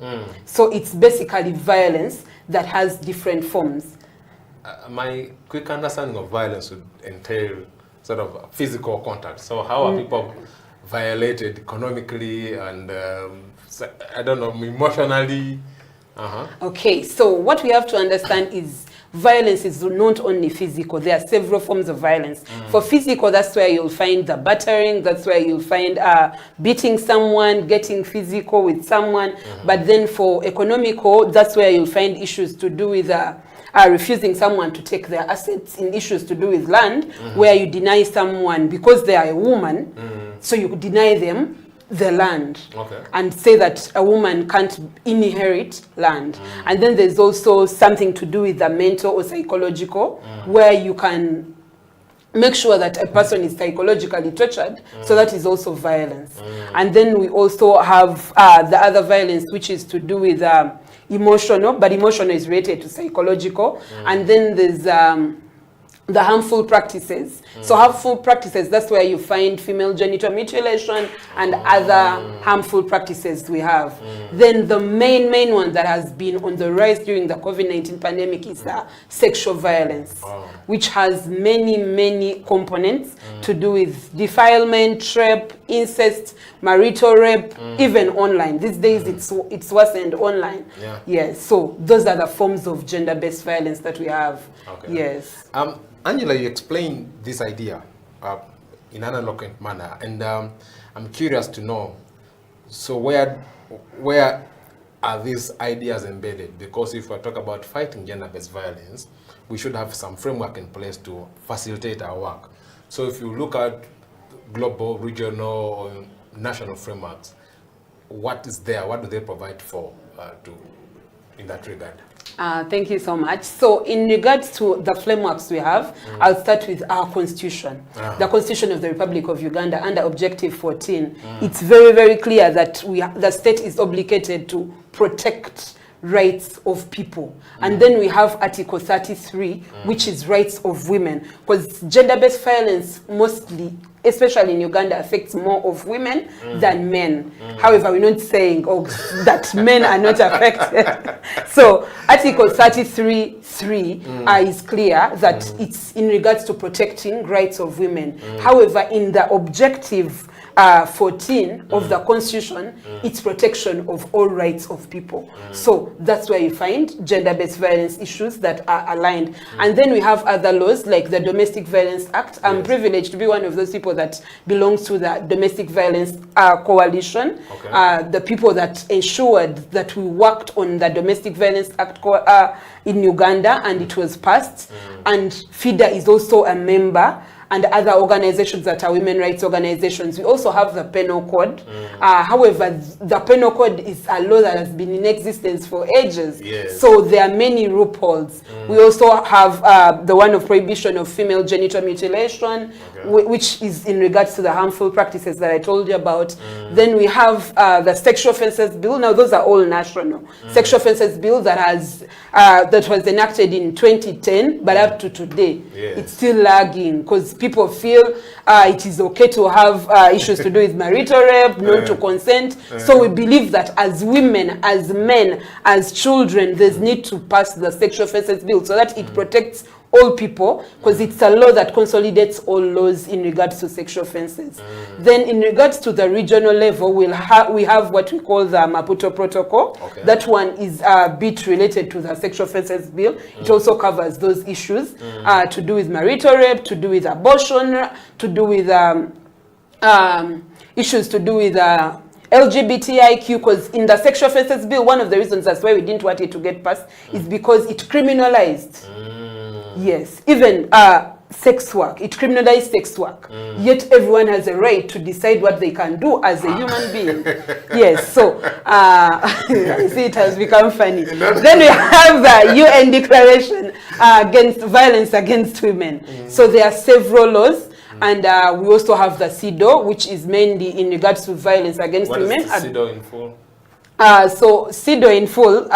So it's basically violence that has different forms. My quick understanding of violence would entail sort of physical contact. So how are people violated economically and I don't know, emotionally? Okay, so what we have to understand is violence is not only physical. There are several forms of violence. For physical, that's where you'll find the battering, that's where you'll find beating someone, getting physical with someone. But then for economical, that's where you'll find issues to do with refusing someone to take their assets, in issues to do with land, where you deny someone because they are a woman, so you deny them the land and say that a woman can't inherit land. And then there's also something to do with the mental or psychological, where you can make sure that a person is psychologically tortured, so that is also violence. And then we also have the other violence, which is to do with emotional, but emotional is related to psychological. And then there's the harmful practices. So harmful practices, that's where you find female genital mutilation and other harmful practices we have. Then the main one that has been on the rise during the COVID-19 pandemic is sexual violence, which has many components to do with defilement, rape, incest, marital rape, even online. These days it's worsened online. Yes, so those are the forms of gender-based violence that we have. Yes. Angela, you explained this idea in an eloquent manner, and I'm curious to know, so where are these ideas embedded? Because if we talk about fighting gender-based violence, we should have some framework in place to facilitate our work. So if you look at global, regional, or national frameworks, what is there? What do they provide for in that regard? Thank you so much. So in regards to the frameworks we have, I'll start with our constitution. The Constitution of the Republic of Uganda under Objective 14. It's very clear that the state is obligated to protect rights of people. And then we have Article 33, which is rights of women. Because gender-based violence mostly, especially in Uganda, affects more of women than men. However, we're not saying that men are not affected. So Article 33(3) is clear that it's in regards to protecting rights of women. However, in the objective 14 of the Constitution, it's protection of all rights of people. So that's where you find gender-based violence issues that are aligned. And then we have other laws like the Domestic Violence Act. I'm privileged to be one of those people that belongs to the Domestic Violence Coalition. The people that ensured that we worked on the Domestic Violence Act in Uganda, and it was passed. And FIDA is also a member, and other organizations that are women rights organizations. We also have the Penal Code. However, the Penal Code is a law that has been in existence for ages. So there are many loopholes. We also have the one of prohibition of female genital mutilation, which is in regards to the harmful practices that I told you about. Then we have the Sexual Offences Bill. Now those are all national. Sexual Offences Bill that was enacted in 2010, but up to today, it's still lagging because people feel it is okay to have issues to do with marital rape, not to consent. So we believe that as women, as men, as children, there's need to pass the Sexual Offences Bill so that it protects all people, because it's a law that consolidates all laws in regards to sexual offenses. Then in regards to the regional level, we have what we call the Maputo Protocol. That one is a bit related to the Sexual Offences Bill. It also covers those issues to do with marital rape, to do with abortion, to do with issues to do with LGBTIQ, because in the Sexual Offences Bill, one of the reasons that's why we didn't want it to get passed is because it criminalized. Yes, even sex work. It criminalized sex work. Yet everyone has a right to decide what they can do as a human being. Yes, so I see it has become funny. Then we have the UN Declaration against violence against women. So there are several laws. And we also have the CEDAW, which is mainly in regards to violence against women. What is CEDAW in full? So CEDAW in full,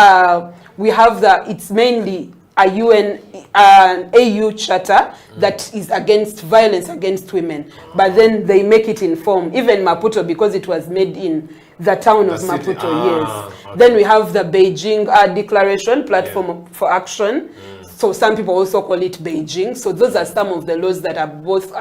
we have it's mainly a UN, an AU charter that is against violence against women, but then they make it in form. Even Maputo, because it was made in the town of Maputo, yes. Okay. Then we have the Beijing Declaration, Platform for Action. So some people also call it Beijing. So those are some of the laws that are both